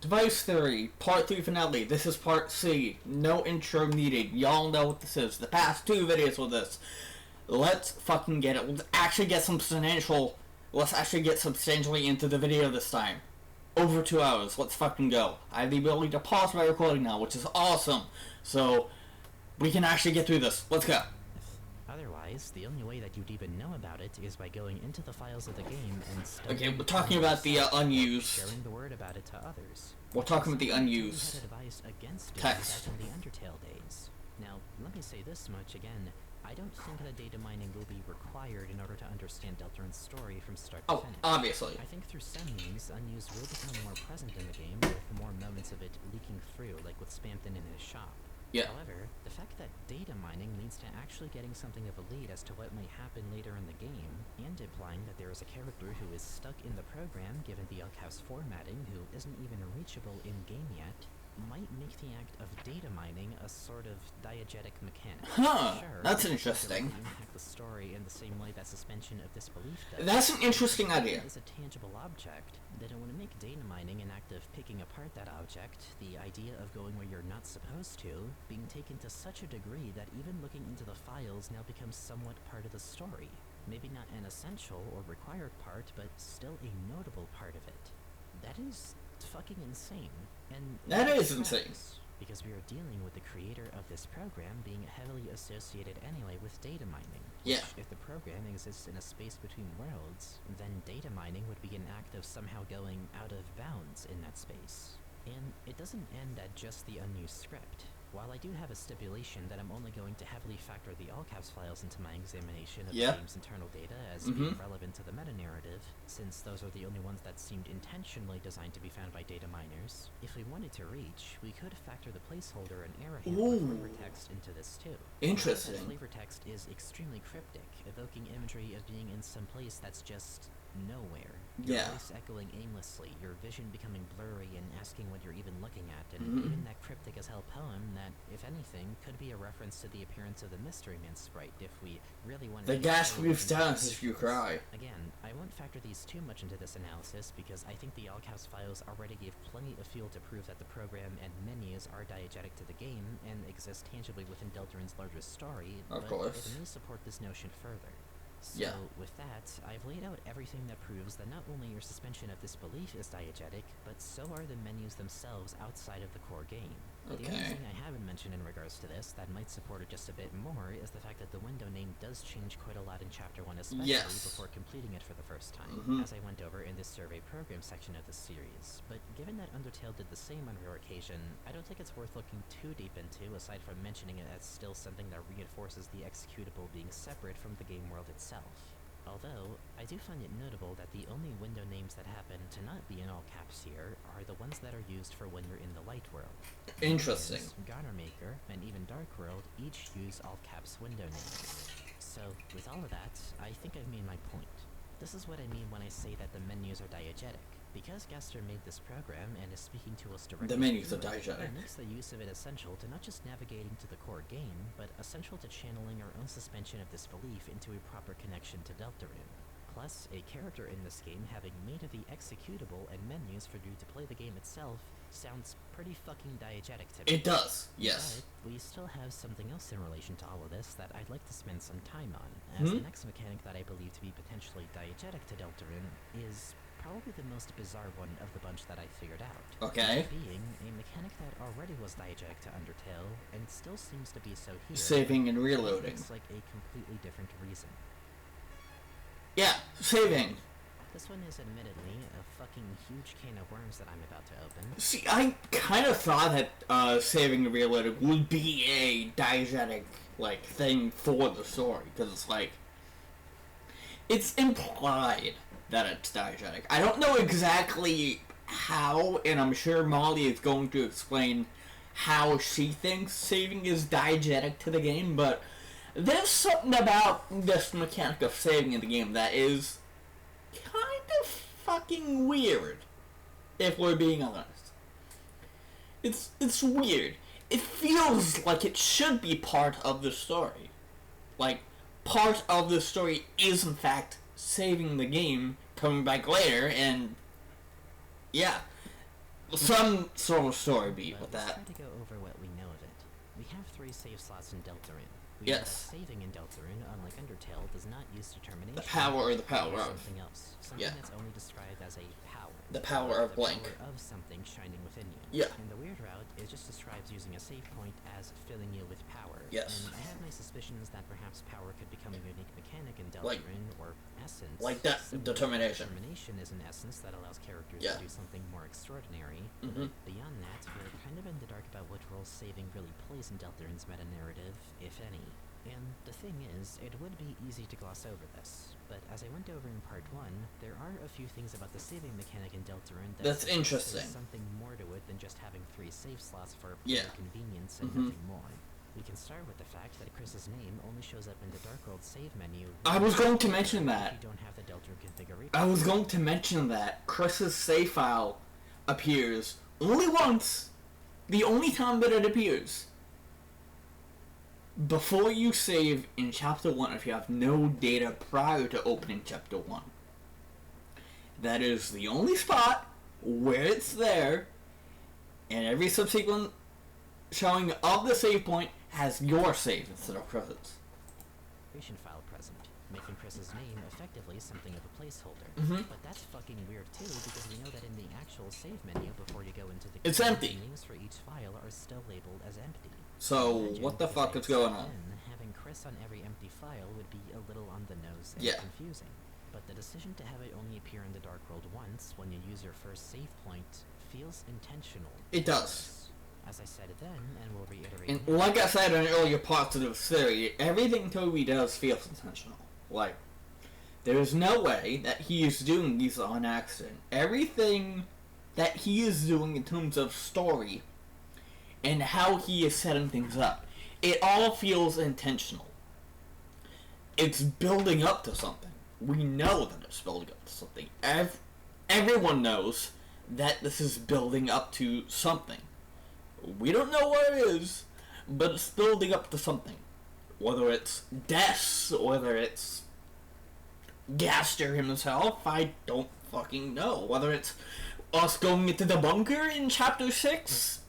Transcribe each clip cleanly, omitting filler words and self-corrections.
Device Theory, Part 3 Finale. This is Part C. No intro needed. Y'all know what this is. The past 2 videos with this. Let's fucking get it. Let's actually get substantially into the video this time. Over 2 hours. Let's fucking go. I have the ability to pause my recording now, which is awesome. So, we can actually get through this. Let's go. Otherwise, the only way that you'd even know about it is by going into the files of the game and studying. Okay, we're talking about the unused. Sharing the word about it to others. We're talking about the unused had a device against text. Back in the Undertale days. Now, let me say this much again. I don't think that data mining will be required in order to understand Deltarune's story from start to finish. Obviously. I think through some means, unused will become more present in the game, with more moments of it leaking through, like with Spamton in his shop. Yeah. However, the fact that data mining leads to actually getting something of a lead as to what may happen later in the game, and implying that there is a character who is stuck in the program given the Elkhouse formatting who isn't even reachable in-game yet, might make the act of data mining a sort of diegetic mechanic. Huh, sure, that's interesting. It impact the story in the same way that suspension of disbelief does. That's an interesting idea. It is a tangible object, then it would make data mining an act of picking apart that object, the idea of going where you're not supposed to, being taken to such a degree that even looking into the files now becomes somewhat part of the story. Maybe not an essential or required part, but still a notable part of it. That is fucking insane. And that is insane. Because we are dealing with the creator of this program being heavily associated anyway with data mining. Yeah. Which, if the program exists in a space between worlds, then data mining would be an act of somehow going out of bounds in that space. And it doesn't end at just the unused script. While I do have a stipulation that I'm only going to heavily factor the all-caps files into my examination of the game's internal data as being relevant to the meta-narrative, since those are the only ones that seemed intentionally designed to be found by data miners, if we wanted to reach, we could factor the placeholder and error handler flavor text into this too. Interesting. The flavor text is extremely cryptic, evoking imagery of being in some place that's just nowhere. Your voice echoing aimlessly, your vision becoming blurry and asking what you're even looking at, and even that cryptic as hell poem that, if anything, could be a reference to the appearance of the Mystery Man sprite if we really wanted to... The gas moves down if you cry. Again, I won't factor these too much into this analysis because I think the Allcaps files already gave plenty of fuel to prove that the program and menus are diegetic to the game and exist tangibly within Deltarune's larger story, of course. It may support this notion further. So, with that, I've laid out everything that proves that not only your suspension of disbelief is diegetic, but so are the menus themselves outside of the core game. Okay. The only thing I haven't mentioned in regards to this that might support it just a bit more is the fact that the window name does change quite a lot in Chapter 1 especially before completing it for the first time, as I went over in this survey program section of this series. But given that Undertale did the same on rare occasion, I don't think it's worth looking too deep into aside from mentioning it as still something that reinforces the executable being separate from the game world itself. Although, I do find it notable that the only window names that happen to not be in all caps here are the ones that are used for when you're in the light world. Interesting. Garnermaker and even Dark World each use all caps window names. So, with all of that, I think I've made my point. This is what I mean when I say that the menus are diegetic. Because Gaster made this program and is speaking to us directly, the menus are diegetic. It makes the use of it essential to not just navigating to the core game, but essential to channeling our own suspension of disbelief into a proper connection to Deltarune. Plus, a character in this game having made the executable and menus for you to play the game itself sounds pretty fucking diegetic to me. It does, yes. But we still have something else in relation to all of this that I'd like to spend some time on, as the next mechanic that I believe to be potentially diegetic to Deltarune is probably the most bizarre one of the bunch that I figured out. Okay. Being a mechanic that already was diegetic to Undertale, and still seems to be so here. Saving and reloading. It's like a completely different reason. Yeah, saving. This one is admittedly a fucking huge can of worms that I'm about to open. See, I kind of thought that saving and reloading would be a diegetic, like, thing for the story, because it's like, it's implied that it's diegetic. I don't know exactly how, and I'm sure Molly is going to explain how she thinks saving is diegetic to the game, but there's something about this mechanic of saving in the game that is kind of fucking weird, if we're being honest. It's weird. It feels like it should be part of the story. Like, part of the story is in fact saving the game, coming back later, and yeah. some sort of story beat with let's that. try to go over what we know of it. We have 3 save slots in Deltarune. We know that Yes. saving in Deltarune, unlike Undertale, does not use determination. The power or the power or of. something else. Something Yeah. that's only described as a power. The power of the blank. power of something shining within you. Yeah. And the weird route, it just describes using a save point as filling you with power. Yes. And I have my suspicions that perhaps power could become a unique mechanic in Like- Deltarune, or essence. like that similar to determination. Determination is an essence that allows characters Yeah. to do something more extraordinary. Mhm. But beyond that, we're kind of in the dark about what role saving really plays in Deltarune's meta-narrative, if any. And the thing is, it would be easy to gloss over this, but as I went over in part 1, there are a few things about the saving mechanic in Deltarune That's suggest interesting. there's something more to it than just having 3 save slots for Yeah. player convenience and Mhm. nothing more. We can start with the fact that Chris's name only shows up in the Dark World save menu. I was going to mention that. If you don't have the Deltarune configuration. I was going to mention that Chris's save file appears only once. The only time that it appears. Before you save in Chapter 1 if you have no data prior to opening Chapter 1. That is the only spot where it's there, and every subsequent showing of the save point has your save instead of Chris's. File present, making Chris's name effectively something of a placeholder. Mhm. But that's fucking weird too, because we know that in the actual save menu before you go into the It's game, empty. the names for each file are still labeled as empty. So, Imagine, what the because fuck I is going on? then, having Chris on every empty file would be a little on the nose and Yeah. confusing. But the decision to have it only appear in the Dark World once when you use your first save point feels intentional. It does. As I said then, and will reiterate And now, like I said in earlier parts of the theory, everything Toby does feels intentional. Like, there's no way that he is doing these on accident. Everything that he is doing in terms of story and how he is setting things up, it all feels intentional. It's building up to something. We know that it's building up to something. Everyone knows that this is building up to something. We don't know what it is, but it's building up to something. Whether it's deaths, whether it's Gaster himself, I don't fucking know. Whether it's us going into the bunker in Chapter 6,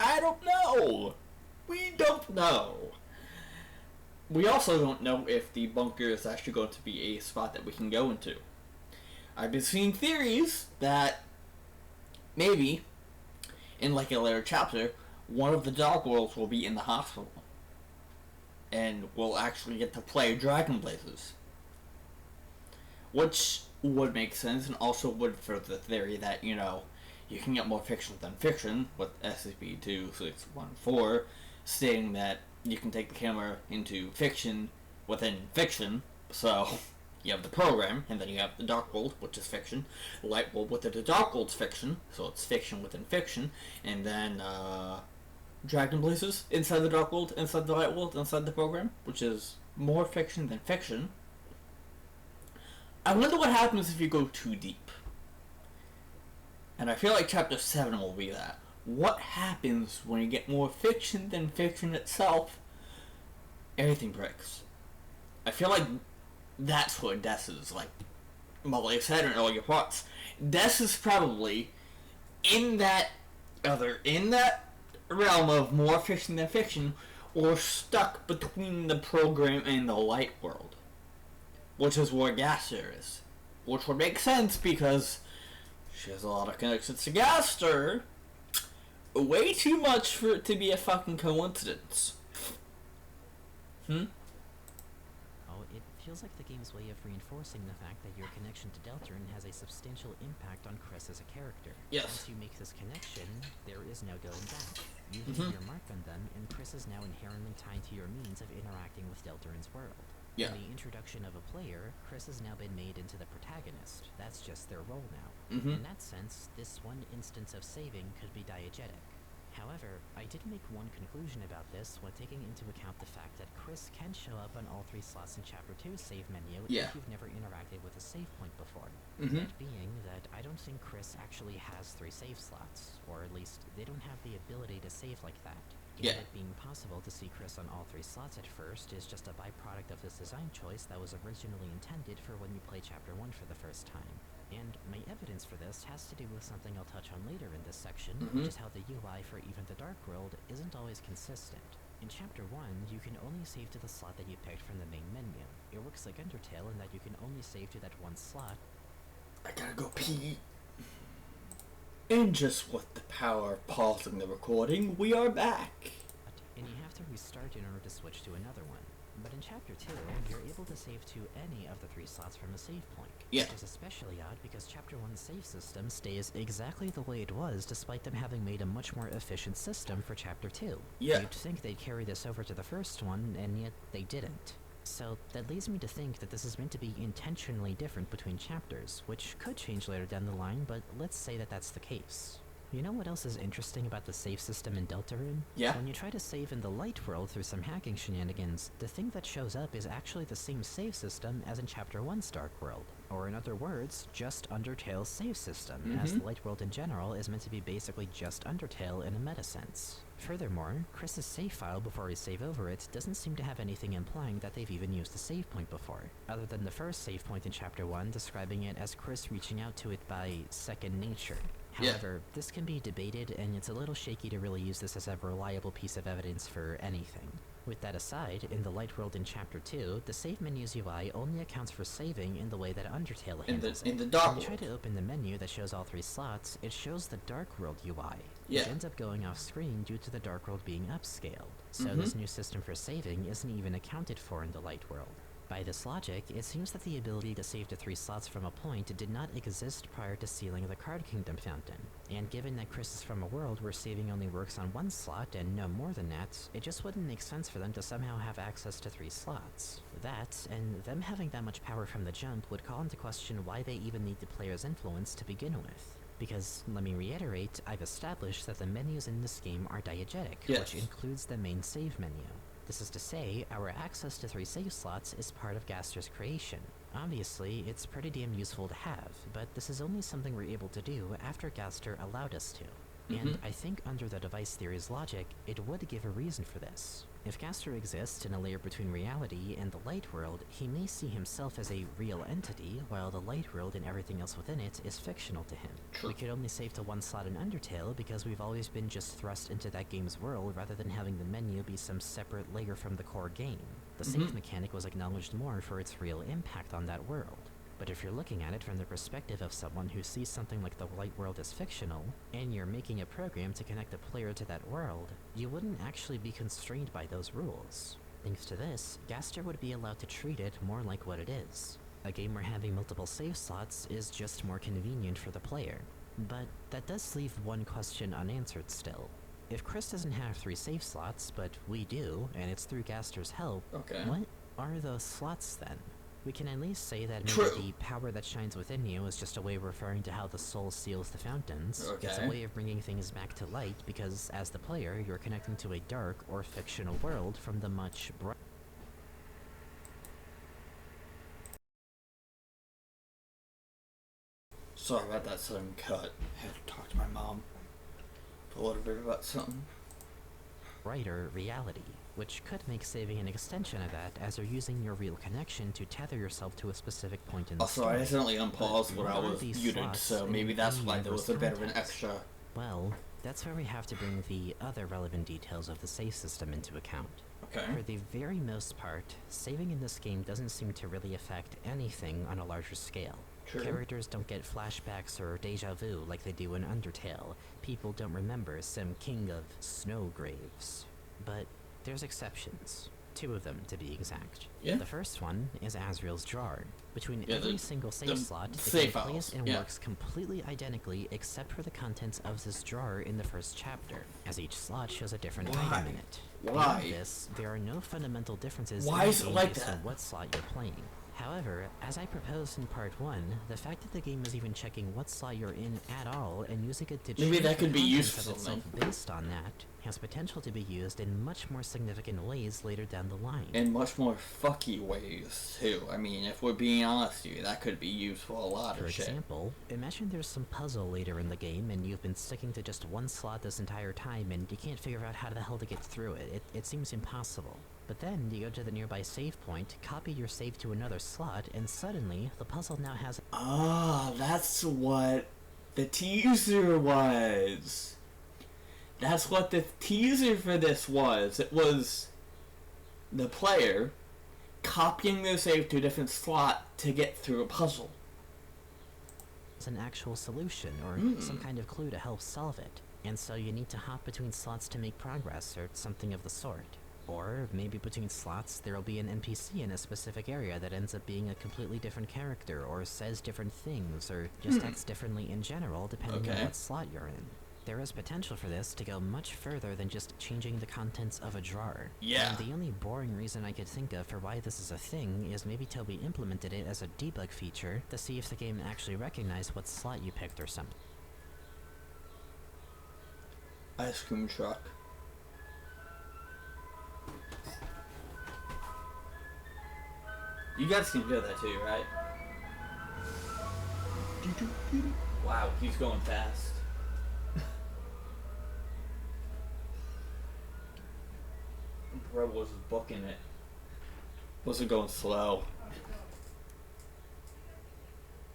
I don't know. We don't know. We also don't know if the bunker is actually going to be a spot that we can go into. I've been seeing theories that maybe, in like a later chapter, one of the Dark Worlds will be in the hospital. And we'll actually get to play Dragon Blazes. Which would make sense, and also would further the theory that, you know, you can get more fiction than fiction, with SCP-2614 stating that you can take the camera into fiction within fiction. So, you have the program, and then you have the Dark World, which is fiction. Light World within the Dark World's fiction, so it's fiction within fiction. And then, Dragon Blazes inside the Dark World, inside the Light World, inside the program, which is more fiction than fiction. I wonder what happens if you go too deep. And I feel like Chapter 7 will be that. What happens when you get more fiction than fiction itself? Everything breaks. I feel like that's what Death is like. Well, like I said in earlier parts, Death is probably in that realm of more fiction than fiction, or stuck between the program and the light world, which is where Gaster is. Which would make sense because she has a lot of connections to Gaster. Way too much for it to be a fucking coincidence. Oh, it feels like the game's way of reinforcing the fact that your connection to Deltarune has a substantial impact on Chris as a character. Yes. Once you make this connection, there is no going back. You've Mhm. made your mark on them, and Chris is now inherently tied to your means of interacting with Deltarune's world. Yeah. In the introduction of a player, Chris has now been made into the protagonist. That's just their role now. Mhm. In that sense, this one instance of saving could be diegetic. However, I did make one conclusion about this when taking into account the fact that Chris can show up on all 3 slots in Chapter 2's save menu Yeah. if you've never interacted with a save point before. Mhm. That being that I don't think Chris actually has 3 save slots, or at least they don't have the ability to save like that. And Yeah. it being possible to see Chris on all 3 slots at first is just a byproduct of this design choice that was originally intended for when you play Chapter 1 for the first time. And my evidence for this has to do with something I'll touch on later in this section, which is how the UI for even the Dark World isn't always consistent. In Chapter 1, you can only save to the slot that you picked from the main menu. It works like Undertale in that you can only save to that one slot. I gotta go pee. And just with the power of pausing the recording, we are back. And you have to restart in order to switch to another one. But in Chapter 2, you're able to save to any of the 3 slots from a save point. Yeah. Which is especially odd because Chapter 1's save system stays exactly the way it was despite them having made a much more efficient system for Chapter 2. Yeah. You'd think they'd carry this over to the first one, and yet they didn't. So that leads me to think that this is meant to be intentionally different between chapters, which could change later down the line, but let's say that that's the case. You know what else is interesting about the save system in Deltarune? Yeah. When you try to save in the Light World through some hacking shenanigans, the thing that shows up is actually the same save system as in Chapter 1's Dark World. Or in other words, just Undertale's save system, as the Light World in general is meant to be basically just Undertale in a meta sense. Furthermore, Chris's save file before he save over it doesn't seem to have anything implying that they've even used a save point before, other than the first save point in Chapter 1 describing it as Chris reaching out to it by second nature. However, this can be debated, and it's a little shaky to really use this as a reliable piece of evidence for anything. With that aside, in the Light World in Chapter 2, the Save Menu's UI only accounts for saving in the way that Undertale handles it. In the Dark When you World. try to open the menu that shows all 3 slots, it shows the Dark World UI, Yeah. which ends up going off screen due to the Dark World being upscaled. So this new system for saving isn't even accounted for in the Light World. By this logic, it seems that the ability to save to 3 slots from a point did not exist prior to sealing the Card Kingdom fountain. And given that Chris is from a world where saving only works on 1 slot and no more than that, it just wouldn't make sense for them to somehow have access to 3 slots. That, and them having that much power from the jump, would call into question why they even need the player's influence to begin with. Because, let me reiterate, I've established that the menus in this game are diegetic, which includes the main save menu. This is to say, our access to 3 save slots is part of Gaster's creation. Obviously, it's pretty damn useful to have, but this is only something we're able to do after Gaster allowed us to. And I think under the device theory's logic, it would give a reason for this. If Gaster exists in a layer between reality and the Light World, he may see himself as a real entity, while the Light World and everything else within it is fictional to him. True. We could only save to 1 slot in Undertale because we've always been just thrust into that game's world rather than having the menu be some separate layer from the core game. The save mechanic was acknowledged more for its real impact on that world. But if you're looking at it from the perspective of someone who sees something like the Light World as fictional, and you're making a program to connect a player to that world, you wouldn't actually be constrained by those rules. Thanks to this, Gaster would be allowed to treat it more like what it is. A game where having multiple save slots is just more convenient for the player. But that does leave one question unanswered still. If Chris doesn't have 3 save slots, but we do, and it's through Gaster's help, what are those slots then? We can at least say that maybe the power that shines within you is just a way of referring to how the soul seals the fountains. It's a way of bringing things back to light because, as the player, you're connecting to a dark or fictional world from the much bright. Sorry about that sudden cut. I had to talk to my mom a little bit about something. Brighter reality, which could make saving an extension of that as you're using your real connection to tether yourself to a specific point in the story. Also, I accidentally unpaused when I was muted, so maybe that's why there was a bit of an extra. Well, that's where we have to bring the other relevant details of the save system into account. For the very most part, saving in this game doesn't seem to really affect anything on a larger scale. Characters don't get flashbacks or deja vu like they do in Undertale. People don't remember some king of snow graves. But there's exceptions. 2 of them, to be exact. The first one is Asriel's jar. Between every single save slot, it plays and works completely identically except for the contents of this jar in the first chapter, as each slot shows a different item in it. Beyond this, there are no fundamental differences in the game based on what slot you're playing. However, as I proposed in part 1, the fact that the game is even checking what slot you're in at all and using it to maybe that could be contents useful of itself based on that has potential to be used in much more significant ways later down the line. In much more fucky ways, too. I mean, if we're being honest with you, that could be used for a lot of shit. For example, imagine there's some puzzle later in the game and you've been sticking to just one slot this entire time and you can't figure out how the hell to get through it. It seems impossible. But then you go to the nearby save point, copy your save to another slot, and suddenly the puzzle now has... Ah, that's what the teaser was. That's what the teaser for this was. It was the player copying their save to a different slot to get through a puzzle. It's an actual solution, or some kind of clue to help solve it. And so you need to hop between slots to make progress, or something of the sort. Or maybe between slots there'll be an NPC in a specific area that ends up being a completely different character, or says different things, or just acts differently in general depending on what slot you're in. There is potential for this to go much further than just changing the contents of a drawer. Yeah. And the only boring reason I could think of for why this is a thing is maybe Toby implemented it as a debug feature to see if the game actually recognized what slot you picked or something. Ice cream truck. You guys can hear that too, right? Wow, he's going fast. Bro was booking it. Wasn't going slow.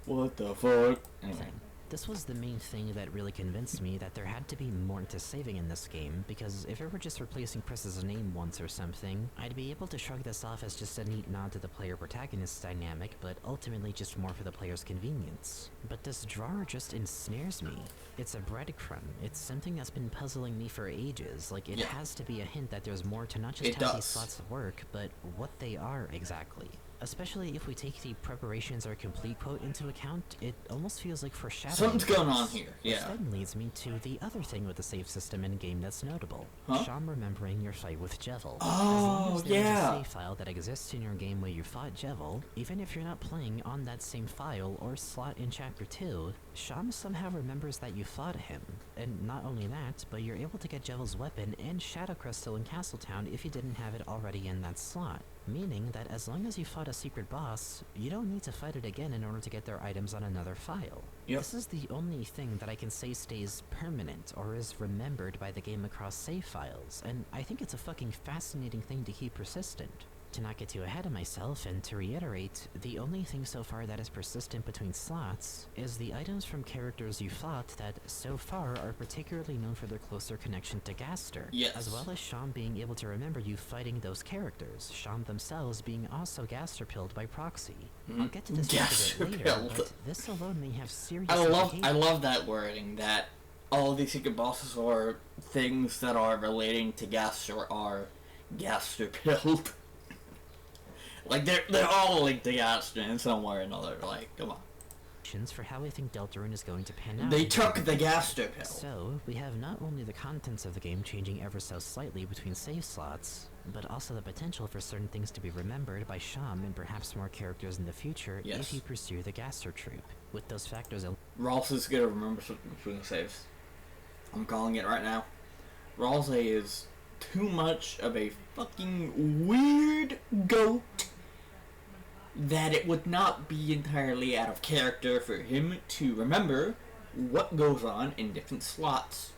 What the fuck? Anyway. This was the main thing that really convinced me that there had to be more to saving in this game, because if it were just replacing Chris's name once or something, I'd be able to shrug this off as just a neat nod to the player-protagonist dynamic, but ultimately just more for the player's convenience. But this drawer just ensnares me. It's a breadcrumb. It's something that's been puzzling me for ages. Like, it has to be a hint that there's more to not just how these slots work, but what they are exactly. Especially if we take the preparations are complete quote into account, it almost feels like foreshadowing. Something's going on here, Which then leads me to the other thing with the save system in-game that's notable. Sham remembering your fight with Jevil. Oh, as long as there's a save file that exists in your game where you fought Jevil, even if you're not playing on that same file or slot in Chapter 2, Sham somehow remembers that you fought him. And not only that, but you're able to get Jevil's weapon and Shadow Crystal in Castletown if you didn't have it already in that slot. Meaning that as long as you fought a secret boss, you don't need to fight it again in order to get their items on another file. This is the only thing that I can say stays permanent or is remembered by the game across save files, and I think it's a fucking fascinating thing to keep persistent. To not get too ahead of myself, and to reiterate, the only thing so far that is persistent between slots is the items from characters you fought that so far are particularly known for their closer connection to Gaster, as well as Sham being able to remember you fighting those characters, Sham themselves being also Gaster-pilled by proxy. I'll get to this a bit later, but this alone may have serious I love that wording, that all these secret bosses or things that are relating to Gaster are Gaster-pilled. Like, they're all linked to Gaster in some way or another. Like, come on. For how I think Deltarune is going to pan out. They took the Gaster pill. So, we have not only the contents of the game changing ever so slightly between save slots, but also the potential for certain things to be remembered by Sham and perhaps more characters in the future if you pursue the Gaster troop. With those factors Rawls is gonna remember something between the saves. I'm calling it right now. Rawls is too much of a fucking weird goat that it would not be entirely out of character for him to remember what goes on in different slots.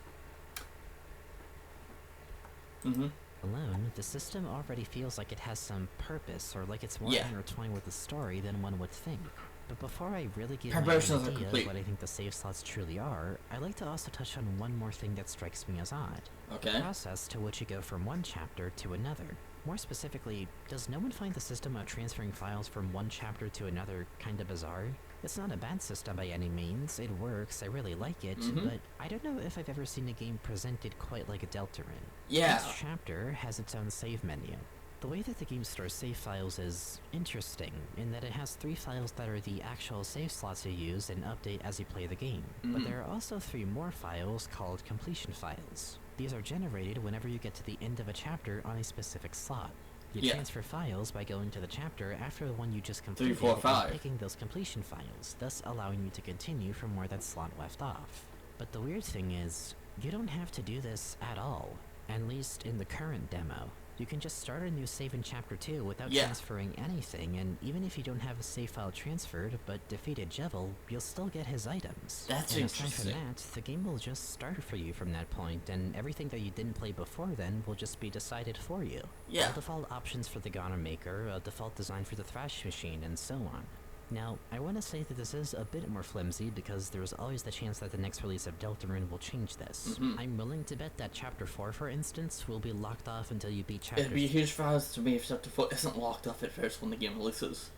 Alone, the system already feels like it has some purpose, or like it's more intertwined with the story than one would think. But before I really give my idea of what I think the save slots truly are, I'd like to also touch on one more thing that strikes me as odd. The process to which you go from one chapter to another. More specifically, does no one find the system of transferring files from one chapter to another kinda bizarre? It's not a bad system by any means, it works, I really like it, but I don't know if I've ever seen a game presented quite like a Deltarune. Each chapter has its own save menu. The way that the game stores save files is interesting, in that it has 3 files that are the actual save slots you use and update as you play the game. But there are also 3 more files called completion files. These are generated whenever you get to the end of a chapter on a specific slot. You transfer files by going to the chapter after the one you just completed and picking those completion files, thus allowing you to continue from where that slot left off. But the weird thing is, you don't have to do this at all. At least in the current demo. You can just start a new save in Chapter 2 without Yeah. transferring anything, and even if you don't have a save file transferred, but defeated Jevil, you'll still get his items. That's and interesting. aside from that, the game will just start for you from that point, and everything that you didn't play before then will just be decided for you. Yeah. All default options for the Goner Maker, a default design for the Thrash Machine, and so on. Now, I want to say that this is a bit more flimsy because there's always the chance that the next release of Deltarune will change this. I'm willing to bet that Chapter 4, for instance, will be locked off until you beat Chapter It'd be a huge surprise to me if Chapter 4 isn't locked off at first when the game releases.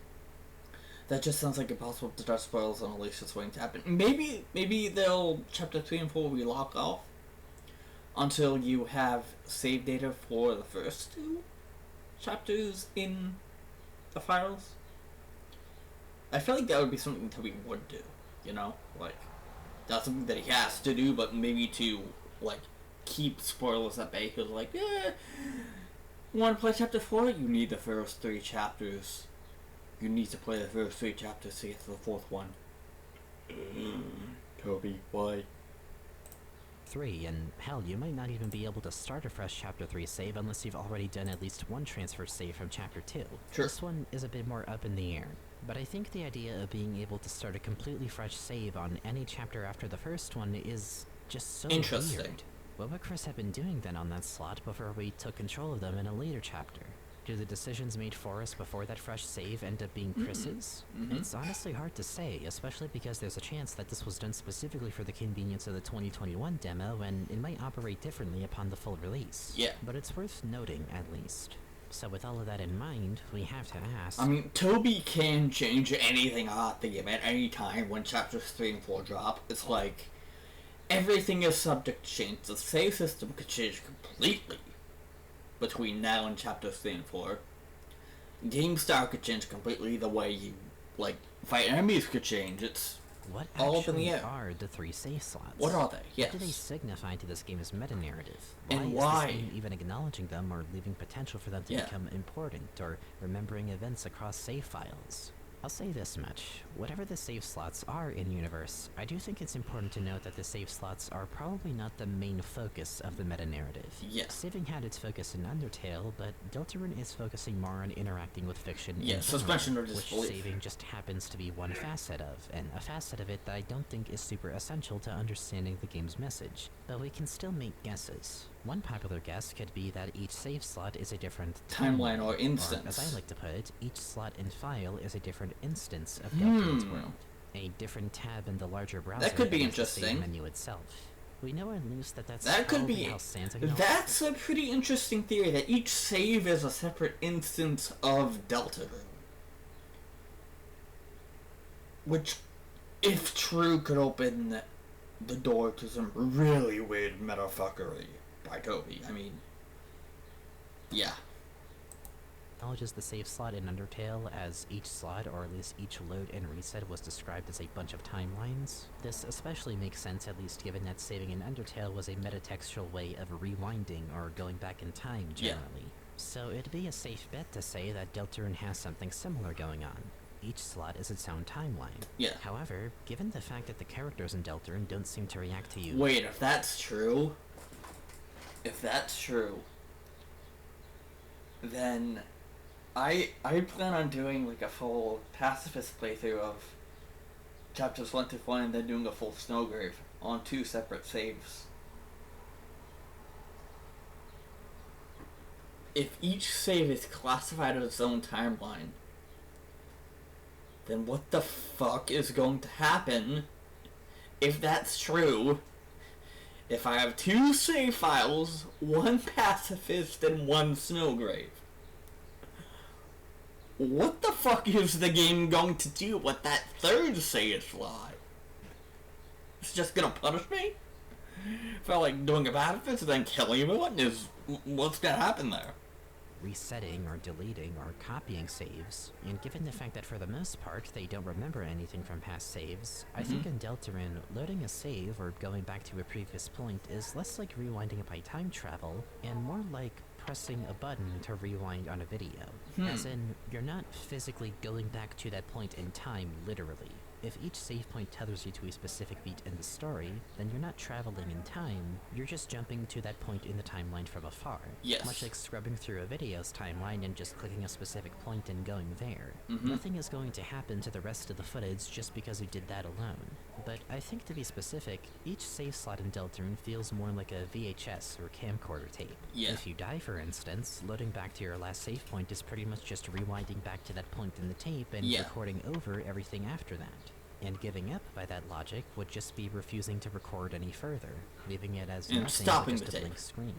That just sounds like impossible to start spoilers on release that's waiting to happen. Maybe they'll Chapter 3 and 4 will be locked off until you have save data for the first 2 chapters in the files. I feel like that would be something Toby would do, you know? Like, that's something that he has to do, but maybe to, like, keep spoilers at bay, because, like, you want to play Chapter 4? You need the first 3 chapters. You need to play the first 3 chapters to get to the 4th one. Toby, why? 3, and hell, you might not even be able to start a fresh Chapter 3 save unless you've already done at least one transfer save from Chapter 2. Sure. This one is a bit more up in the air. But I think the idea of being able to start a completely fresh save on any chapter after the first one is just so interesting. Weird. What would Chris have been doing then on that slot before we took control of them in a later chapter? Do the decisions made for us before that fresh save end up being Chris's? It's honestly hard to say, especially because there's a chance that this was done specifically for the convenience of the 2021 demo, and it might operate differently upon the full release. Yeah. But it's worth noting, at least. So with all of that in mind, we have to ask... I mean, Toby can change anything about the game at any time when Chapters 3 and 4 drop. It's like, everything is subject to change. The save system could change completely between now and Chapters 3 and 4. Game style could change completely. The way you, like, fight enemies could change. It's what all up in actually the air. are the 3 save slots? What are they? Yes. What do they signify to this game's meta-narrative? And Why why? is this game even acknowledging them or leaving potential for them to become important or remembering events across save files? I'll say this much. Whatever the save slots are in-universe, I do think it's important to note that the save slots are probably not the main focus of the meta-narrative. Yeah. Saving had its focus in Undertale, but Deltarune is focusing more on interacting with fiction in general, suspension of which disbelief. saving just happens to be one facet of, and a facet of it that I don't think is super essential to understanding the game's message. But we can still make guesses. One popular guess could be that each save slot is a different Timeline or instance. Or, as I like to put it, each slot and file is a different instance of Deltarune's world. A different tab in the larger browser That could be is the save interesting. menu itself. We know at least that that's That could probably be. how Santa can That's a pretty interesting theory, that each save is a separate instance of Deltarune. Which, if true, could open the door to some really weird metafuckery by Toby. I mean, yeah. acknowledges the save slot in Undertale, as each slot, or at least each load and reset, was described as a bunch of timelines. This especially makes sense, at least given that saving in Undertale was a metatextual way of rewinding or going back in time generally. So it'd be a safe bet to say that Deltarune has something similar going on. Each slot is its own timeline. Yeah. However, given the fact that the characters in Deltarune don't seem to react to you... Wait, if that's true, then I plan on doing like a full pacifist playthrough of chapters 1 to 4 and then doing a full Snowgrave on 2 separate saves. If each save is classified as its own timeline, then what the fuck is going to happen if that's true? If I have 2 save files, 1 pacifist and 1 Snowgrave. What the fuck is the game going to do with that 3rd save slot? It's just gonna punish me? For like doing a pacifist and then killing everyone? What's gonna happen there? Resetting or deleting or copying saves, and given the fact that for the most part they don't remember anything from past saves, I think in Deltarune, loading a save or going back to a previous point is less like rewinding by time travel, and more like pressing a button to rewind on a video. As in, you're not physically going back to that point in time, literally. If each save point tethers you to a specific beat in the story, then you're not traveling in time, you're just jumping to that point in the timeline from afar. Yes. Much like scrubbing through a video's timeline and just clicking a specific point and going there. Mm-hmm. Nothing is going to happen to the rest of the footage just because you did that alone. But I think to be specific, each save slot in Deltarune feels more like a VHS or camcorder tape. Yeah. If you die, for instance, loading back to your last save point is pretty much just rewinding back to that point in the tape and recording over everything after that. And giving up by that logic would just be refusing to record any further, leaving it as nothing but just a blank screen.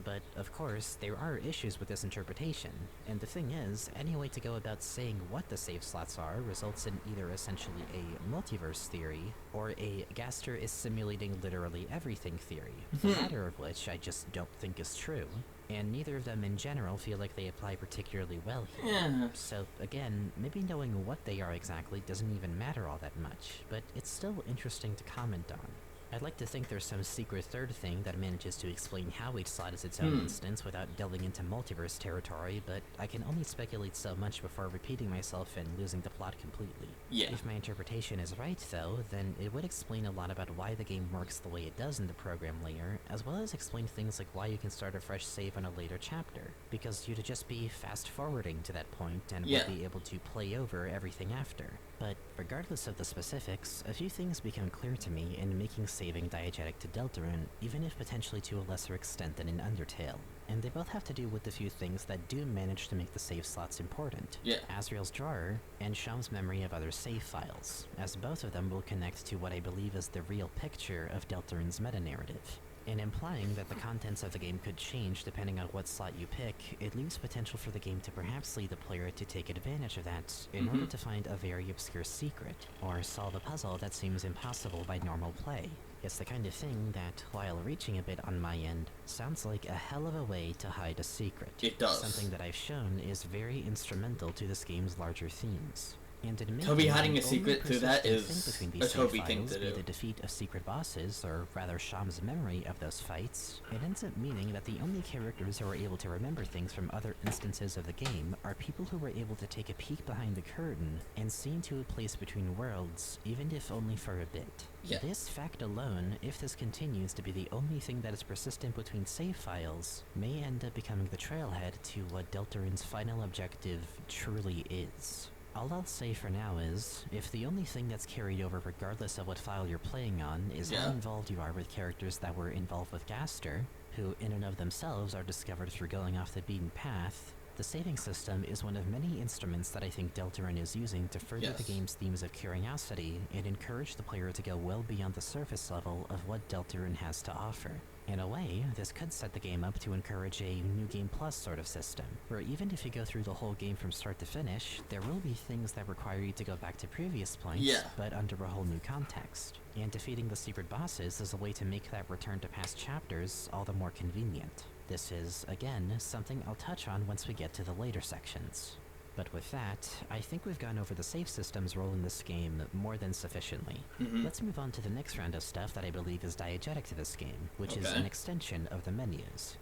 But, of course, there are issues with this interpretation, and the thing is, any way to go about saying what the save slots are results in either essentially a multiverse theory, or a Gaster is simulating literally everything theory, the latter of which I just don't think is true, and neither of them in general feel like they apply particularly well here. Yeah. So, again, maybe knowing what they are exactly doesn't even matter all that much, but it's still interesting to comment on. I'd like to think there's some secret third thing that manages to explain how each slot is its own instance without delving into multiverse territory, but I can only speculate so much before repeating myself and losing the plot completely. Yeah. If my interpretation is right, though, then it would explain a lot about why the game works the way it does in the program layer, as well as explain things like why you can start a fresh save on a later chapter, because you'd just be fast-forwarding to that point and would be able to play over everything after. But regardless of the specifics, a few things become clear to me in making saving diegetic to Deltarune, even if potentially to a lesser extent than in Undertale. And they both have to do with the few things that do manage to make the save slots important. Yeah. Asriel's drawer, and Sham's memory of other save files, as both of them will connect to what I believe is the real picture of Deltarune's meta-narrative. In implying that the contents of the game could change depending on what slot you pick, it leaves potential for the game to perhaps lead the player to take advantage of that in order to find a very obscure secret, or solve a puzzle that seems impossible by normal play. It's the kind of thing that, while reaching a bit on my end, sounds like a hell of a way to hide a secret. It does. Something that I've shown is very instrumental to this game's larger themes. And in Toby hiding a secret to that is a Toby thing to do. The defeat of secret bosses, or rather Sham's memory of those fights, it ends up meaning that the only characters who are able to remember things from other instances of the game are people who were able to take a peek behind the curtain and see into a place between worlds, even if only for a bit. Yeah. This fact alone, if this continues to be the only thing that is persistent between save files, may end up becoming the trailhead to what Deltarune's final objective truly is. All I'll say for now is, if the only thing that's carried over regardless of what file you're playing on is how involved you are with characters that were involved with Gaster, who in and of themselves are discovered through going off the beaten path, the saving system is one of many instruments that I think Deltarune is using to further the game's themes of curiosity and encourage the player to go well beyond the surface level of what Deltarune has to offer. In a way, this could set the game up to encourage a New Game Plus sort of system, where even if you go through the whole game from start to finish, there will be things that require you to go back to previous points, but under a whole new context. And defeating the secret bosses is a way to make that return to past chapters all the more convenient. This is, again, something I'll touch on once we get to the later sections. But with that, I think we've gone over the save system's role in this game more than sufficiently. Let's move on to the next round of stuff that I believe is diegetic to this game, which is an extension of the menus.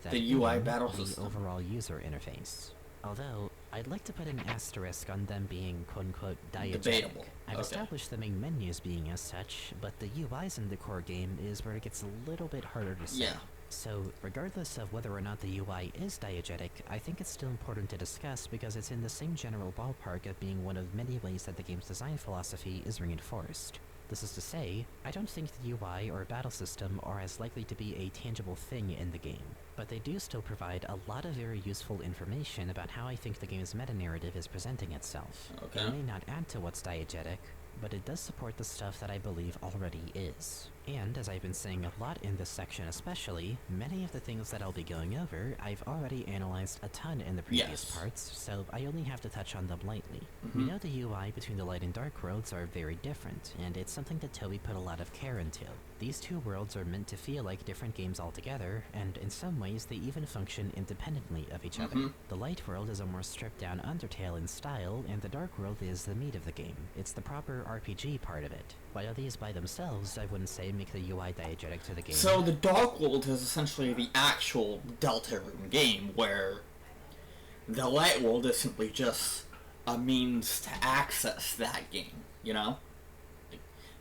The UI battle system. The overall user interface. Although, I'd like to put an asterisk on them being quote-unquote diegetic. Debatable. I've established the main menus being as such, but the UIs in the core game is where it gets a little bit harder to say. So, regardless of whether or not the UI is diegetic, I think it's still important to discuss because it's in the same general ballpark of being one of many ways that the game's design philosophy is reinforced. This is to say, I don't think the UI or battle system are as likely to be a tangible thing in the game, but they do still provide a lot of very useful information about how I think the game's meta-narrative is presenting itself. It may not add to what's diegetic, but it does support the stuff that I believe already is. And, as I've been saying a lot in this section especially, many of the things that I'll be going over, I've already analyzed a ton in the previous parts, so I only have to touch on them lightly. We know the UI between the light and dark worlds are very different, and it's something that Toby put a lot of care into. These two worlds are meant to feel like different games altogether, and in some ways they even function independently of each other. The light world is a more stripped-down Undertale in style, and the dark world is the meat of the game. It's the proper RPG part of it. While these by themselves, I wouldn't say make the UI diegetic to the game. So the Dark World is essentially the actual Deltarune game, where the Light World is simply just a means to access that game, you know?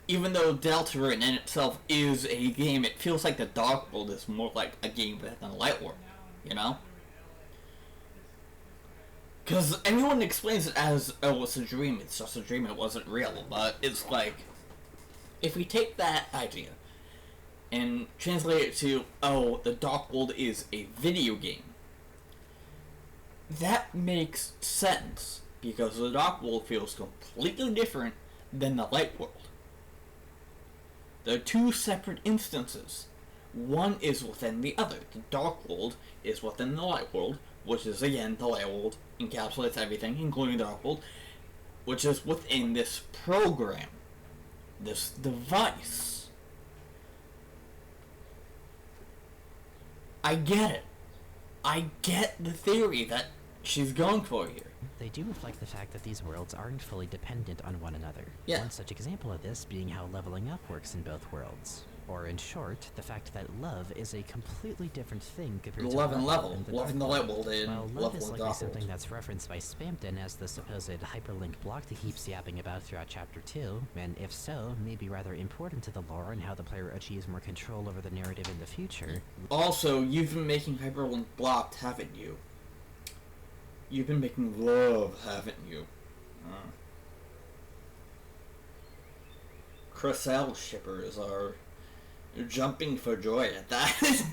Even though Deltarune in itself is a game, it feels like the Dark World is more like a game than the Light World, you know? Because everyone explains it as, oh, it's a dream, it's just a dream, it wasn't real, but it's like, if we take that idea and translate it to, oh, the Dark World is a video game, that makes sense, because the Dark World feels completely different than the Light World. They're two separate instances. One is within the other. The Dark World is within the Light World, which is, again, the Light World encapsulates everything, including the Dark World, which is within this program, this device. I get it. I get the theory that she's going for here. They do reflect the fact that these worlds aren't fully dependent on one another. Yeah. One such example of this being how leveling up works in both worlds. Or in short, the fact that love is a completely different thing compared to love and level. Love in the Light World and well, love love is in the likely Dark something World. that's referenced by Spamton as the supposed hyperlink block he keeps yapping about throughout Chapter 2, and if so, may be rather important to the lore and how the player achieves more control over the narrative in the future. Also, you've been making hyperlink blocked, haven't you? You've been making love, haven't you? Chris L shippers are jumping for joy at that.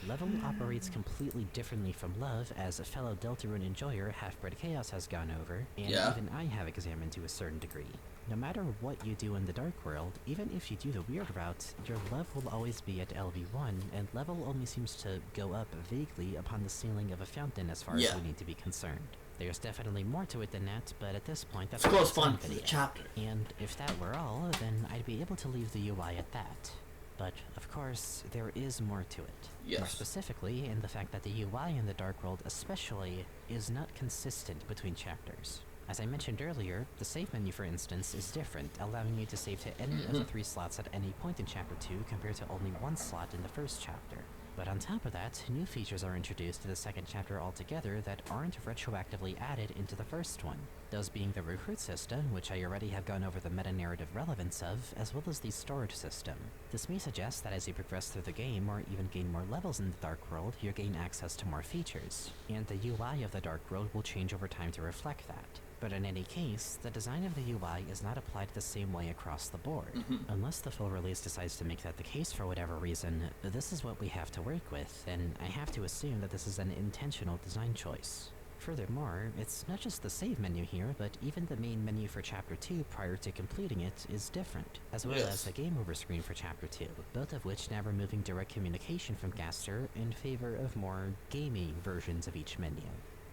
Level operates completely differently from love, as a fellow Deltarune enjoyer, Half-Bred Chaos, has gone over, and even I have examined to a certain degree. No matter what you do in the Dark World, even if you do the weird route, your love will always be at LV1, and level only seems to go up vaguely upon the ceiling of a fountain as far as we need to be concerned. There's definitely more to it than that, but at this point that's close fun for the chapter. And if that were all, then I'd be able to leave the UI at that. But, of course, there is more to it. Yes. More specifically, in the fact that the UI in the Dark World especially is not consistent between chapters. As I mentioned earlier, the save menu, for instance, is different, allowing you to save to any of the 3 slots at any point in Chapter 2 compared to only 1 slot in the first chapter. But on top of that, new features are introduced to the second chapter altogether that aren't retroactively added into the first one. Those being the recruit system, which I already have gone over the meta-narrative relevance of, as well as the storage system. This may suggest that as you progress through the game, or even gain more levels in the Dark World, you'll gain access to more features, and the UI of the Dark World will change over time to reflect that. But in any case, the design of the UI is not applied the same way across the board. Unless the full release decides to make that the case for whatever reason, this is what we have to work with, and I have to assume that this is an intentional design choice. Furthermore, it's not just the save menu here, but even the main menu for Chapter 2 prior to completing it is different, as well as the game over screen for Chapter 2, both of which now removing direct communication from Gaster in favor of more gamey versions of each menu.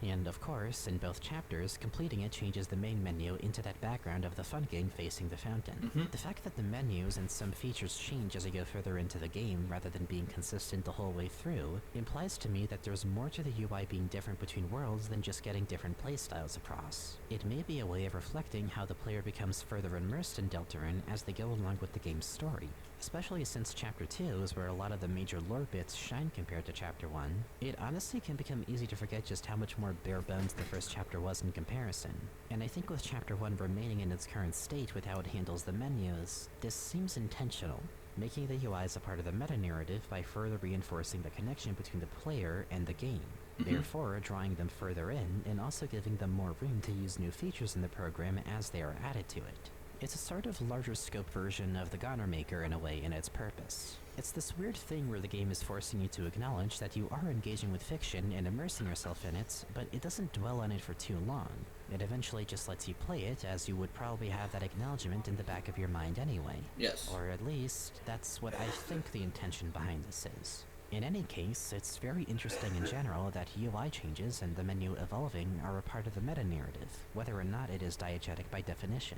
And of course, in both chapters, completing it changes the main menu into that background of the fun game facing the fountain. The fact that the menus and some features change as you go further into the game rather than being consistent the whole way through implies to me that there's more to the UI being different between worlds than just getting different playstyles across. It may be a way of reflecting how the player becomes further immersed in Deltarune as they go along with the game's story. Especially since Chapter 2 is where a lot of the major lore bits shine compared to Chapter 1, it honestly can become easy to forget just how much more bare bones the first chapter was in comparison. And I think with Chapter 1 remaining in its current state with how it handles the menus, this seems intentional, making the UIs a part of the meta-narrative by further reinforcing the connection between the player and the game, therefore drawing them further in and also giving them more room to use new features in the program as they are added to it. It's a sort of larger scope version of the Goner Maker in a way in its purpose. It's this weird thing where the game is forcing you to acknowledge that you are engaging with fiction and immersing yourself in it, but it doesn't dwell on it for too long. It eventually just lets you play it, as you would probably have that acknowledgement in the back of your mind anyway. Yes. Or at least, that's what I think the intention behind this is. In any case, it's very interesting in general that UI changes and the menu evolving are a part of the meta-narrative, whether or not it is diegetic by definition.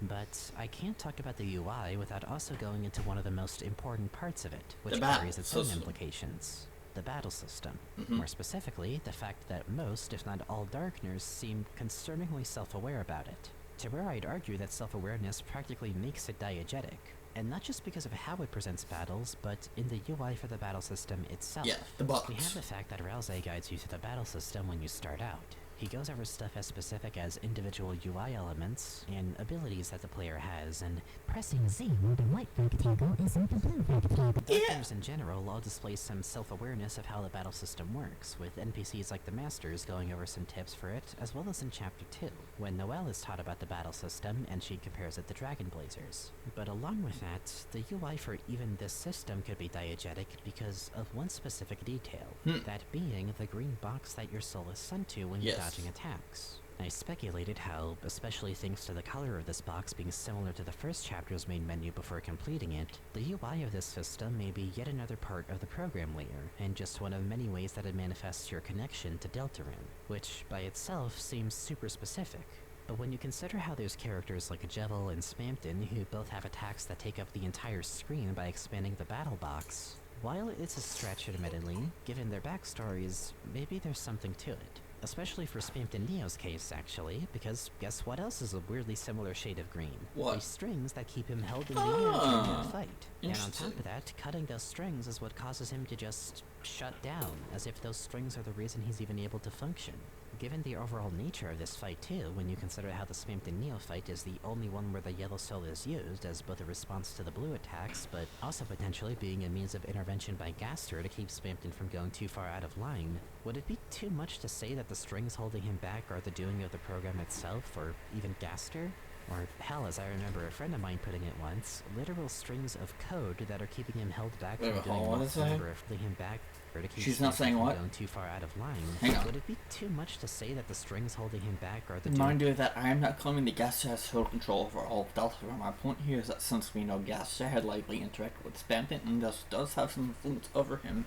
But I can't talk about the UI without also going into one of the most important parts of it, which carries its own implications. The battle system. More specifically, the fact that most, if not all Darkners seem concerningly self-aware about it. To where I'd argue that self-awareness practically makes it diegetic. And not just because of how it presents battles, but in the UI for the battle system itself. Yeah, the box. We have the fact that Rousey guides you through the battle system when you start out. He goes over stuff as specific as individual UI elements and abilities that the player has, and pressing Z on the white rectangle isn't the blue rectangle. Characters in general all display some self-awareness of how the battle system works, with NPCs like the Masters going over some tips for it, as well as in Chapter 2, when Noelle is taught about the battle system and she compares it to Dragon Blazers. But along with that, the UI for even this system could be diegetic because of one specific detail, that being the green box that your soul is sent to when you're dodging attacks. I speculated how, especially thanks to the color of this box being similar to the first chapter's main menu before completing it, the UI of this system may be yet another part of the program layer, and just one of many ways that it manifests your connection to Deltarune, which by itself seems super specific. But when you consider how there's characters like Jevil and Spamton who both have attacks that take up the entire screen by expanding the battle box, while it's a stretch admittedly, given their backstories, maybe there's something to it. Especially for Spamton Neo's case, actually, because guess what else is a weirdly similar shade of green? What? These strings that keep him held in the air during that fight. And on top of that, cutting those strings is what causes him to just shut down, as if those strings are the reason he's even able to function. Given the overall nature of this fight too, when you consider how the Spamton Neo fight is the only one where the yellow soul is used as both a response to the blue attacks, but also potentially being a means of intervention by Gaster to keep Spamton from going too far out of line, would it be too much to say that the strings holding him back are the doing of the program itself, or even Gaster? Or hell, as I remember a friend of mine putting it once, literal strings of code that are keeping him held back from doing what holding him back or to keep She's not saying what? Going too far out of line. Hang on. Would it be too much to say that the strings holding him back are the Mind you that I am not claiming the Gaster has total control over all of Deltarune. My point here is that since we know Gaster had likely interacted with Spamton and thus does have some influence over him,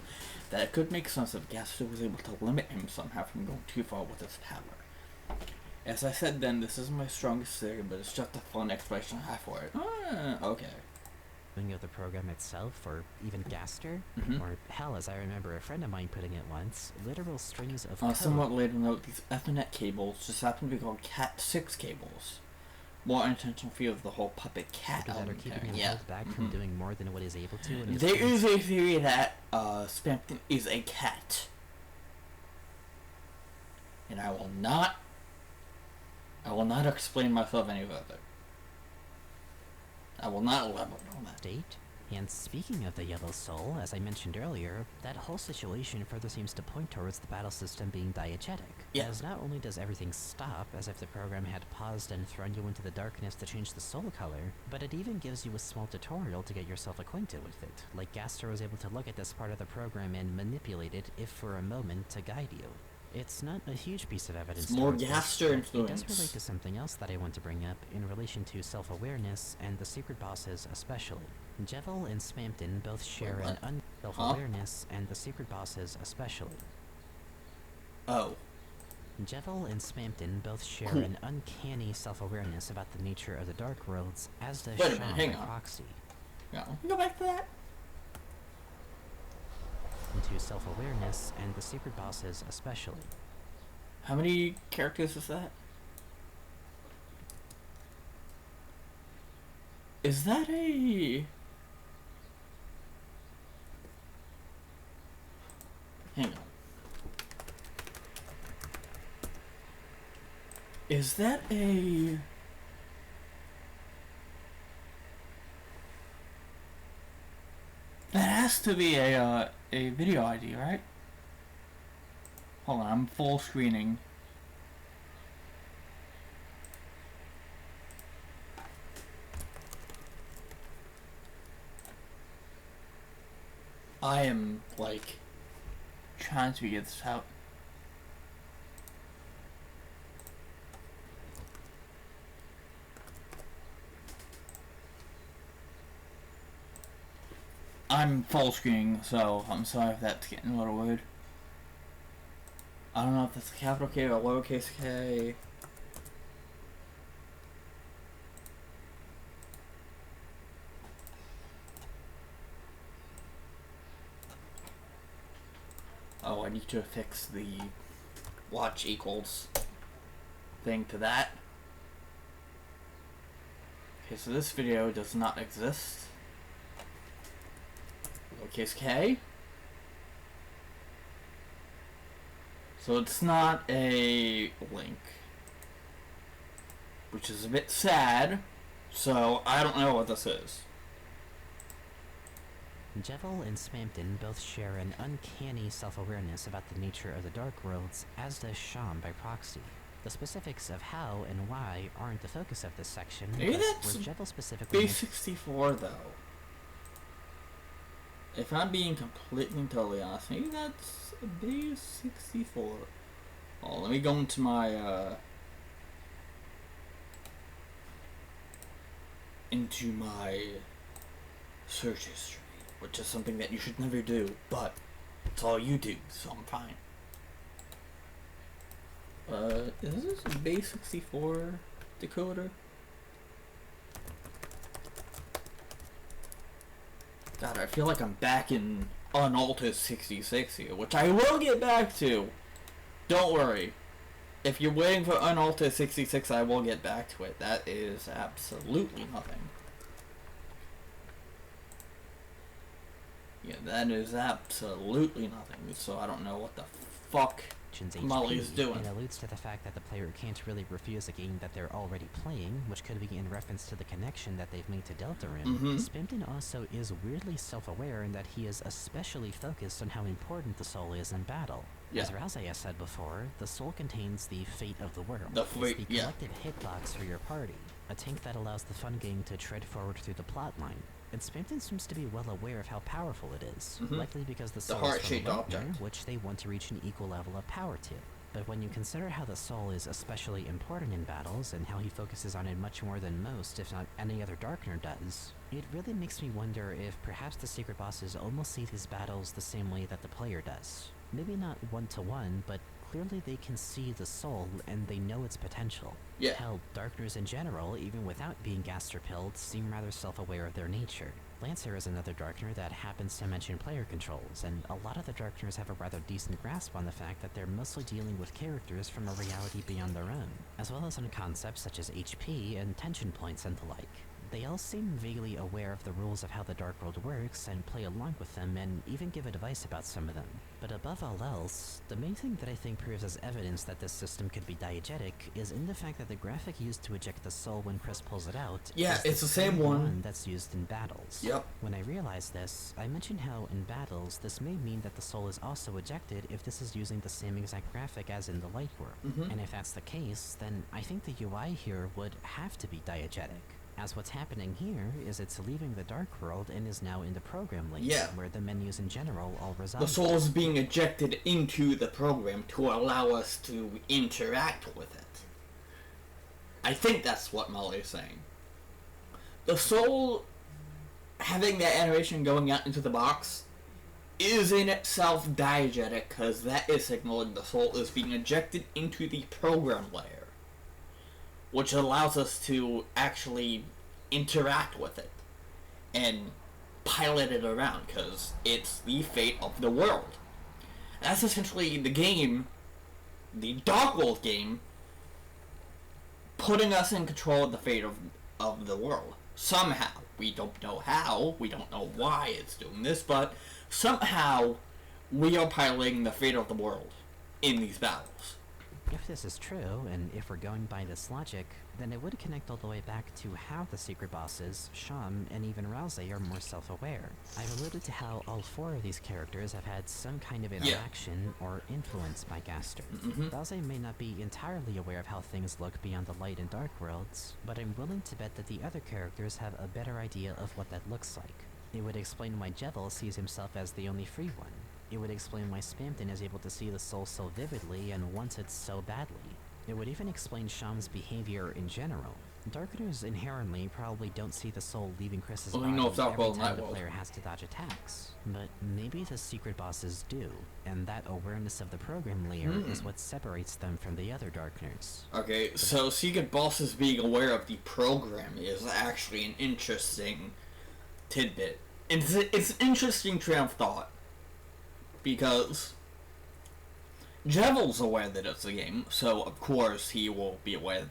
that it could make sense if Gaster was able to limit him somehow from going too far with his power. As I said then, this isn't my strongest theory, but it's just a fun explanation I have for it. Okay. Of the program itself, or even Gaster, or hell, as I remember a friend of mine putting it once, literal strings of code. Somewhat later note, these Ethernet cables just happen to be called Cat6 cables. More intentional feel of the whole puppet cat that are keeping him held back from doing more than what he's able to. There is a theory that Spamton is a cat, and I will not explain myself any further. I will not elaborate on that. And speaking of the Yellow Soul, as I mentioned earlier, that whole situation further seems to point towards the battle system being diegetic. Yeah. As not only does everything stop, as if the program had paused and thrown you into the darkness to change the soul color, but it even gives you a small tutorial to get yourself acquainted with it, like Gaster was able to look at this part of the program and manipulate it, if for a moment, to guide you. It's not a huge piece of evidence. It's more Gaster influence. It does relate to something else that I want to bring up in relation to self-awareness and the secret bosses especially. Jevil and Spamton both share an self-awareness and the secret bosses especially. Oh. Jevil and Spamton both share an uncanny self-awareness about the nature of the Dark Worlds, as does Sean by proxy. No. Go back to that. Into self-awareness and the secret bosses especially. How many characters is that? Is that a... Hang on. Is that a... That has to be a video ID, right? Hold on, I'm full screening. I am, like, trying to figure this out. I'm full screening, so I'm sorry if that's getting a little weird. I don't know if that's a capital K or a lowercase k. Oh, I need to fix the watch equals thing to that. Okay, so this video does not exist. Lowercase k. So it's not a link, which is a bit sad. So I don't know what this is. Jevil and Smampton both share an uncanny self-awareness about the nature of the Dark Worlds, as does Sham by proxy. The specifics of how and why aren't the focus of this section, Maybe but that's where Jevil specifically B64 though. If I'm being completely and totally honest, maybe that's B64. Oh, let me go into my search history, which is something that you should never do, but it's all you do, so I'm fine. Is this a base 64 decoder? God, I feel like I'm back in Unaltered 66 here, which I will get back to. Don't worry. If you're waiting for Unaltered 66, I will get back to it. That is absolutely nothing. Yeah, that is absolutely nothing, so I don't know what the fuck Molly's doing. It alludes to the fact that the player can't really refuse a game that they're already playing, which could be in reference to the connection that they've made to Deltarune. Spimpton also is weirdly self-aware in that he is especially focused on how important the soul is in battle. Yeah. As Rousey said before, the soul contains the fate of the world. The fate, it's the collective hitbox for your party, a tank that allows the fun game to tread forward through the plotline. And Spimpton seems to be well aware of how powerful it is, likely because the soul is from a partner, which they want to reach an equal level of power to. But when you consider how the soul is especially important in battles, and how he focuses on it much more than most, if not any other Darkner does, it really makes me wonder if perhaps the secret bosses almost see these battles the same way that the player does. Maybe not one-to-one, but clearly they can see the soul and they know its potential. Yeah. Hell, Darkners in general, even without being Gaster-pilled, seem rather self-aware of their nature. Lancer is another Darkner that happens to mention player controls, and a lot of the Darkners have a rather decent grasp on the fact that they're mostly dealing with characters from a reality beyond their own, as well as on concepts such as HP and tension points and the like. They all seem vaguely aware of the rules of how the Dark World works and play along with them and even give advice about some of them. But above all else, the main thing that I think proves as evidence that this system could be diegetic is in the fact that the graphic used to eject the soul when Chris pulls it out is it's the same one that's used in battles. Yep. When I realized this, I mentioned how in battles this may mean that the soul is also ejected if this is using the same exact graphic as in the Light World. And if that's the case, then I think the UI here would have to be diegetic. As what's happening here is it's leaving the Dark World and is now in the program lane, where the menus in general all reside. The soul is being ejected into the program to allow us to interact with it. I think that's what Molly is saying. The soul having that animation going out into the box is in itself diegetic, because that is signaling the soul is being ejected into the program layer, which allows us to actually interact with it and pilot it around, because it's the fate of the world. That's essentially the game, the Dark World game, putting us in control of the fate of the world. Somehow. We don't know how, we don't know why it's doing this, but somehow we are piloting the fate of the world in these battles. If this is true, and if we're going by this logic, then it would connect all the way back to how the secret bosses, Sham, and even Rousey are more self-aware. I've alluded to how all four of these characters have had some kind of interaction or influence by Gaster. Rousey may not be entirely aware of how things look beyond the light and dark worlds, but I'm willing to bet that the other characters have a better idea of what that looks like. It would explain why Jevil sees himself as the only free one. It would explain why Smampton is able to see the soul so vividly and wants it so badly. It would even explain Sham's behavior in general. Darkeners inherently probably don't see the soul leaving Chris's body every time the player has to dodge attacks. But maybe the secret bosses do, and that awareness of the program layer is what separates them from the other Darkeners. Okay, so secret bosses being aware of the program is actually an interesting tidbit. It's an interesting train of thought, because Jevil's aware that it's a game, so of course he will be aware,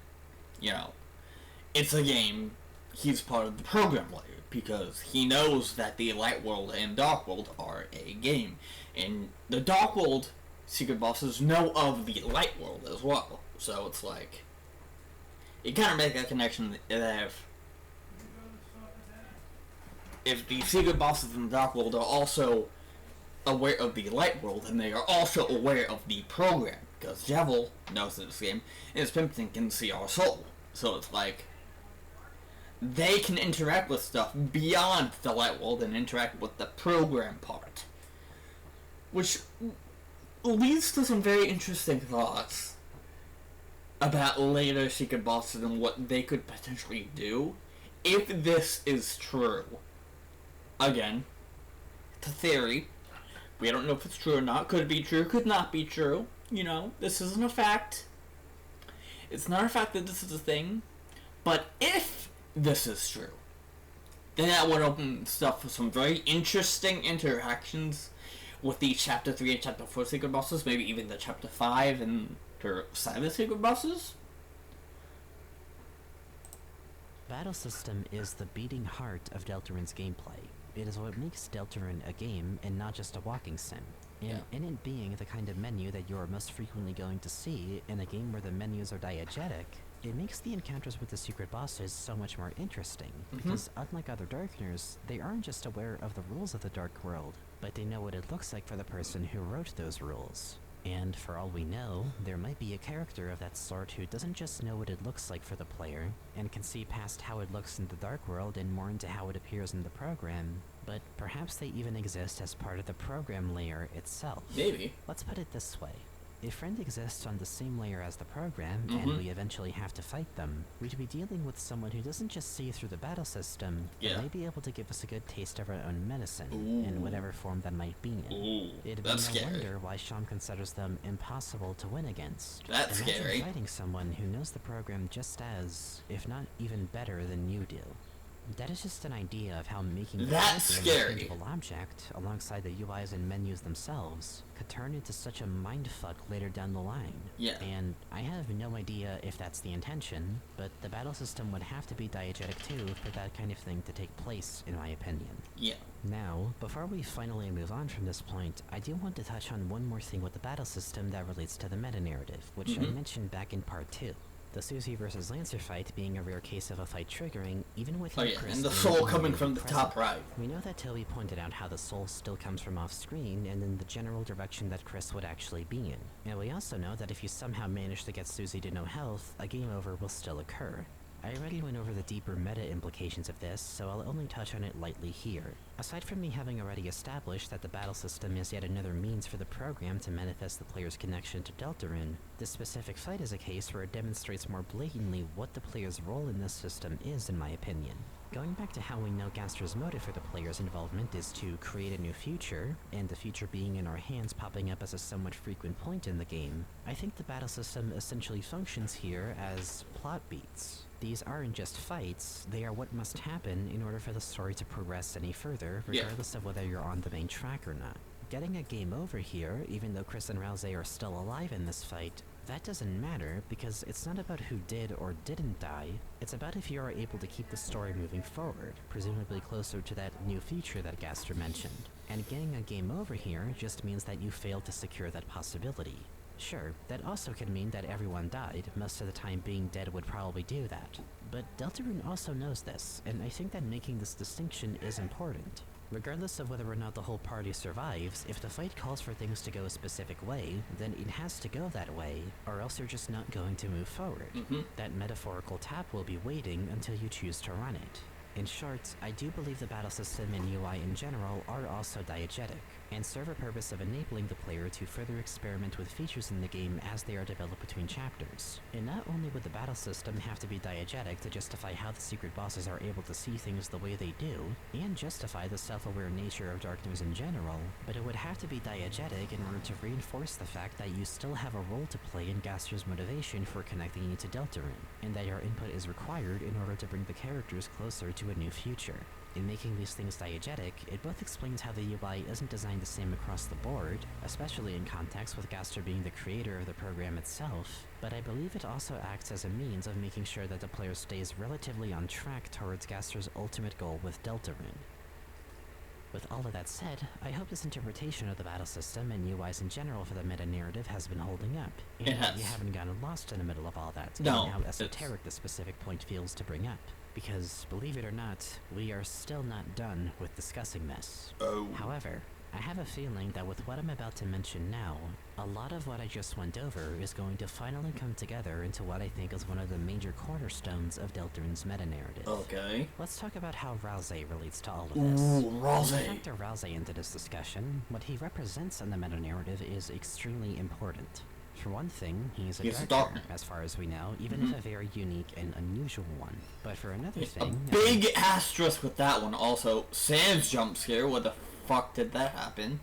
it's a game, he's part of the program layer, because he knows that the Light World and Dark World are a game. And the Dark World secret bosses know of the light world as well. So it's like, you kind of make that connection that if the secret bosses in the dark world are also aware of the light world, and they are also aware of the program, because Devil knows in this game, and his Pimpton can see our soul. So it's like, they can interact with stuff beyond the light world and interact with the program part. Which leads to some very interesting thoughts about later secret bosses and what they could potentially do if this is true. Again, it's a theory. We don't know if it's true or not. Could be true, could not be true. You know, this isn't a fact. It's not a fact that this is a thing. But if this is true, then that would open stuff for some very interesting interactions with the Chapter 3 and Chapter 4 secret bosses. Maybe even the Chapter 5 and the Silent secret bosses. Battle system is the beating heart of Deltarune's gameplay. It is what makes Deltarune a game and not just a walking sim. And in it being the kind of menu that you are most frequently going to see in a game where the menus are diegetic, it makes the encounters with the secret bosses so much more interesting, because unlike other Darkners, they aren't just aware of the rules of the Dark World, but they know what it looks like for the person who wrote those rules. And for all we know, there might be a character of that sort who doesn't just know what it looks like for the player, and can see past how it looks in the Dark World and more into how it appears in the program, but perhaps they even exist as part of the program layer itself. Maybe. Let's put it this way. If friend exists on the same layer as the program, and we eventually have to fight them, we'd be dealing with someone who doesn't just see through the battle system, but may be able to give us a good taste of our own medicine, in whatever form that might be in. It'd be no wonder why Sham considers them impossible to win against. That's Imagine scary. fighting someone who knows the program just as, if not even better than you do. That is just an idea of how making That's a scary. tangible object, alongside the UIs and menus themselves, could turn into such a mindfuck later down the line. Yeah. And I have no idea if that's the intention, but the battle system would have to be diegetic too for that kind of thing to take place, in my opinion. Yeah. Now, before we finally move on from this point, I do want to touch on one more thing with the battle system that relates to the meta-narrative, which I mentioned back in part 2. The Susie versus Lancer fight being a rare case of a fight triggering, even with and the soul coming from the top right. We know that Toby pointed out how the soul still comes from off-screen and in the general direction that Chris would actually be in. And we also know that if you somehow manage to get Susie to no health, a game over will still occur. I already went over the deeper meta implications of this, so I'll only touch on it lightly here. Aside from me having already established that the battle system is yet another means for the program to manifest the player's connection to Deltarune, this specific fight is a case where it demonstrates more blatantly what the player's role in this system is, in my opinion. Going back to how we know Gaster's motive for the player's involvement is to create a new future, and the future being in our hands popping up as a somewhat frequent point in the game, I think the battle system essentially functions here as plot beats. These aren't just fights, they are what must happen in order for the story to progress any further, regardless of whether you're on the main track or not. Getting a game over here, even though Chris and Rouse are still alive in this fight, that doesn't matter, because it's not about who did or didn't die, it's about if you are able to keep the story moving forward, presumably closer to that new future that Gaster mentioned. And getting a game over here just means that you failed to secure that possibility. Sure, that also could mean that everyone died, most of the time being dead would probably do that. But Deltarune also knows this, and I think that making this distinction is important. Regardless of whether or not the whole party survives, if the fight calls for things to go a specific way, then it has to go that way, or else you're just not going to move forward. That metaphorical tap will be waiting until you choose to run it. In short, I do believe the battle system and UI in general are also diegetic, and serve a purpose of enabling the player to further experiment with features in the game as they are developed between chapters. And not only would the battle system have to be diegetic to justify how the secret bosses are able to see things the way they do, and justify the self-aware nature of Darkness in general, but it would have to be diegetic in order to reinforce the fact that you still have a role to play in Gaster's motivation for connecting you to Deltarune, and that your input is required in order to bring the characters closer to a new future. In making these things diegetic, it both explains how the UI isn't designed the same across the board, especially in context with Gaster being the creator of the program itself, but I believe it also acts as a means of making sure that the player stays relatively on track towards Gaster's ultimate goal with Deltarune. With all of that said, I hope this interpretation of the battle system and UIs in general for the meta-narrative has been holding up. And it has. You haven't gotten lost in the middle of all that, No, given how esoteric the specific point feels to bring up. Because, believe it or not, we are still not done with discussing this. Oh. However, I have a feeling that with what I'm about to mention now, a lot of what I just went over is going to finally come together into what I think is one of the major cornerstones of Deltarun's meta-narrative. Okay. Let's talk about how Rousey relates to all of this. Ooh, Rousey. To factor Rousey into this discussion, what he represents in the meta-narrative is extremely important. For one thing, he's a Darkner, as far as we know, even if a very unique and unusual one. But for another thing... A big asterisk with that one also. Sans jump scare, what the fuck did that happen?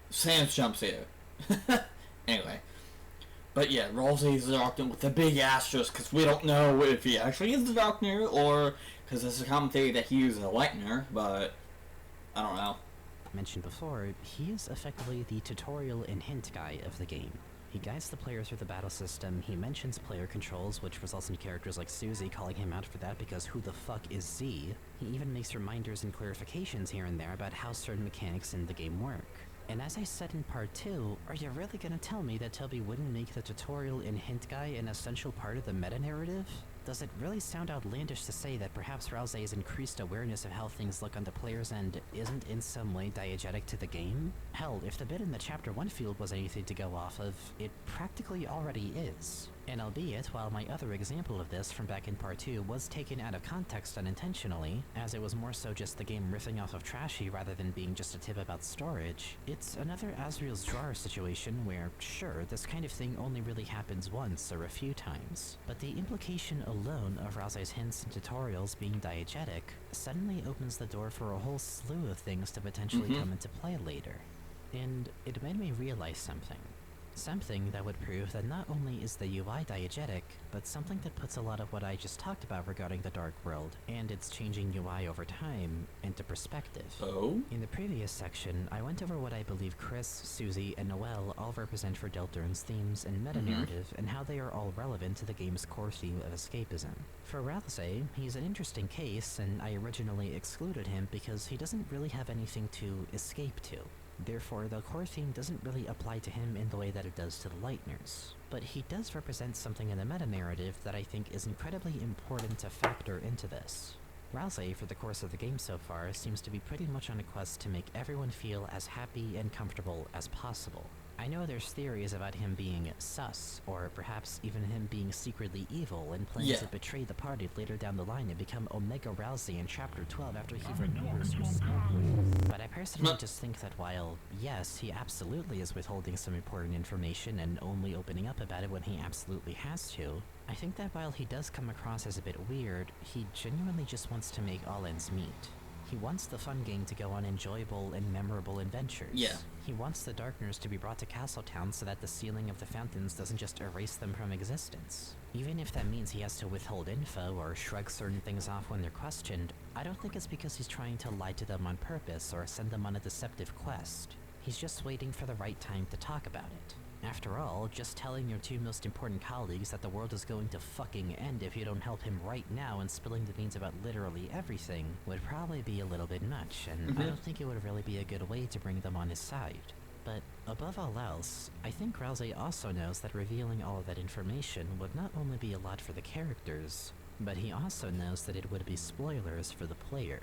Sans jumps here. Anyway. But yeah, Rousey's the Darkner with the big asterisk, because we don't know if he actually is the Darkner, or because there's a common theory that he is a Lightner, but I don't know. Mentioned before, he is effectively the tutorial and hint guy of the game. He guides the player through the battle system, he mentions player controls, which results in characters like Susie calling him out for that because who the fuck is Z? He even makes reminders and clarifications here and there about how certain mechanics in the game work. And as I said in part 2, are you really gonna tell me that Toby wouldn't make the tutorial and hint guy an essential part of the meta-narrative? Does it really sound outlandish to say that perhaps Rousey's increased awareness of how things look on the player's end isn't in some way diegetic to the game? Hell, if the bit in the Chapter 1 field was anything to go off of, it practically already is. And albeit, while my other example of this from back in part 2 was taken out of context unintentionally, as it was more so just the game riffing off of Trashy rather than being just a tip about storage, it's another Asriel's Drawer situation where, sure, this kind of thing only really happens once or a few times, but the implication alone of Rousey's hints and tutorials being diegetic suddenly opens the door for a whole slew of things to potentially come into play later. And it made me realize something. Something that would prove that not only is the UI diegetic, but something that puts a lot of what I just talked about regarding the Dark World, and its changing UI over time, into perspective. Oh? In the previous section, I went over what I believe Chris, Susie, and Noelle all represent for Deltarun's themes and meta-narrative, and how they are all relevant to the game's core theme of escapism. For Rousey, he's an interesting case, and I originally excluded him because he doesn't really have anything to escape to. Therefore, the core theme doesn't really apply to him in the way that it does to the Lightners. But he does represent something in the meta-narrative that I think is incredibly important to factor into this. Rousey, for the course of the game so far, seems to be pretty much on a quest to make everyone feel as happy and comfortable as possible. I know there's theories about him being sus, or perhaps even him being secretly evil and planning to betray the party later down the line and become Omega Rousey in Chapter 12 after he remembers who spoke. But I personally just think that while, yes, he absolutely is withholding some important information and only opening up about it when he absolutely has to, I think that while he does come across as a bit weird, he genuinely just wants to make all ends meet. He wants the fun game to go on enjoyable and memorable adventures. Yeah. He wants the Darkners to be brought to Castletown so that the sealing of the fountains doesn't just erase them from existence. Even if that means he has to withhold info or shrug certain things off when they're questioned, I don't think it's because he's trying to lie to them on purpose or send them on a deceptive quest. He's just waiting for the right time to talk about it. After all, just telling your two most important colleagues that the world is going to fucking end if you don't help him right now and spilling the beans about literally everything would probably be a little bit much, and I don't think it would really be a good way to bring them on his side. But above all else, I think Rousey also knows that revealing all of that information would not only be a lot for the characters, but he also knows that it would be spoilers for the player.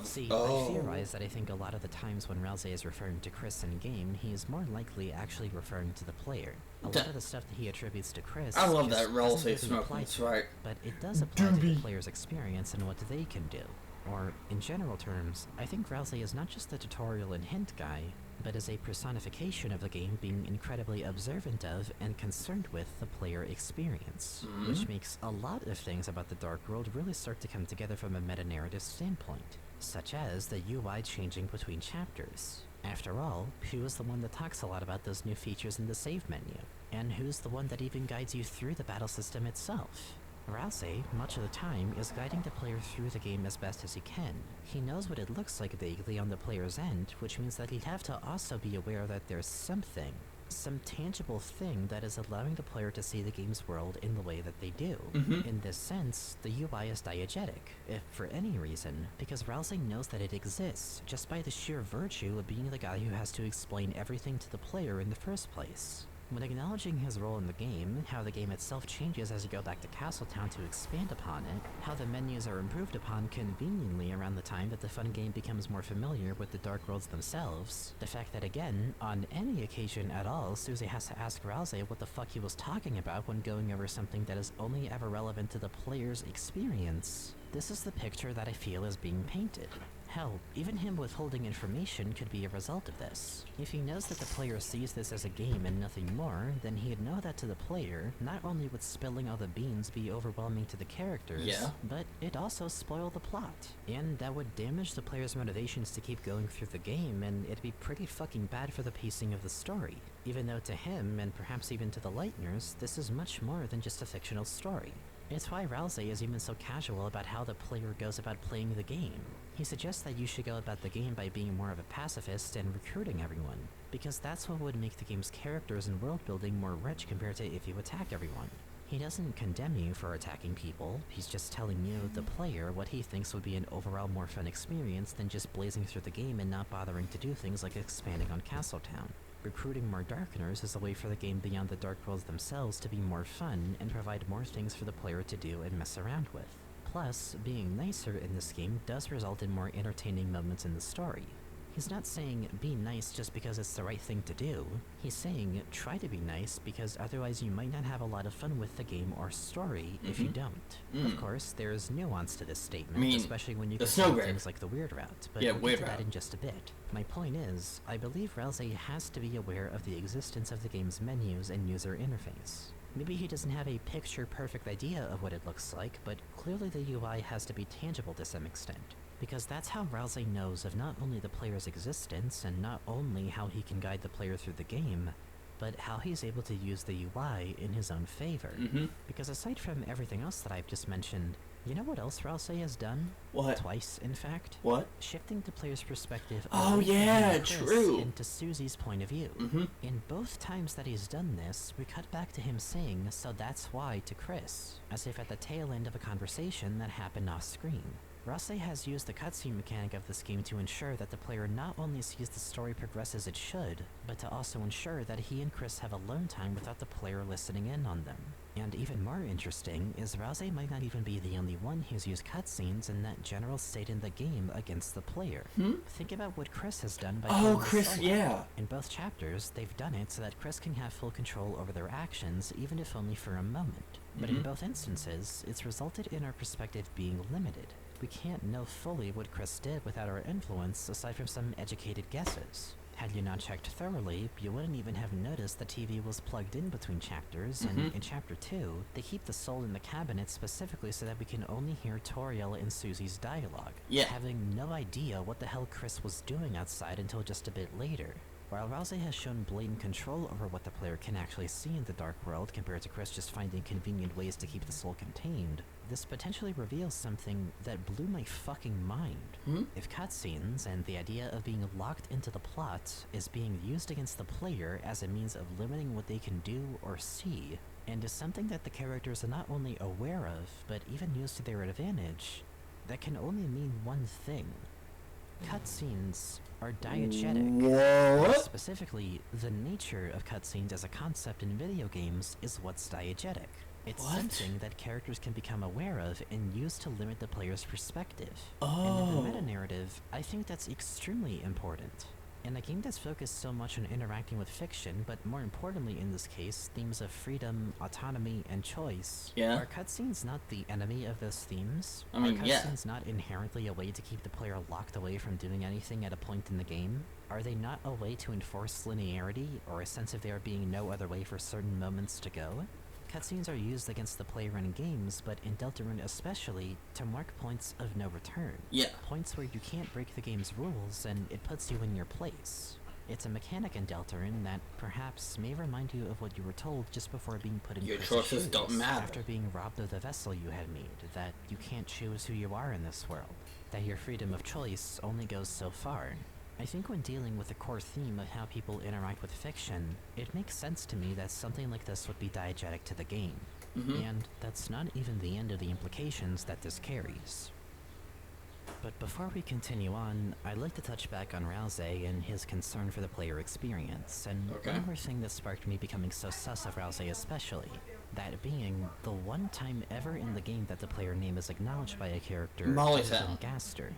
See, I theorize that I think a lot of the times when Rousey is referring to Chris in-game, he is more likely actually referring to the player. A lot of the stuff that he attributes to Chris I love that Rousey smoking, that's right. But it does apply to the player's experience and what they can do. Or, in general terms, I think Rousey is not just the tutorial and hint guy, but is a personification of the game being incredibly observant of and concerned with the player experience, which makes a lot of things about the Dark World really start to come together from a meta-narrative standpoint, such as the UI changing between chapters. After all, who is the one that talks a lot about those new features in the save menu? And who's the one that even guides you through the battle system itself? Rousey, much of the time, is guiding the player through the game as best as he can. He knows what it looks like vaguely on the player's end, which means that he'd have to also be aware that there's something, some tangible thing that is allowing the player to see the game's world in the way that they do. In this sense, the UI is diegetic, if for any reason, because Rousey knows that it exists, just by the sheer virtue of being the guy who has to explain everything to the player in the first place. When acknowledging his role in the game, how the game itself changes as you go back to Castletown to expand upon it, how the menus are improved upon conveniently around the time that the fun game becomes more familiar with the Dark Worlds themselves, the fact that again, on any occasion at all, Susie has to ask Rousey what the fuck he was talking about when going over something that is only ever relevant to the player's experience. This is the picture that I feel is being painted. Hell, even him withholding information could be a result of this. If he knows that the player sees this as a game and nothing more, then he'd know that to the player, not only would spilling all the beans be overwhelming to the characters, but it'd also spoil the plot. And that would damage the player's motivations to keep going through the game, and it'd be pretty fucking bad for the pacing of the story. Even though to him, and perhaps even to the Lightners, this is much more than just a fictional story. It's why Rousey is even so casual about how the player goes about playing the game. He suggests that you should go about the game by being more of a pacifist and recruiting everyone, because that's what would make the game's characters and world building more rich compared to if you attack everyone. He doesn't condemn you for attacking people, he's just telling you, the player, what he thinks would be an overall more fun experience than just blazing through the game and not bothering to do things like expanding on Castletown. Recruiting more Darkeners is a way for the game beyond the Dark Worlds themselves to be more fun and provide more things for the player to do and mess around with. Plus, being nicer in this game does result in more entertaining moments in the story. He's not saying be nice just because it's the right thing to do. He's saying try to be nice because otherwise you might not have a lot of fun with the game or story if you don't. Of course, there's nuance to this statement, especially when you consider things like the weird route, but we'll get to that in just a bit. My point is, I believe Rousey has to be aware of the existence of the game's menus and user interface. Maybe he doesn't have a picture-perfect idea of what it looks like, but clearly the UI has to be tangible to some extent. Because that's how Rousey knows of not only the player's existence, and not only how he can guide the player through the game, but how he's able to use the UI in his own favor. Because aside from everything else that I've just mentioned, you know what else Rousey has done? What? Twice, in fact. What? Shifting the player's perspective true. into Susie's point of view. In both times that he's done this, we cut back to him saying, "So that's why," to Chris, as if at the tail end of a conversation that happened off-screen. Rousey has used the cutscene mechanic of this game to ensure that the player not only sees the story progress as it should, but to also ensure that he and Chris have alone time without the player listening in on them. And even more interesting is Rousey might not even be the only one who's used cutscenes in that general state in the game against the player. Think about what Chris has done by Chris, solo. In both chapters, they've done it so that Chris can have full control over their actions, even if only for a moment. But in both instances, it's resulted in our perspective being limited. We can't know fully what Chris did without our influence, aside from some educated guesses. Had you not checked thoroughly, you wouldn't even have noticed the TV was plugged in between chapters, and in Chapter 2, they keep the soul in the cabinet specifically so that we can only hear Toriel and Susie's dialogue, having no idea what the hell Chris was doing outside until just a bit later. While Rousey has shown blatant control over what the player can actually see in the Dark World compared to Chris just finding convenient ways to keep the soul contained, this potentially reveals something that blew my fucking mind. If cutscenes and the idea of being locked into the plot is being used against the player as a means of limiting what they can do or see, and is something that the characters are not only aware of, but even use to their advantage, that can only mean one thing. Cutscenes are diegetic. What? Specifically, the nature of cutscenes as a concept in video games is what's diegetic. It's something that characters can become aware of and use to limit the player's perspective. And in the meta-narrative, I think that's extremely important. In a game that's focused so much on interacting with fiction, but more importantly in this case, themes of freedom, autonomy, and choice, are cutscenes not the enemy of those themes? Are cutscenes not inherently a way to keep the player locked away from doing anything at a point in the game? Are they not a way to enforce linearity, or a sense of there being no other way for certain moments to go? Cutscenes are used against the player in games, but in Deltarune especially, to mark points of no return. Points where you can't break the game's rules, and it puts you in your place. It's a mechanic in Deltarune that perhaps may remind you of what you were told just before being put in Your Chris's choices shoes don't matter. after being robbed of the vessel you had made, that you can't choose who you are in this world, that your freedom of choice only goes so far. I think when dealing with the core theme of how people interact with fiction, it makes sense to me that something like this would be diegetic to the game. And that's not even the end of the implications that this carries. But before we continue on, I'd like to touch back on Rousey and his concern for the player experience, and one more thing that sparked me becoming so sus of Rousey especially. That being the one time ever in the game that the player name is acknowledged by a character other than Gaster.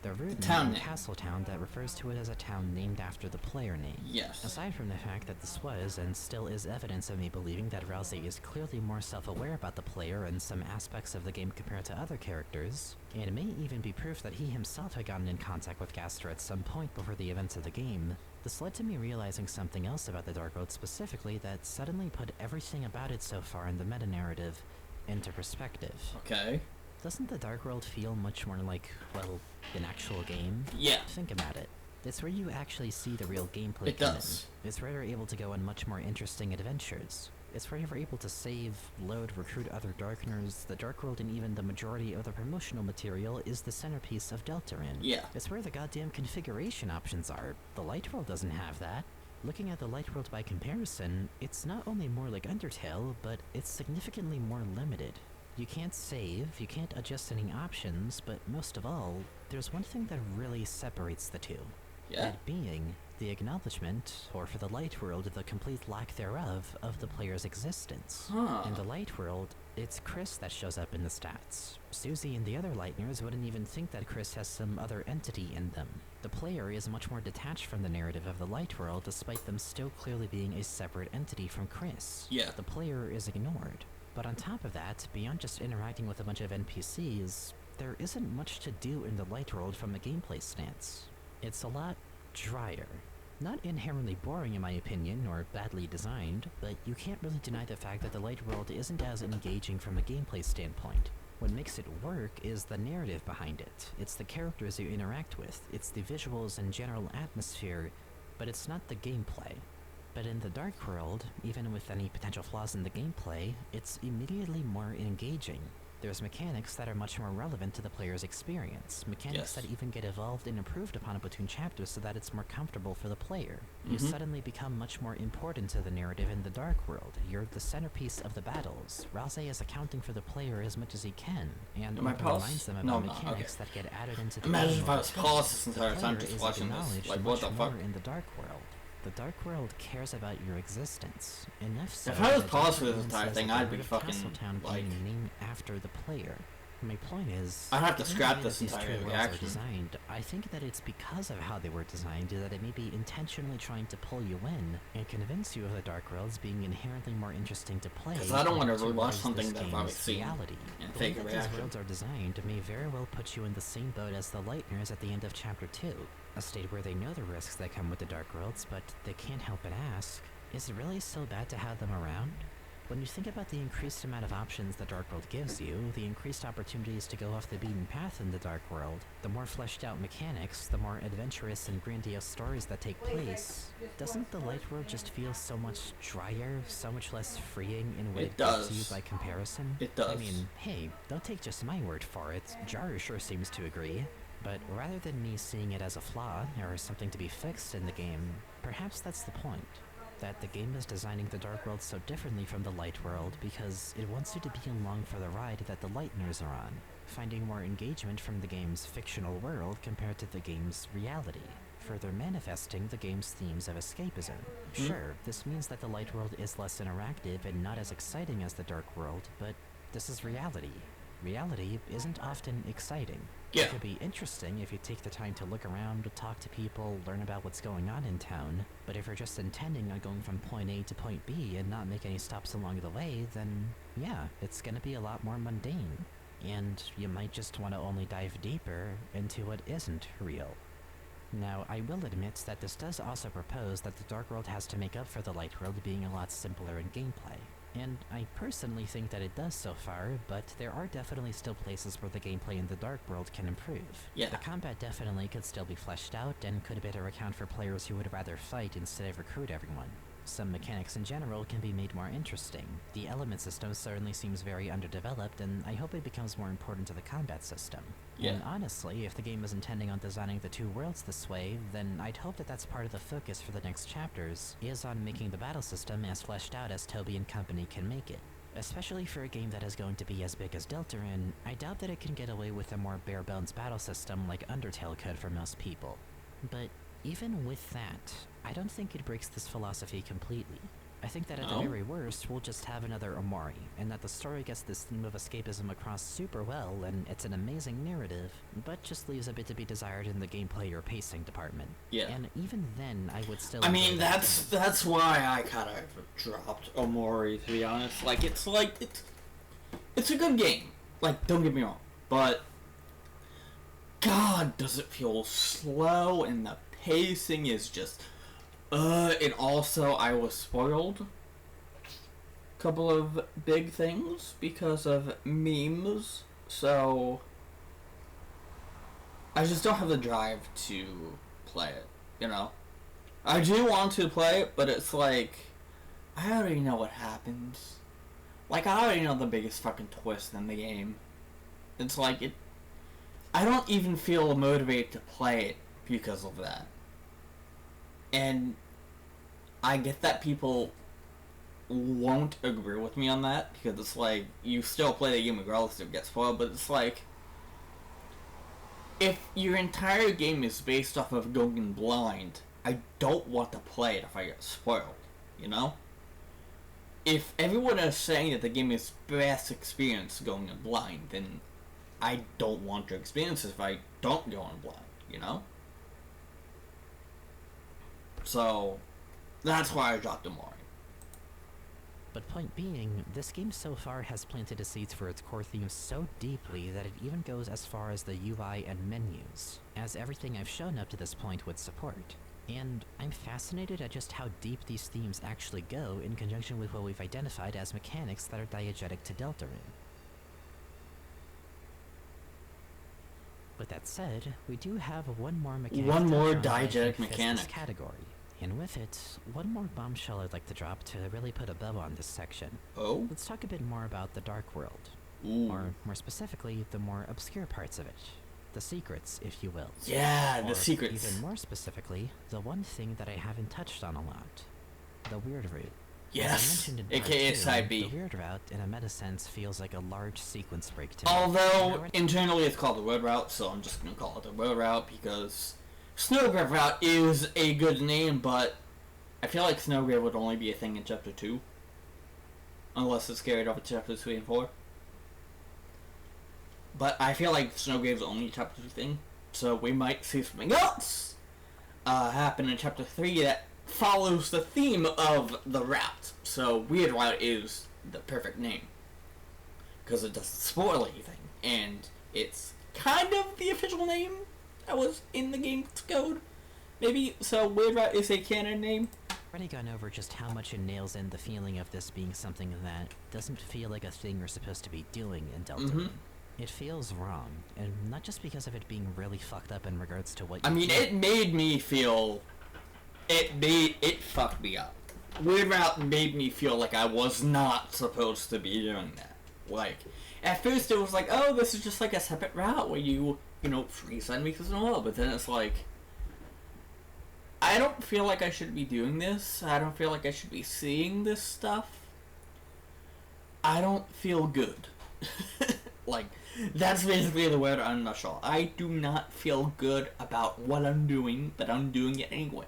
The root name in Castletown that refers to it as a town named after the player name. Yes. Aside from the fact that this was and still is evidence of me believing that Rousey is clearly more self-aware about the player and some aspects of the game compared to other characters, and may even be proof that he himself had gotten in contact with Gaster at some point before the events of the game, this led to me realizing something else about the Dark World specifically that suddenly put everything about it so far in the meta-narrative into perspective. Okay. Doesn't the Dark World feel much more like, well, an actual game? Yeah. Think about it. It's where you actually see the real gameplay It does. It's where you're able to go on much more interesting adventures. It's where you're able to save, load, recruit other Darkeners. The Dark World and even the majority of the promotional material is the centerpiece of Deltarune. Yeah. It's where the goddamn configuration options are. The Light World doesn't have that. Looking at the Light World by comparison, it's not only more like Undertale, but it's significantly more limited. You can't save, you can't adjust any options, but most of all, there's one thing that really separates the two. Yeah. That being the acknowledgement, or for the Light World, the complete lack thereof, of the player's existence. In the Light World, it's Chris that shows up in the stats. Susie and the other Lightners wouldn't even think that Chris has some other entity in them. The player is much more detached from the narrative of the Light World, despite them still clearly being a separate entity from Chris. Yeah. The player is ignored. But on top of that, beyond just interacting with a bunch of NPCs, there isn't much to do in the Light World from a gameplay stance. It's a lot drier. Not inherently boring in my opinion, or badly designed, but you can't really deny the fact that the Light World isn't as engaging from a gameplay standpoint. What makes it work is the narrative behind it. It's the characters you interact with, it's the visuals and general atmosphere, but it's not the gameplay. But in the Dark World, even with any potential flaws in the gameplay, it's immediately more engaging. There's mechanics that are much more relevant to the player's experience, mechanics that even get evolved and improved upon between chapters so that it's more comfortable for the player. You suddenly become much more important to the narrative in the Dark World. You're the centerpiece of the battles. Rousey is accounting for the player as much as he can, and reminds them about mechanics that get added into the Imagine game. if I was paused this entire time The player just is watching this. acknowledged Like, what the much fuck? more in the Dark World. The Dark World cares about your existence, enough so If I was that paused for it this even entire says thing, that the I'd be word of fucking, Castletown like... being named after the player. My point is, I'd have to given scrap the way this that these entire trade worlds reaction. are designed, I think that it's because of how they were designed that it may be intentionally trying to pull you in and convince you of the Dark Worlds being inherently more interesting to play. Because I don't want to and rewatch raise something this that I've game's already seen reality. and The way fake a that these reaction. worlds are designed may very well put you in the same boat as the Lightners at the end of Chapter 2, a state where they know the risks that come with the Dark Worlds, but they can't help but ask, is it really so bad to have them around? When you think about the increased amount of options the Dark World gives you, the increased opportunities to go off the beaten path in the Dark World, the more fleshed out mechanics, the more adventurous and grandiose stories that take place, doesn't the Light World just feel so much drier, so much less freeing in what it gives you by comparison? It does. I mean, hey, don't take just my word for it, Jar sure seems to agree. But rather than me seeing it as a flaw, or something to be fixed in the game, perhaps that's the point. That the game is designing the Dark World so differently from the Light World because it wants you to be along for the ride that the Lightners are on, finding more engagement from the game's fictional world compared to the game's reality, further manifesting the game's themes of escapism. Sure, this means that the Light World is less interactive and not as exciting as the Dark World, but this is reality. Reality isn't often exciting. Yeah. It could be interesting if you take the time to look around, talk to people, learn about what's going on in town, but if you're just intending on going from point A to point B and not make any stops along the way, then yeah, it's gonna be a lot more mundane. And you might just want to only dive deeper into what isn't real. Now, I will admit that this does also propose that the Dark World has to make up for the Light World being a lot simpler in gameplay. And I personally think that it does so far, but there are definitely still places where the gameplay in the Dark World can improve. Yeah. The combat definitely could still be fleshed out, and could better account for players who would rather fight instead of recruit everyone. Some mechanics in general can be made more interesting. The element system certainly seems very underdeveloped, and I hope it becomes more important to the combat system. Yeah. And honestly, if the game is intending on designing the two worlds this way, then I'd hope that that's part of the focus for the next chapters, is on making the battle system as fleshed out as Toby and company can make it. Especially for a game that is going to be as big as Deltarune, I doubt that it can get away with a more bare-bones battle system like Undertale could for most people. But even with that, I don't think it breaks this philosophy completely. I think that at the very worst, we'll just have another Omori, and that the story gets this theme of escapism across super well, and it's an amazing narrative, but just leaves a bit to be desired in the gameplay or pacing department. Yeah. And even then, I would still... I mean, that's why I kind of dropped Omori, to be honest. Like, it's a good game. Like, don't get me wrong, but God, does it feel slow, and the pacing is just... and also, I was spoiled. Couple of big things because of memes, so I just don't have the drive to play it, you know? I do want to play it, but it's like, I already know what happens. Like, I already know the biggest fucking twist in the game. It's like, I don't even feel motivated to play it because of that. And I get that people won't agree with me on that, because it's like, you still play the game regardless if it gets spoiled, but it's like, if your entire game is based off of going blind, I don't want to play it if I get spoiled, you know? If everyone is saying that the game is best experience going in blind, then I don't want to experience it if I don't go in blind, you know? So, that's why I dropped Omori. But point being, this game so far has planted the seeds for its core themes so deeply that it even goes as far as the UI and menus, as everything I've shown up to this point would support. And I'm fascinated at just how deep these themes actually go in conjunction with what we've identified as mechanics that are diegetic to Deltarune. With that said, we do have one more mechanic. One more diegetic mechanic. This category. And with it, one more bombshell I'd like to drop to really put a bow on this section. Oh? Let's talk a bit more about the Dark World. Ooh. Or, more specifically, the more obscure parts of it. The secrets, if you will. Yeah, the Or secrets. even more specifically, the one thing that I haven't touched on a lot. The Weird Route. Yes, As I mentioned in part aka 2, Side B. The Weird Route, in a meta sense, feels like a large sequence break to me. Although, internally it's called the Road Route, so I'm just gonna call it the Road Route, because Snowgrave Route is a good name, but I feel like Snowgrave would only be a thing in Chapter 2. Unless it's carried over to Chapters 3 and 4. But I feel like Snowgrave's only a Chapter 2 thing, so we might see something else happen in Chapter 3 that follows the theme of the route. So Weird Route is the perfect name, because it doesn't spoil anything, and it's kind of the official name that was in the game's code. Maybe, so Weird Route is a canon name. Already gone over just how much it nails in the feeling of this being something that doesn't feel like a thing you're supposed to be doing in Deltarune. It feels wrong, and not just because of it being really fucked up in regards to what you do. it made me feel... It fucked me up. Weird Route made me feel like I was not supposed to be doing that. Like, at first it was like, oh, this is just like a separate route where you freeze enemies as well, but then it's like, I don't feel like I should be doing this. I don't feel like I should be seeing this stuff. I don't feel good. Like, that's basically the word in a nutshell. I do not feel good about what I'm doing, but I'm doing it anyway.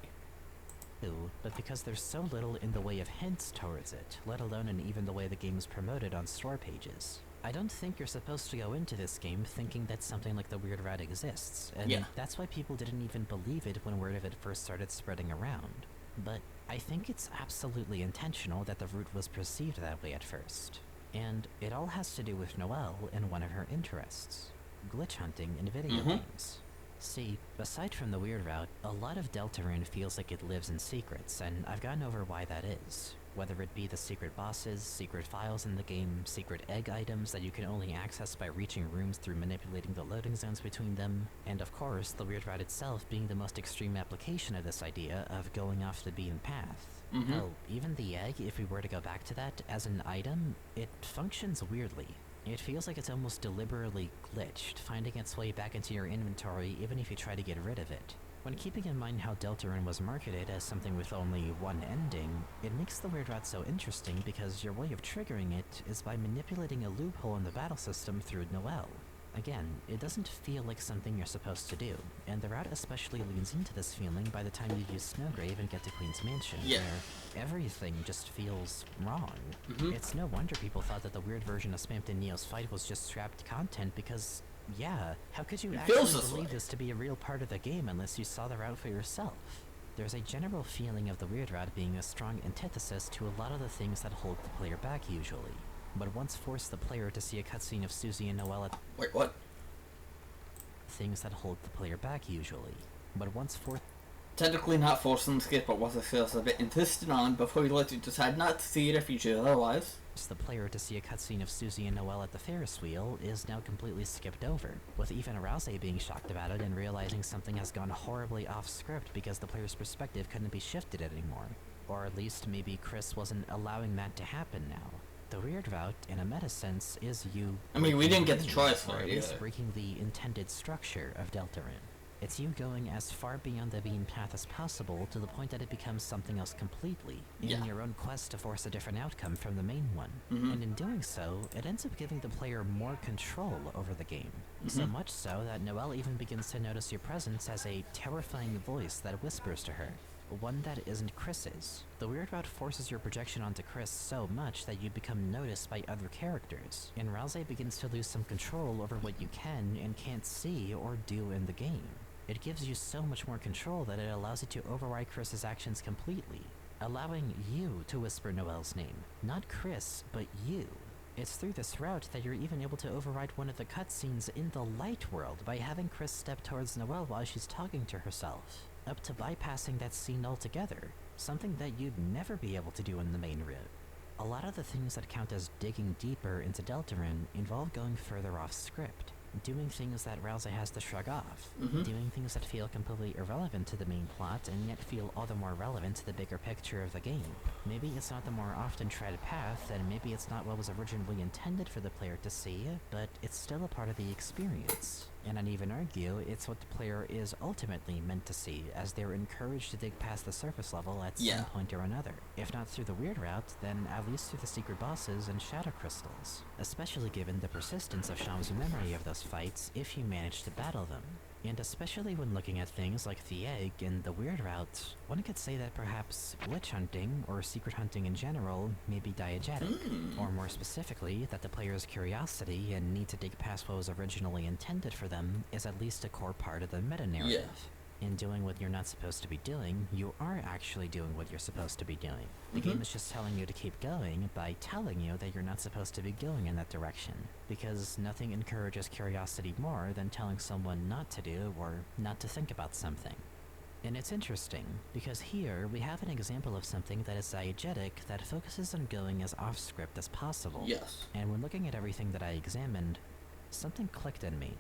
But because there's so little in the way of hints towards it, let alone in even the way the game is promoted on store pages. I don't think you're supposed to go into this game thinking that something like the Weird Route exists, and that's why people didn't even believe it when word of it first started spreading around. But I think it's absolutely intentional that the route was perceived that way at first. And it all has to do with Noelle and one of her interests, glitch hunting in video games. See, aside from the weird route, a lot of Deltarune feels like it lives in secrets, and I've gone over why that is. Whether it be the secret bosses, secret files in the game, secret egg items that you can only access by reaching rooms through manipulating the loading zones between them, and of course, the weird route itself being the most extreme application of this idea of going off the beaten path. Hell, even the egg, if we were to go back to that, as an item, it functions weirdly. It feels like it's almost deliberately glitched, finding its way back into your inventory even if you try to get rid of it. When keeping in mind how Deltarune was marketed as something with only one ending, it makes the weird route so interesting because your way of triggering it is by manipulating a loophole in the battle system through Noelle. Again, it doesn't feel like something you're supposed to do, and the route especially leans into this feeling by the time you use Snowgrave and get to Queen's Mansion, where everything just feels wrong. It's no wonder people thought that the weird version of Spammed in Neo's fight was just scrapped content because, yeah, how could you actually believe this to be a real part of the game unless you saw the route for yourself? There's a general feeling of the weird route being a strong antithesis to a lot of the things that hold the player back usually. But once force the player to see a cutscene of Susie and Noelle at things that hold the player back usually. But once technically not forcing the skip, but what I feels a bit insistent on before you let you decide not to see it if you choose otherwise. The player to see a cutscene of Susie and Noelle at the Ferris wheel is now completely skipped over, with even Rouse being shocked about it and realizing something has gone horribly off script because the player's perspective couldn't be shifted anymore. Or at least maybe Chris wasn't allowing that to happen now. The weird route, in a meta sense, is you... I mean, we didn't get the choice for it either. Breaking the intended structure of Deltarune. It's you going as far beyond the beaten path as possible to the point that it becomes something else completely, in your own quest to force a different outcome from the main one. And in doing so, it ends up giving the player more control over the game. So much so that Noelle even begins to notice your presence as a terrifying voice that whispers to her. One that isn't Chris's. The weird route forces your projection onto Chris so much that you become noticed by other characters, and Rouse begins to lose some control over what you can and can't see or do in the game. It gives you so much more control that it allows you to override Chris's actions completely, allowing you to whisper Noelle's name. Not Chris, but you. It's through this route that you're even able to override one of the cutscenes in the Light World by having Chris step towards Noelle while she's talking to herself, up to bypassing that scene altogether, something that you'd never be able to do in the main route. A lot of the things that count as digging deeper into Deltarune involve going further off script, doing things that Rouse has to shrug off, doing things that feel completely irrelevant to the main plot and yet feel all the more relevant to the bigger picture of the game. Maybe it's not the more often tread path, and maybe it's not what was originally intended for the player to see, but it's still a part of the experience. And I'd even argue it's what the player is ultimately meant to see, as they're encouraged to dig past the surface level at some point or another. If not through the weird route, then at least through the secret bosses and shadow crystals, especially given the persistence of Sham's memory of those fights if you manage to battle them. And especially when looking at things like the egg and the weird route, one could say that perhaps witch hunting, or secret hunting in general, may be diegetic. Or more specifically, that the player's curiosity and need to dig past what was originally intended for them is at least a core part of the meta-narrative. In doing what you're not supposed to be doing, you are actually doing what you're supposed to be doing. The game is just telling you to keep going by telling you that you're not supposed to be going in that direction, because nothing encourages curiosity more than telling someone not to do or not to think about something. And it's interesting, because here we have an example of something that is diegetic that focuses on going as off-script as possible. And when looking at everything that I examined, something clicked in me.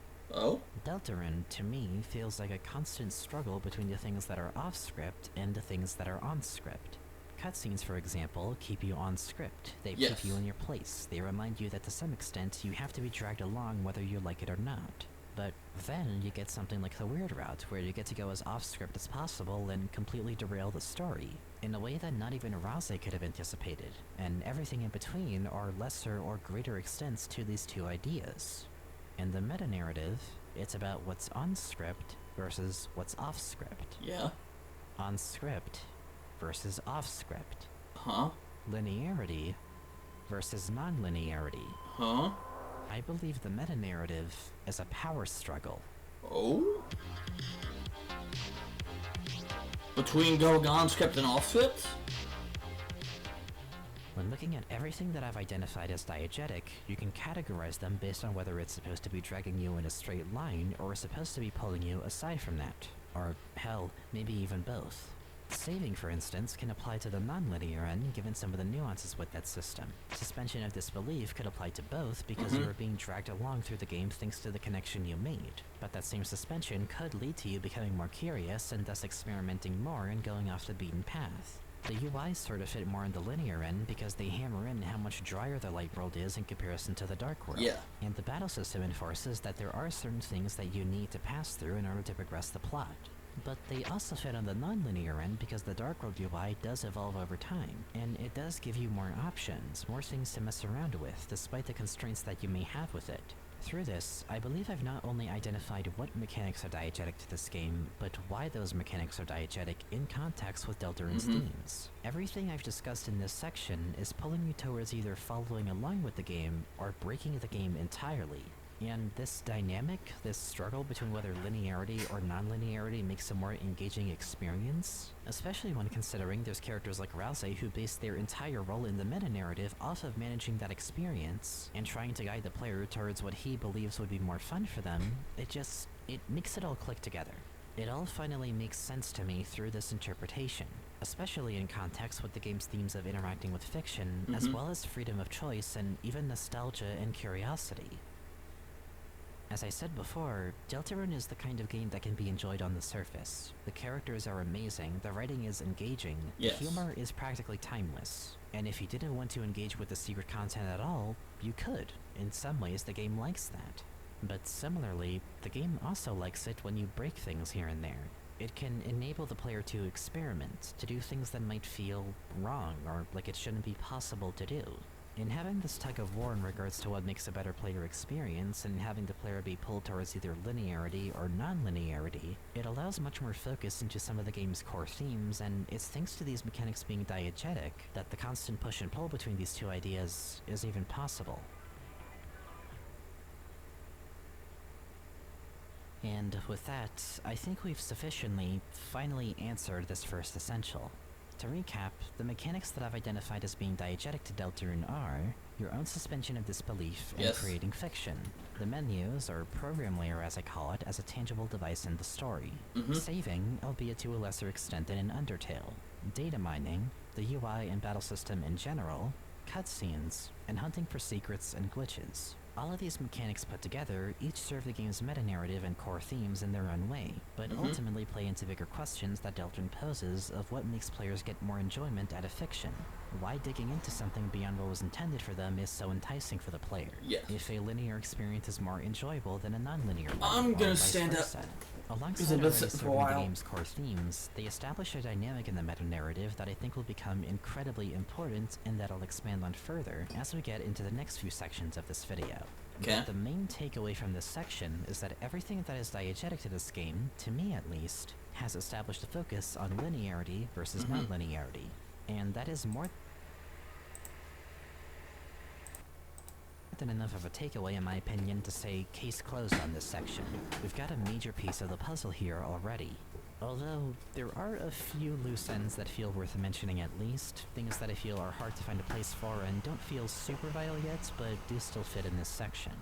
Deltarune, to me, feels like a constant struggle between the things that are off-script and the things that are on-script. Cutscenes, for example, keep you on script. They keep you in your place. They remind you that to some extent you have to be dragged along whether you like it or not. But then you get something like the weird route, where you get to go as off-script as possible and completely derail the story, in a way that not even Rouse could have anticipated, and everything in between are lesser or greater extents to these two ideas. In the meta-narrative, it's about what's on script versus what's off script. On script versus off script. Linearity versus non-linearity. I believe the meta-narrative is a power struggle. Between going on script and off script? When looking at everything that I've identified as diegetic, you can categorize them based on whether it's supposed to be dragging you in a straight line or supposed to be pulling you aside from that. Or, hell, maybe even both. Saving, for instance, can apply to the non-linear end given some of the nuances with that system. Suspension of disbelief could apply to both because you are being dragged along through the game thanks to the connection you made. But that same suspension could lead to you becoming more curious and thus experimenting more and going off the beaten path. The UIs sort of fit more in the linear end because they hammer in how much drier the light world is in comparison to the dark world. Yeah. And the battle system enforces that there are certain things that you need to pass through in order to progress the plot. But they also fit on the non-linear end because the Dark World UI does evolve over time, and it does give you more options, more things to mess around with, despite the constraints that you may have with it. Through this, I believe I've not only identified what mechanics are diegetic to this game, but why those mechanics are diegetic in context with Deltarune's themes. Everything I've discussed in this section is pulling you towards either following along with the game or breaking the game entirely. And this dynamic, this struggle between whether linearity or non-linearity makes a more engaging experience, especially when considering there's characters like Rouse who base their entire role in the meta-narrative off of managing that experience and trying to guide the player towards what he believes would be more fun for them, it makes it all click together. It all finally makes sense to me through this interpretation, especially in context with the game's themes of interacting with fiction, as well as freedom of choice and even nostalgia and curiosity. As I said before, Deltarune is the kind of game that can be enjoyed on the surface. The characters are amazing, the writing is engaging, the humor is practically timeless. And if you didn't want to engage with the secret content at all, you could. In some ways, the game likes that. But similarly, the game also likes it when you break things here and there. It can enable the player to experiment, to do things that might feel wrong or like it shouldn't be possible to do. In having this tug of war in regards to what makes a better player experience and having the player be pulled towards either linearity or non-linearity, it allows much more focus into some of the game's core themes, and it's thanks to these mechanics being diegetic that the constant push and pull between these two ideas is even possible. And with that, I think we've finally answered this first essential. To recap, the mechanics that I've identified as being diegetic to Deltarune are your own suspension of disbelief and creating fiction, the menus, or program layer as I call it, as a tangible device in the story, saving, albeit to a lesser extent than in Undertale, data mining, the UI and battle system in general, cutscenes, and hunting for secrets and glitches. All of these mechanics put together each serve the game's meta-narrative and core themes in their own way, but ultimately play into bigger questions that Deltarune poses of what makes players get more enjoyment out of fiction. Why digging into something beyond what was intended for them is so enticing for the player. If a linear experience is more enjoyable than a non-linear one, I'm gonna stand up. Alongside already serving the game's core themes, they establish a dynamic in the meta-narrative that I think will become incredibly important and that I'll expand on further as we get into the next few sections of this video. But the main takeaway from this section is that everything that is diegetic to this game, to me at least, has established a focus on linearity versus non-linearity. And that is more than enough of a takeaway in my opinion to say case closed on this section. We've got a major piece of the puzzle here already. Although, there are a few loose ends that feel worth mentioning at least, things that I feel are hard to find a place for and don't feel super vital yet, but do still fit in this section.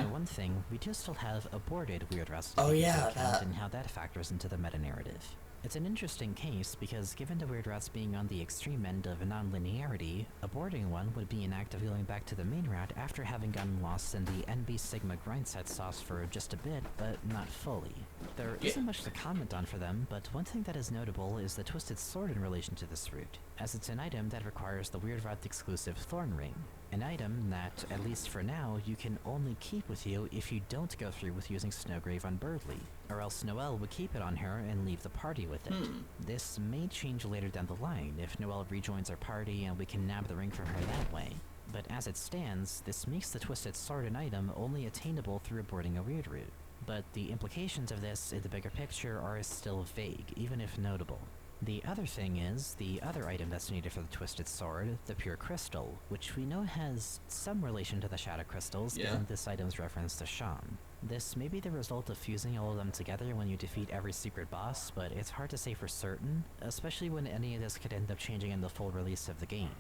For one thing, we do still have aborted weird routes to take into account and how that factors into the meta-narrative. It's an interesting case because given the weird routes being on the extreme end of non-linearity, aborting one would be an act of going back to the main route after having gotten lost in the NB Sigma grindset sauce for just a bit, but not fully. There isn't much to comment on for them, but one thing that is notable is the Twisted Sword in relation to this route, as it's an item that requires the weird route exclusive Thorn Ring. An item that, at least for now, you can only keep with you if you don't go through with using Snowgrave on Birdly, or else Noelle would keep it on her and leave the party with it. This may change later down the line if Noelle rejoins our party and we can nab the ring from her that way, but as it stands, this makes the Twisted Sword an item only attainable through aborting a weird route. But the implications of this in the bigger picture are still vague, even if notable. The other thing is, the other item that's needed for the Twisted Sword, the Pure Crystal, which we know has some relation to the Shadow Crystals, given this item's reference to Sham. This may be the result of fusing all of them together when you defeat every secret boss, but it's hard to say for certain, especially when any of this could end up changing in the full release of the game.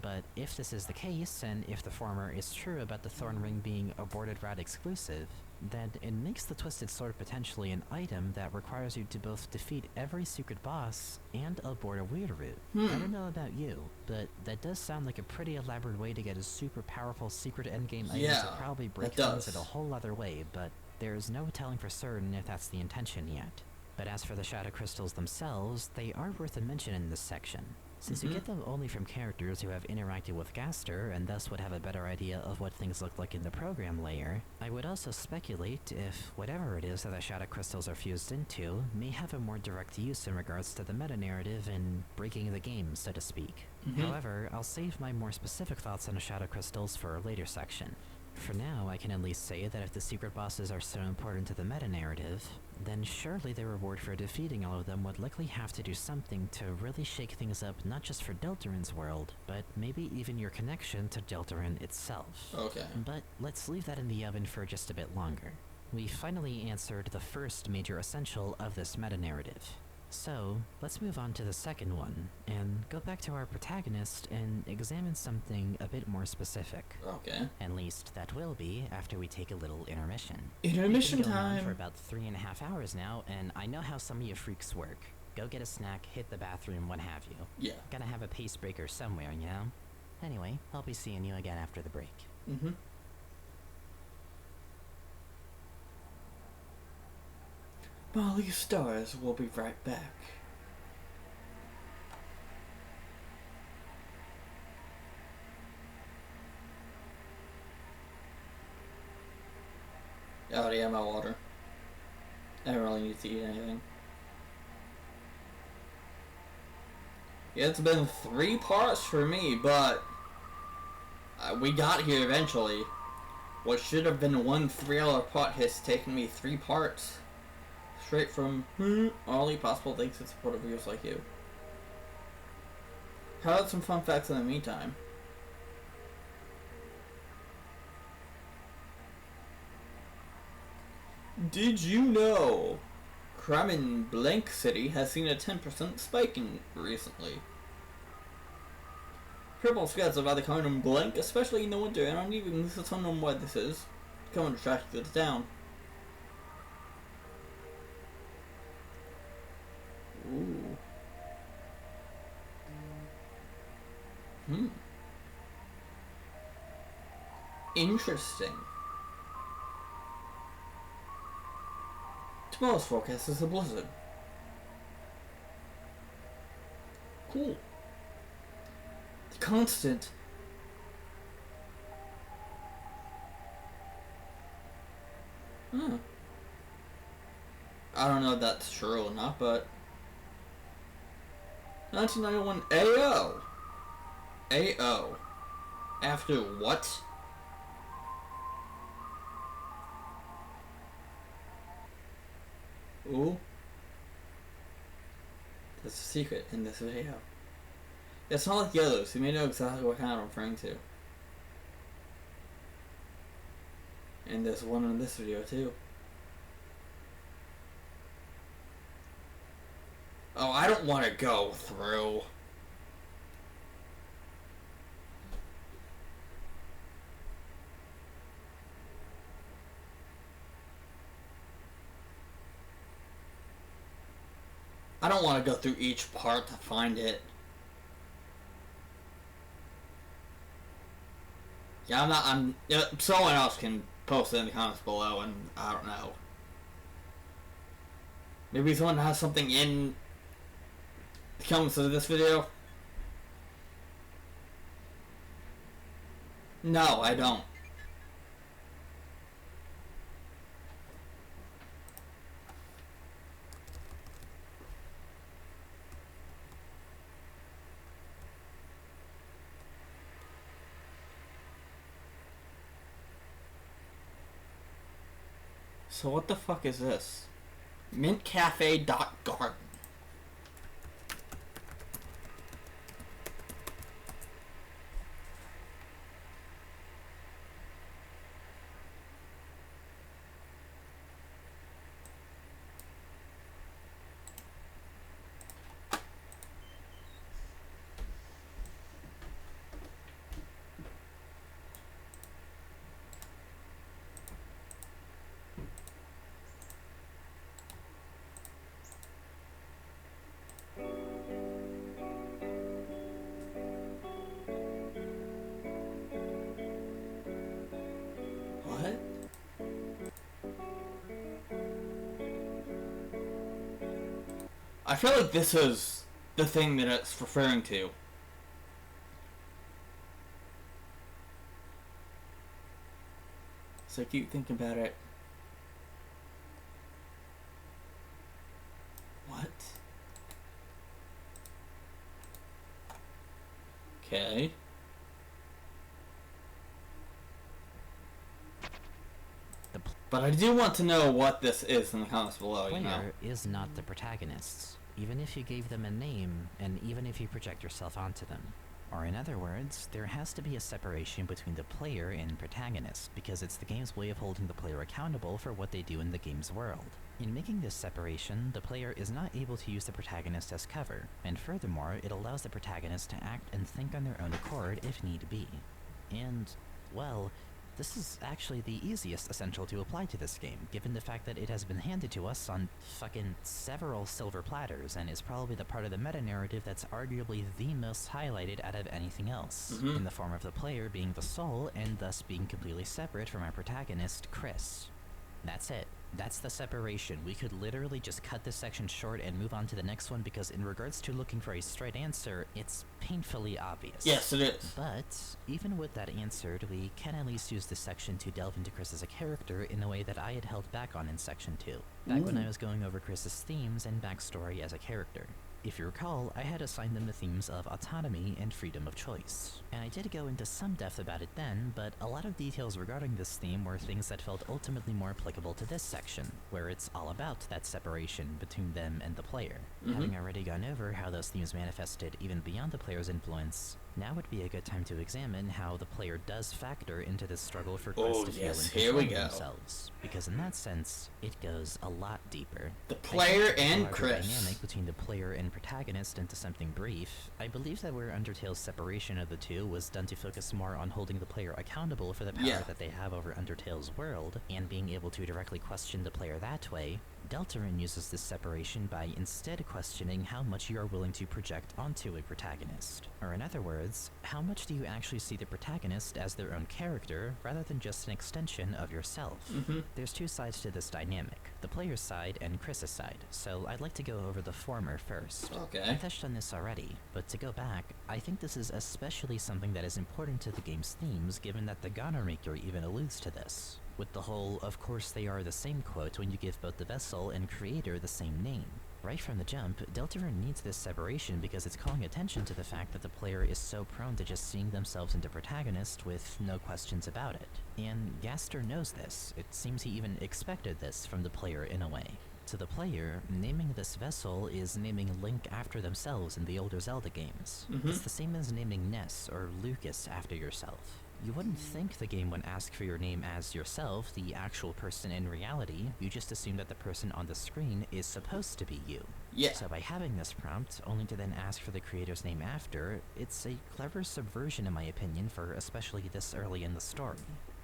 But if this is the case, and if the former is true about the Thorn Ring being a Boarded Rat exclusive, then it makes the Twisted Sword potentially an item that requires you to both defeat every secret boss and abort a weird route. I don't know about you, but that does sound like a pretty elaborate way to get a super powerful secret endgame item to probably break things in a whole other way, but there's no telling for certain if that's the intention yet. But as for the Shadow Crystals themselves, they are worth a mention in this section. Since you get them only from characters who have interacted with Gaster, and thus would have a better idea of what things look like in the program layer, I would also speculate if whatever it is that the Shadow Crystals are fused into may have a more direct use in regards to the meta-narrative and breaking the game, so to speak. However, I'll save my more specific thoughts on the Shadow Crystals for a later section. For now, I can at least say that if the secret bosses are so important to the meta-narrative, then surely the reward for defeating all of them would likely have to do something to really shake things up not just for Deltarin's world, but maybe even your connection to Deltarin itself. Okay. But let's leave that in the oven for just a bit longer. We finally answered the first major essential of this meta-narrative. So, let's move on to the second one, and go back to our protagonist and examine something a bit more specific. Okay. At least that will be after we take a little intermission. Intermission We've been going on time! for about 3.5 hours now, and I know how some of you freaks work. Go get a snack, hit the bathroom, what have you. Yeah. Gotta have a pace breaker somewhere, you know? Anyway, I'll be seeing you again after the break. Molly Stars will be right back. I already have my water. I don't really need to eat anything. Yeah, it's been 3 parts for me, but we got here eventually. What should have been one 3-hour part has taken me 3 parts. Straight from only possible thanks to supportive viewers like you. How about some fun facts in the meantime? Did you know Kramen Blank City has seen a 10% spiking recently? Purple skies about the common blank, especially in the winter, and I'm leaving this is unknown why this is. Common traffic to the town. Ooh. Interesting. Tomorrow's forecast is a blizzard. Cool. The constant. I don't know if that's true or not, but 1991 AO. AO. After what? Ooh. There's a secret in this video. It's not like the others. You may know exactly what kind I'm referring to. And there's one in this video too. Oh, I don't want to go through. I don't want to go through each part to find it. Yeah, someone else can post it in the comments below, and I don't know. Maybe someone has something in the comments of this video? No, I don't. So what the fuck is this? Mintcafe.garden. I feel like this is the thing that it's referring to. So I keep thinking about it. What? Okay. But I do want to know what this is in the comments below, you know. The player is not the protagonists, even if you gave them a name, and even if you project yourself onto them. Or in other words, there has to be a separation between the player and protagonist, because it's the game's way of holding the player accountable for what they do in the game's world. In making this separation, the player is not able to use the protagonist as cover, and furthermore, it allows the protagonist to act and think on their own accord if need be. And, well, this is actually the easiest essential to apply to this game, given the fact that it has been handed to us on fucking several silver platters, and is probably the part of the meta-narrative that's arguably the most highlighted out of anything else, in the form of the player being the soul, and thus being completely separate from our protagonist, Chris. That's it. That's the separation. We could literally just cut this section short and move on to the next one, because in regards to looking for a straight answer, it's painfully obvious. Yes, it is. But, even with that answered, we can at least use this section to delve into Chris as a character in a way that I had held back on in Section 2, back when I was going over Chris's themes and backstory as a character. If you recall, I had assigned them the themes of autonomy and freedom of choice. And I did go into some depth about it then, but a lot of details regarding this theme were things that felt ultimately more applicable to this section, where it's all about that separation between them and the player. Having already gone over how those themes manifested even beyond the player's influence, now would be a good time to examine how the player does factor into this struggle for Chris to feel and control themselves. Because in that sense, it goes a lot deeper. The player and Chris. Dynamic between the player and protagonist into something brief. I believe that where Undertale's separation of the two was done to focus more on holding the player accountable for the power that they have over Undertale's world, and being able to directly question the player that way, Deltarune uses this separation by instead questioning how much you are willing to project onto a protagonist. Or in other words, how much do you actually see the protagonist as their own character, rather than just an extension of yourself? There's two sides to this dynamic, the player's side and Chris's side, so I'd like to go over the former first. Okay. I touched on this already, but to go back, I think this is especially something that is important to the game's themes, given that the Ganar Maker even alludes to this, with the whole "of course they are the same" quote when you give both the vessel and creator the same name. Right from the jump, Deltarune needs this separation because it's calling attention to the fact that the player is so prone to just seeing themselves into protagonist with no questions about it. And Gaster knows this. It seems he even expected this from the player in a way. To the player, naming this vessel is naming Link after themselves in the older Zelda games. It's the same as naming Ness or Lucas after yourself. You wouldn't think the game would ask for your name as yourself, the actual person in reality. You just assume that the person on the screen is supposed to be you. Yeah. So by having this prompt, only to then ask for the creator's name after, it's a clever subversion in my opinion for especially this early in the story.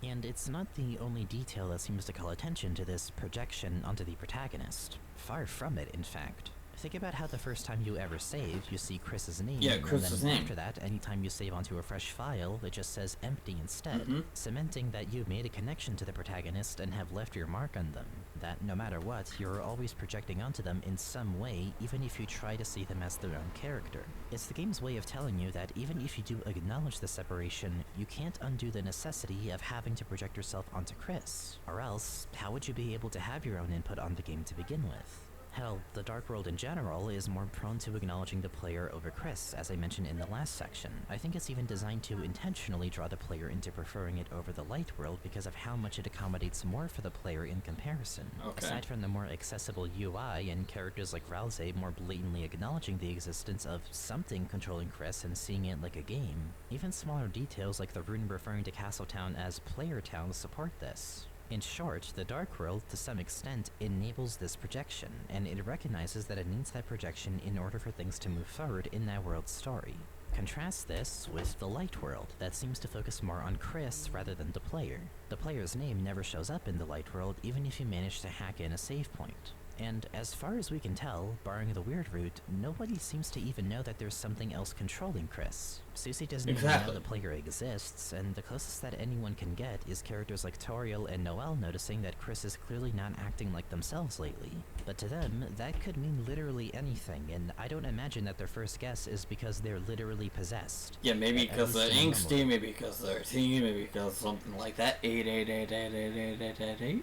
And it's not the only detail that seems to call attention to this projection onto the protagonist. Far from it, in fact. Think about how the first time you ever save, you see Chris's name, Yeah, Chris's and then name. after that, anytime you save onto a fresh file, it just says empty instead, cementing that you made a connection to the protagonist and have left your mark on them. That no matter what, you're always projecting onto them in some way, even if you try to see them as their own character. It's the game's way of telling you that even if you do acknowledge the separation, you can't undo the necessity of having to project yourself onto Chris. Or else, how would you be able to have your own input on the game to begin with? Hell, the Dark World in general is more prone to acknowledging the player over Chris, as I mentioned in the last section. I think it's even designed to intentionally draw the player into preferring it over the Light World because of how much it accommodates more for the player in comparison. Okay. Aside from the more accessible UI and characters like Ralsei more blatantly acknowledging the existence of something controlling Chris and seeing it like a game, even smaller details like the rune referring to Castletown as Player Town support this. In short, the Dark World, to some extent, enables this projection, and it recognizes that it needs that projection in order for things to move forward in that world's story. Contrast this with the Light World, that seems to focus more on Chris rather than the player. The player's name never shows up in the Light World even if you manage to hack in a save point. And as far as we can tell, barring the weird route, nobody seems to even know that there's something else controlling Chris. Susie doesn't even know the player exists, and the closest that anyone can get is characters like Toriel and Noelle noticing that Chris is clearly not acting like themselves lately. But to them, that could mean literally anything, and I don't imagine that their first guess is because they're literally possessed. Yeah, maybe because they're angsty, maybe because they're teen, maybe because something like that. 888888888.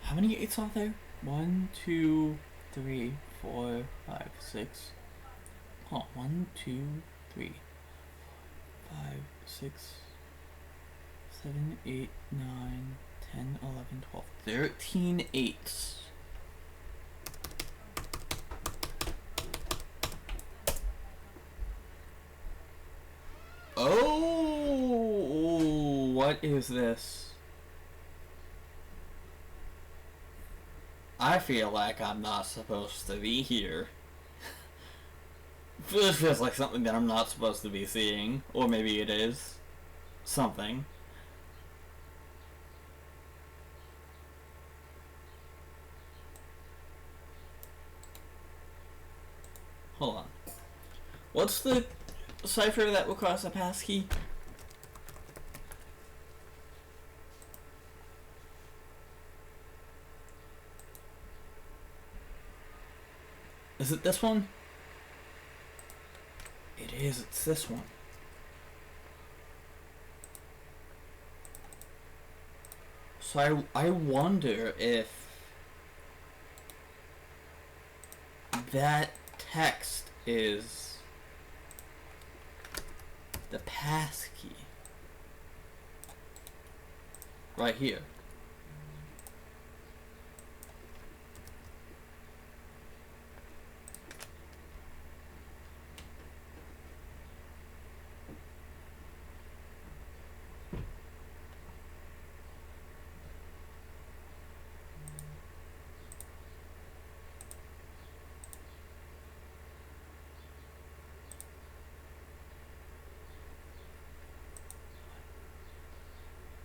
How many 8s are there? 1, 2, 3, 4, 5, 6. Oh, 1, 2, 3, 5, 6, 7, 8, 9, 10, 11, 12, 13 8s. Oh, what is this? I feel like I'm not supposed to be here. This feels like something that I'm not supposed to be seeing. Or maybe it is. Something. Hold on. What's the cipher that requires a passkey? Is it this one? It is, it's this one. So I wonder if that text is the passkey. Right here.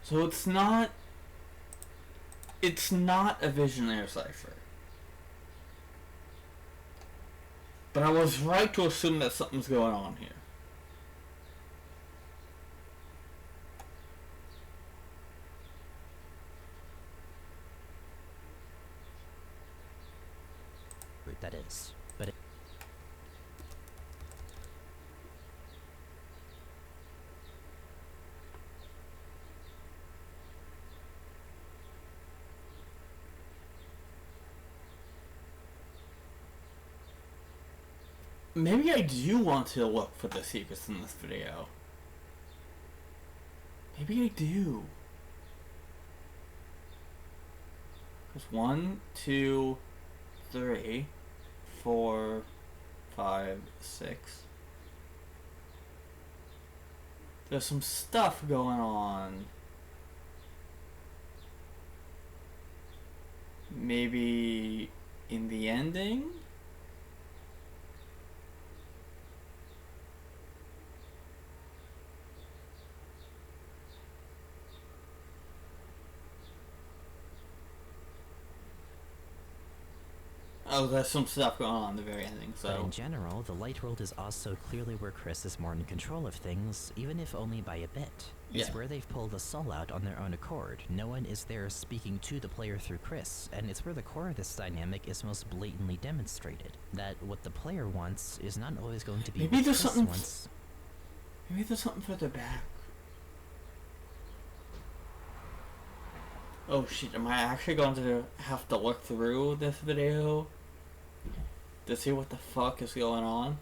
So it's not a Visionaire cipher. But I was right to assume that something's going on here. That is. But maybe I do want to look for the secrets in this video. Maybe I do. Because 1, 2, 3, 4, 5, 6. There's some stuff going on. Maybe in the ending? Oh, there's some stuff going on at the very ending, so... But in general, the light world is also clearly where Chris is more in control of things, even if only by a bit. It's where they've pulled the soul out on their own accord. No one is there speaking to the player through Chris, and it's where the core of this dynamic is most blatantly demonstrated. That what the player wants is not always going to be maybe what there's Chris something wants. Maybe there's something further back. Oh shit, am I actually going to have to look through this video to see what the fuck is going on?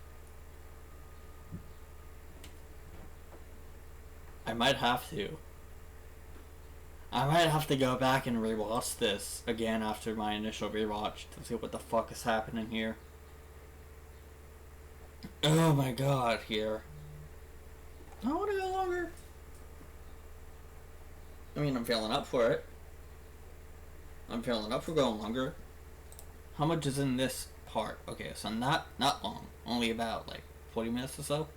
I might have to. I might have to go back and rewatch this again after my initial rewatch to see what the fuck is happening here. Oh my god, here. I want to go longer. I mean, I'm feeling up for it. I'm feeling up for going longer. How much is in this part. Okay, so not long. Only about, 40 minutes or so.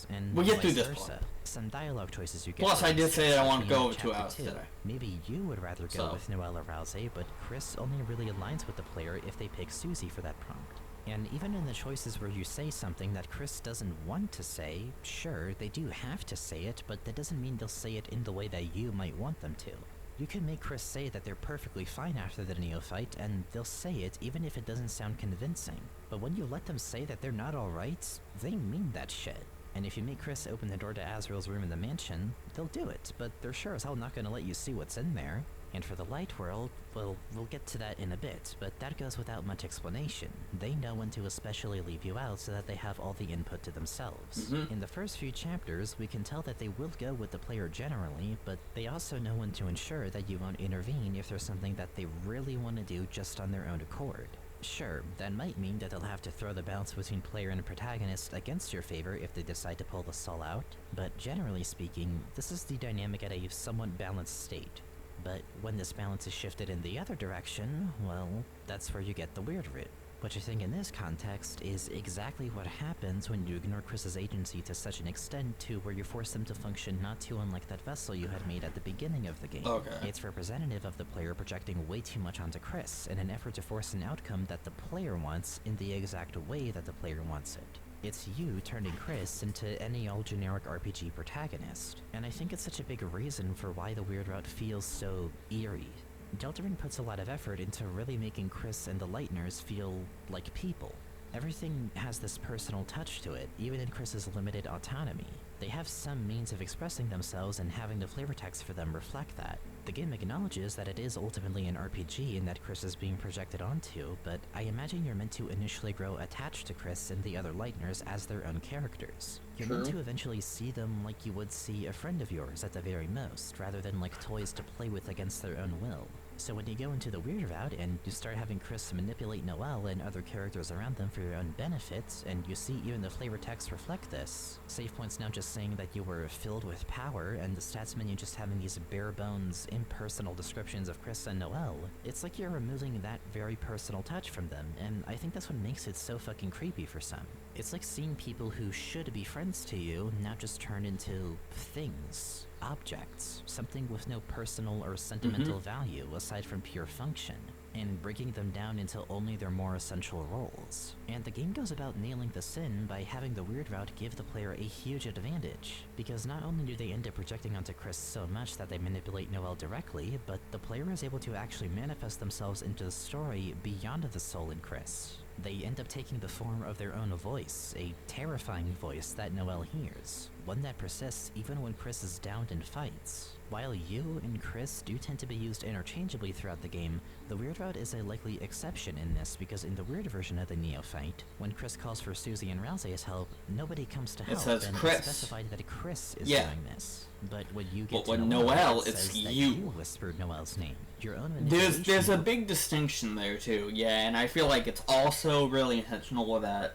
And we'll get through this versa. part. Some dialogue choices you get. Plus, I did say that I want to go over 2 hours today. Maybe you would rather go with Noelle or Rousey, but Chris only really aligns with the player if they pick Susie for that prompt. And even in the choices where you say something that Chris doesn't want to say, sure, they do have to say it, but that doesn't mean they'll say it in the way that you might want them to. You can make Chris say that they're perfectly fine after the neophyte, and they'll say it even if it doesn't sound convincing. But when you let them say that they're not alright, they mean that shit. And if you make Chris open the door to Azrael's room in the mansion, they'll do it, but they're sure as hell not gonna let you see what's in there. And for the light world, well, we'll get to that in a bit, but that goes without much explanation. They know when to especially leave you out so that they have all the input to themselves. In the first few chapters, we can tell that they will go with the player generally, but they also know when to ensure that you won't intervene if there's something that they really want to do just on their own accord. Sure, that might mean that they'll have to throw the balance between player and protagonist against your favor if they decide to pull the soul out, but generally speaking, this is the dynamic at a somewhat balanced state. But when this balance is shifted in the other direction, well, that's where you get the weird route. Which I think in this context is exactly what happens when you ignore Chris's agency to such an extent to where you force them to function not too unlike that vessel you had made at the beginning of the game. Okay. It's representative of the player projecting way too much onto Chris in an effort to force an outcome that the player wants in the exact way that the player wants it. It's you turning Chris into any old generic RPG protagonist, and I think it's such a big reason for why the weird route feels so eerie. Deltarune puts a lot of effort into really making Chris and the Lightners feel like people. Everything has this personal touch to it, even in Chris's limited autonomy. They have some means of expressing themselves, and having the flavor text for them reflect that. The game acknowledges that it is ultimately an RPG and that Chris is being projected onto, but I imagine you're meant to initially grow attached to Chris and the other Lightners as their own characters. You're meant to eventually see them like you would see a friend of yours at the very most, rather than like toys to play with against their own will. So when you go into the weird route and you start having Chris manipulate Noelle and other characters around them for your own benefits, and you see even the flavor text reflect this, save points now just saying that you were filled with power, and the stats menu just having these bare bones, impersonal descriptions of Chris and Noelle, it's like you're removing that very personal touch from them, and I think that's what makes it so fucking creepy for some. It's like seeing people who should be friends to you now just turn into things. Objects, something with no personal or sentimental value aside from pure function, and breaking them down into only their more essential roles. And the game goes about nailing the sin by having the weird route give the player a huge advantage, because not only do they end up projecting onto Chris so much that they manipulate Noelle directly, but the player is able to actually manifest themselves into the story beyond the soul in Chris. They end up taking the form of their own voice, a terrifying voice that Noelle hears, one that persists even when Chris is downed in fights. While you and Chris do tend to be used interchangeably throughout the game, the weird route is a likely exception in this, because in the weird version of the neophyte, when Chris calls for Susie and Rousey's help, nobody comes to help, and it's specified that Chris is doing this. But when you get to Noelle, it's you whispered Noelle's name. Your own there's a big distinction there too, and I feel like it's also really intentional with that.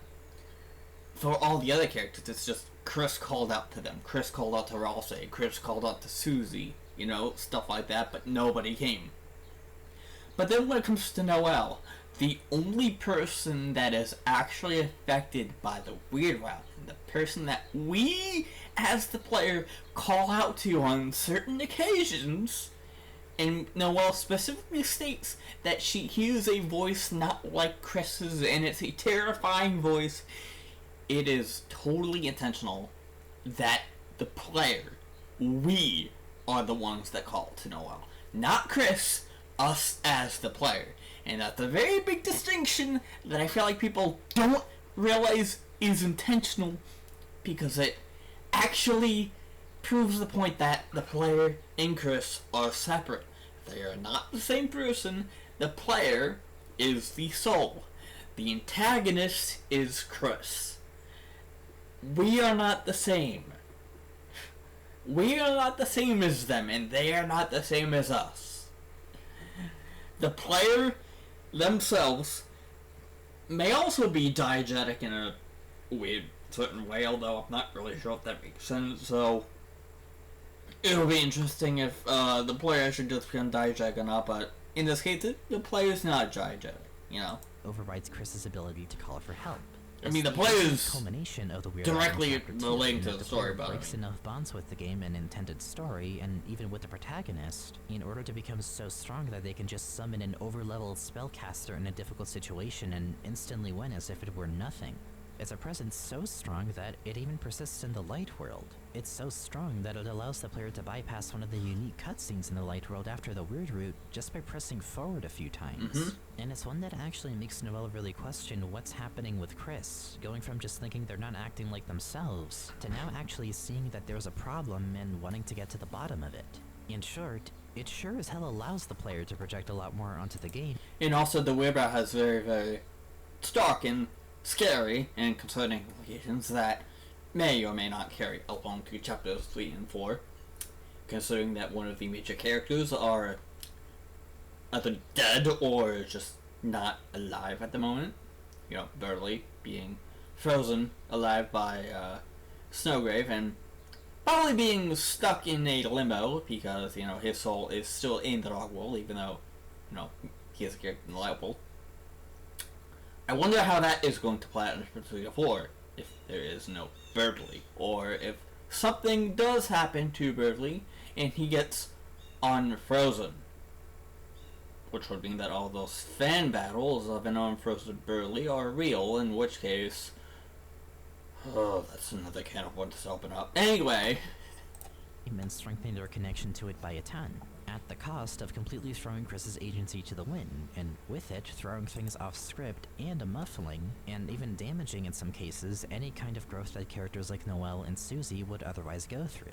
For all the other characters, it's just Chris called out to them. Chris called out to Rousey. Chris called out to Susie. Stuff like that, but nobody came. But then when it comes to Noelle, the only person that is actually affected by the weird route, and the person that we, as the player, call out to on certain occasions, and Noelle specifically states that she hears a voice not like Chris's, and it's a terrifying voice. It is totally intentional that the player, we, are the ones that call to Noelle. Not Chris, us as the player. And that's a very big distinction that I feel like people don't realize is intentional, because it actually proves the point that the player and Chris are separate. They are not the same person. The player is the soul. The antagonist is Chris. We are not the same. We are not the same as them, and they are not the same as us. The player themselves may also be diegetic in a weird certain way, although I'm not really sure if that makes sense, so it'll be interesting if the player should just become diegetic or not, but in this case, the player is not diegetic. you know. overrides Chris's ability to call for help. I mean, the play is culmination of the weird directly related to the story, but breaks enough bonds with the game and intended story, and even with the protagonist, in order to become so strong that they can just summon an over-leveled spellcaster in a difficult situation and instantly win as if it were nothing. It's a presence so strong that it even persists in the light world. It's so strong that it allows the player to bypass one of the unique cutscenes in the light world after the weird route just by pressing forward a few times. And it's one that actually makes Noelle really question what's happening with Chris, going from just thinking they're not acting like themselves, to now actually seeing that there's a problem and wanting to get to the bottom of it. In short, it sure as hell allows the player to project a lot more onto the game. And also the weird route has very, very stark and scary and concerning implications that may or may not carry along to chapters 3 and 4, considering that one of the major characters are either dead or just not alive at the moment. You know, Burley being frozen alive by Snowgrave and probably being stuck in a limo because, you know, his soul is still in the dark world, even though, you know, he is a character in the light world. I wonder how that is going to play out in 3 or 4 if there is no Birdley, or if something does happen to Birdley and he gets unfrozen, which would mean that all those fan battles of an unfrozen Birdley are real, in which case, oh, that's another can of worms to open up. Anyway, and strengthening their connection to it by a ton, at the cost of completely throwing Chris's agency to the wind, and with it throwing things off script and muffling, and even damaging in some cases, any kind of growth that characters like Noelle and Susie would otherwise go through.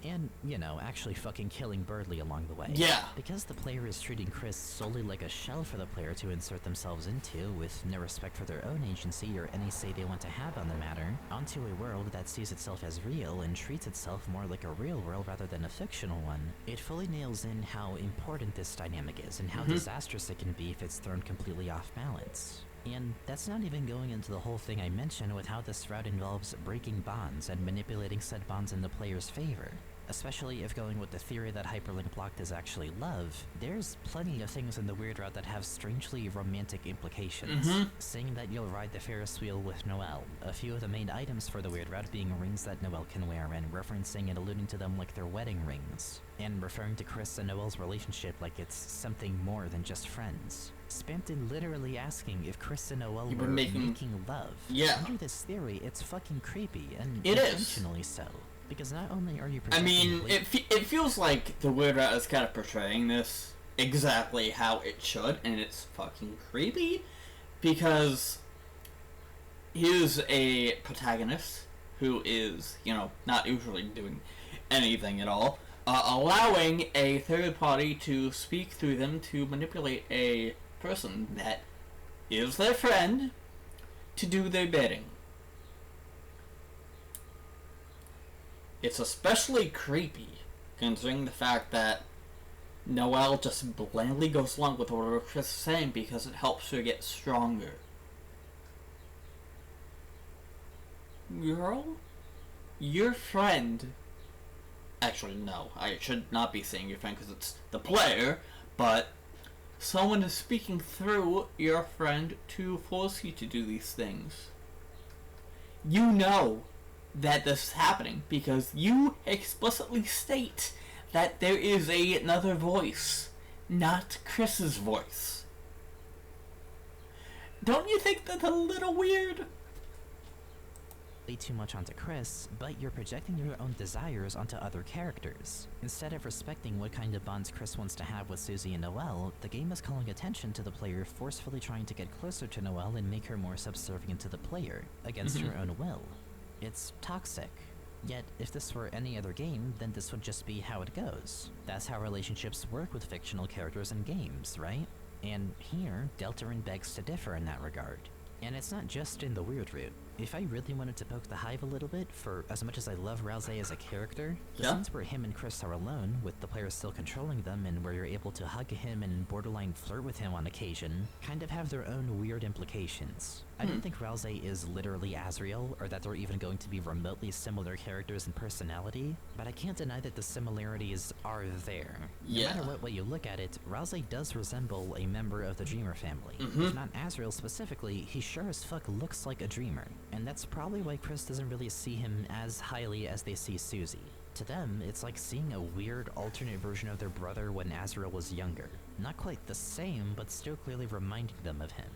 And, you know, actually fucking killing Birdley along the way. Yeah. Because the player is treating Chris solely like a shell for the player to insert themselves into, with no respect for their own agency or any say they want to have on the matter, onto a world that sees itself as real and treats itself more like a real world rather than a fictional one, it fully nails in how important this dynamic is and how disastrous it can be if it's thrown completely off balance. And that's not even going into the whole thing I mentioned with how this route involves breaking bonds and manipulating said bonds in the player's favor. Especially if going with the theory that hyperlink blocked is actually love, there's plenty of things in the weird route that have strangely romantic implications. Saying that you'll ride the Ferris wheel with Noelle, a few of the main items for the weird route being rings that Noelle can wear and referencing and alluding to them like they're wedding rings, and referring to Chris and Noelle's relationship like it's something more than just friends. Spampton literally asking if Chris and Noelle were making love. Yeah. Under this theory, it's fucking creepy, and it intentionally so. Because not only are you I mean, it feels like the weird route is kind of portraying this exactly how it should, and it's fucking creepy, because here's a protagonist who is, you know, not usually doing anything at all, allowing a third party to speak through them to manipulate a person that is their friend to do their bidding. It's especially creepy, considering the fact that Noelle just blandly goes along with what Chris is saying because it helps her get stronger. Girl? Your friend... Actually, no. I should not be saying your friend because it's the player, but someone is speaking through your friend to force you to do these things. You know that this is happening because you explicitly state that there is another voice, not Chris's voice. Don't you think that's a little weird? Too much onto Chris, but you're projecting your own desires onto other characters. Instead of respecting what kind of bonds Chris wants to have with Susie and Noelle, the game is calling attention to the player forcefully trying to get closer to Noelle and make her more subservient to the player, against her own will. It's toxic. Yet, if this were any other game, then this would just be how it goes. That's how relationships work with fictional characters in games, right? And here, Deltarune begs to differ in that regard. And it's not just in the weird route. if I really wanted to poke the hive a little bit, for as much as I love Rousey as a character, the Yeah. scenes where him and Chris are alone, with the player still controlling them and where you're able to hug him and borderline flirt with him on occasion, kind of have their own weird implications. I don't think Rousey is literally Asriel, or that they're even going to be remotely similar characters in personality, but I can't deny that the similarities are there. Yeah. No matter what way you look at it, Rousey does resemble a member of the Dreamer family. If not Asriel specifically, he sure as fuck looks like a Dreamer, and that's probably why Chris doesn't really see him as highly as they see Susie. To them, it's like seeing a weird alternate version of their brother when Asriel was younger. Not quite the same, but still clearly reminding them of him.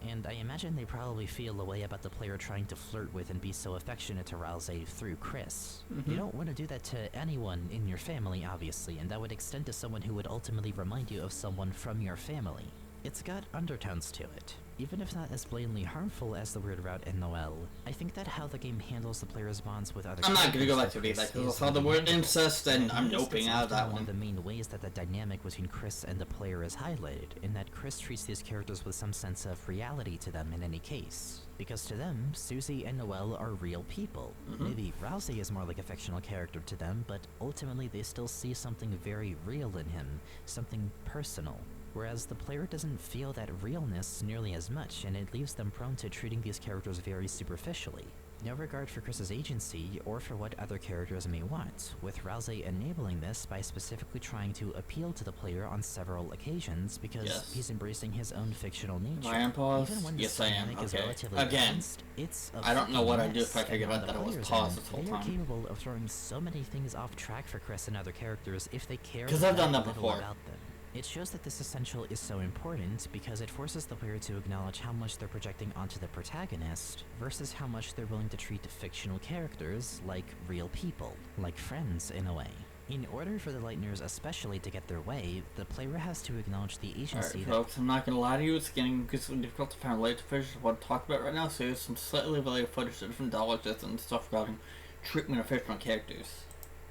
And I imagine they probably feel a way about the player trying to flirt with and be so affectionate to Rousey through Chris. You don't want to do that to anyone in your family, obviously, and that would extend to someone who would ultimately remind you of someone from your family. It's got undertones to it. Even if not as blatantly harmful as the weird route in Noel, I think that how the game handles the player's bonds with other I'm not gonna characters go back like to be Chris like, because I is saw the really word incest and I'm noticed noping it's out of that often one. of the main ways that the dynamic between Chris and the player is highlighted, in that Chris treats these characters with some sense of reality to them in any case. Because to them, Susie and Noel are real people. Maybe Rousey is more like a fictional character to them, but ultimately they still see something very real in him, something personal. Whereas the player doesn't feel that realness nearly as much, and it leaves them prone to treating these characters very superficially. No regard for Chris's agency, or for what other characters may want, with Rousey enabling this by specifically trying to appeal to the player on several occasions because he's embracing his own fictional nature. Am I on pause? Even when Yes, this I am. dynamic is Okay. relatively Again, balanced, it's a I don't know what I'd do mess, if I and figured on out the that it was player's paused end, this whole they are time. capable of throwing so many things off track for Chris and other characters if they care 'Cause I've done that little before. about them. It shows that this essential is so important because it forces the player to acknowledge how much they're projecting onto the protagonist versus how much they're willing to treat fictional characters like real people, like friends in a way. In order for the Lightners especially to get their way, the player has to acknowledge the agency Alright, that folks, I'm not gonna lie to you, it's getting increasingly difficult to find related footage of what to talk about right now, so here's some slightly related footage of different dialogues and stuff regarding treatment of fictional characters.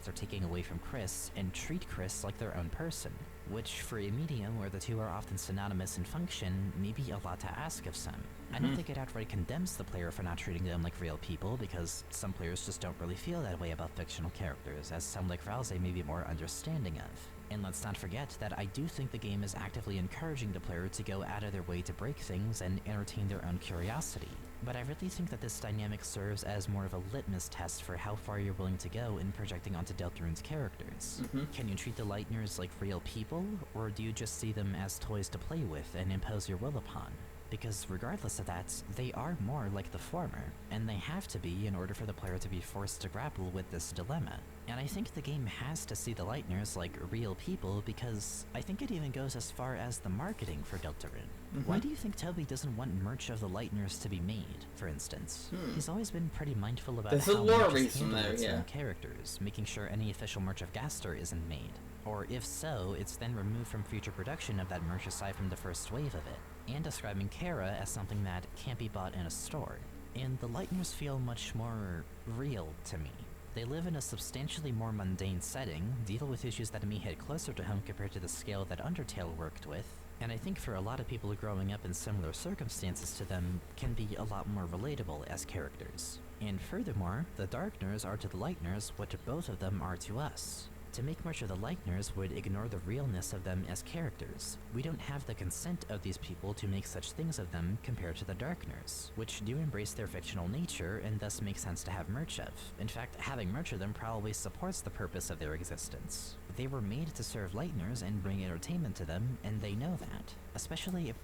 are taking away from Chris and treat Chris like their own person, which for a medium where the two are often synonymous in function may be a lot to ask of some. I don't think it outright condemns the player for not treating them like real people, because some players just don't really feel that way about fictional characters, as some like Rousey may be more understanding of. And let's not forget that I do think the game is actively encouraging the player to go out of their way to break things and entertain their own curiosity. But I really think that this dynamic serves as more of a litmus test for how far you're willing to go in projecting onto Deltarune's characters. Can you treat the Lightners like real people, or do you just see them as toys to play with and impose your will upon? Because regardless of that, they are more like the former, and they have to be in order for the player to be forced to grapple with this dilemma. And I think the game has to see the Lightners like real people, because I think it even goes as far as the marketing for Deltarune. Why do you think Toby doesn't want merch of the Lightners to be made, for instance? He's always been pretty mindful about There's how a lore merch is reason handled there, with yeah. certain characters, making sure any official merch of Gaster isn't made. Or if so, it's then removed from future production of that merch aside from the first wave of it, and describing Kara as something that can't be bought in a store. And the Lightners feel much more real to me. They live in a substantially more mundane setting, deal with issues that may hit closer to home compared to the scale that Undertale worked with, and I think for a lot of people growing up in similar circumstances to them can be a lot more relatable as characters. And furthermore, the Darkners are to the Lightners what both of them are to us. To make much of the Lightners would ignore the realness of them as characters. We don't have the consent of these people to make such things of them compared to the Darkners, which do embrace their fictional nature and thus make sense to have merch of. In fact, having merch of them probably supports the purpose of their existence. They were made to serve Lightners and bring entertainment to them, and they know that. Especially if...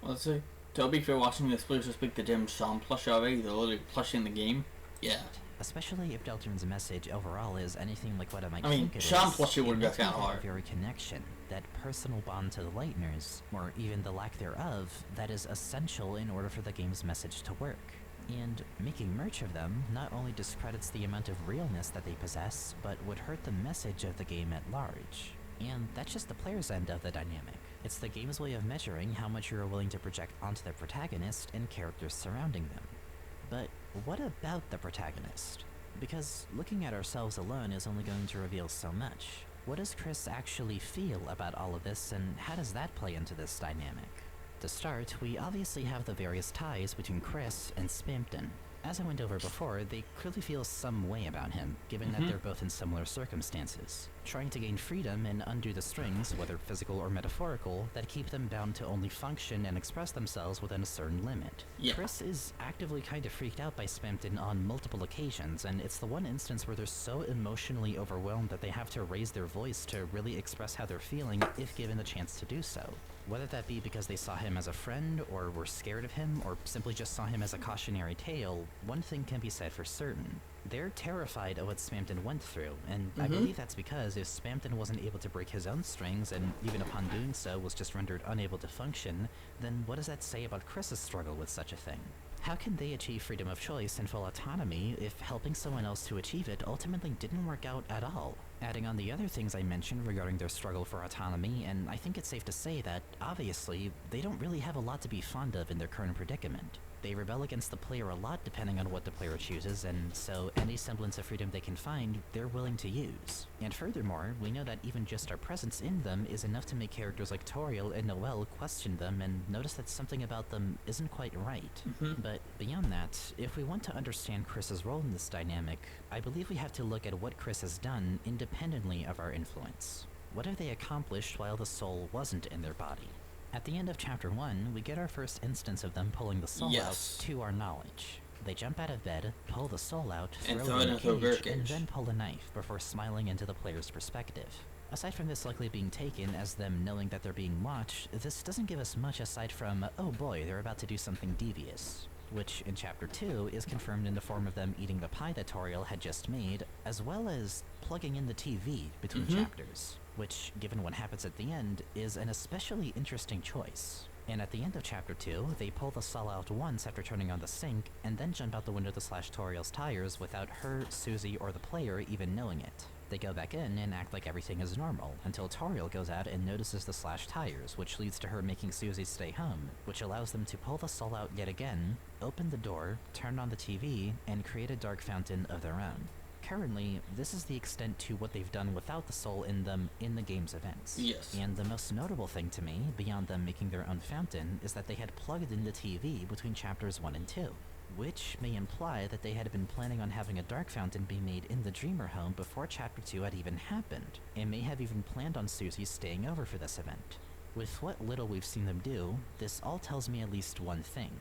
Let's see. Toby, if you're watching this, please just pick the damn Sean plush already. They're literally plushing the game. Yeah. Especially if Deltarune's message overall is anything like what I might I mean, think it Sean is. plushie would It go makes me kinda feel hard. that very connection, that personal bond to the Lightners, or even the lack thereof, that is essential in order for the game's message to work. And making merch of them not only discredits the amount of realness that they possess, but would hurt the message of the game at large. And that's just the player's end of the dynamic. It's the game's way of measuring how much you are willing to project onto the protagonist and characters surrounding them. But what about the protagonist? Because looking at ourselves alone is only going to reveal so much. What does Chris actually feel about all of this, and how does that play into this dynamic? To start, we obviously have the various ties between Chris and Spampton. As I went over before, they clearly feel some way about him, given that they're both in similar circumstances, trying to gain freedom and undo the strings, whether physical or metaphorical, that keep them bound to only function and express themselves within a certain limit. Yeah. Chris is actively kind of freaked out by Spampton on multiple occasions, and it's the one instance where they're so emotionally overwhelmed that they have to raise their voice to really express how they're feeling if given the chance to do so. Whether that be because they saw him as a friend, or were scared of him, or simply just saw him as a cautionary tale, one thing can be said for certain. They're terrified of what Spampton went through, and I believe that's because if Spampton wasn't able to break his own strings, and even upon doing so was just rendered unable to function, then what does that say about Chris's struggle with such a thing? How can they achieve freedom of choice and full autonomy if helping someone else to achieve it ultimately didn't work out at all? Adding on the other things I mentioned regarding their struggle for autonomy, and I think it's safe to say that, obviously, they don't really have a lot to be fond of in their current predicament. They rebel against the player a lot depending on what the player chooses, and so any semblance of freedom they can find, they're willing to use. And furthermore, we know that even just our presence in them is enough to make characters like Toriel and Noelle question them and notice that something about them isn't quite right. But beyond that, if we want to understand Chris's role in this dynamic, I believe we have to look at what Chris has done independently of our influence. What have they accomplished while the soul wasn't in their body? At the end of Chapter 1, we get our first instance of them pulling the soul out to our knowledge. They jump out of bed, pull the soul out, throw it in a cage, and then pull a knife before smiling into the player's perspective. Aside from this likely being taken as them knowing that they're being watched, this doesn't give us much aside from, oh boy, they're about to do something devious. Which, in Chapter 2, is confirmed in the form of them eating the pie that Toriel had just made, as well as plugging in the TV between chapters, which, given what happens at the end, is an especially interesting choice. And at the end of Chapter 2, they pull the soul out once after turning on the sink, and then jump out the window to slash Toriel's tires without her, Susie, or the player even knowing it. They go back in and act like everything is normal, until Toriel goes out and notices the slashed tires, which leads to her making Susie stay home, which allows them to pull the soul out yet again, open the door, turn on the TV, and create a dark fountain of their own. Currently, this is the extent to what they've done without the soul in them in the game's events. Yes. And the most notable thing to me, beyond them making their own fountain, is that they had plugged in the TV between chapters 1 and 2. Which may imply that they had been planning on having a dark fountain be made in the Dreamer home before Chapter 2 had even happened, and may have even planned on Susie staying over for this event. With what little we've seen them do, this all tells me at least one thing.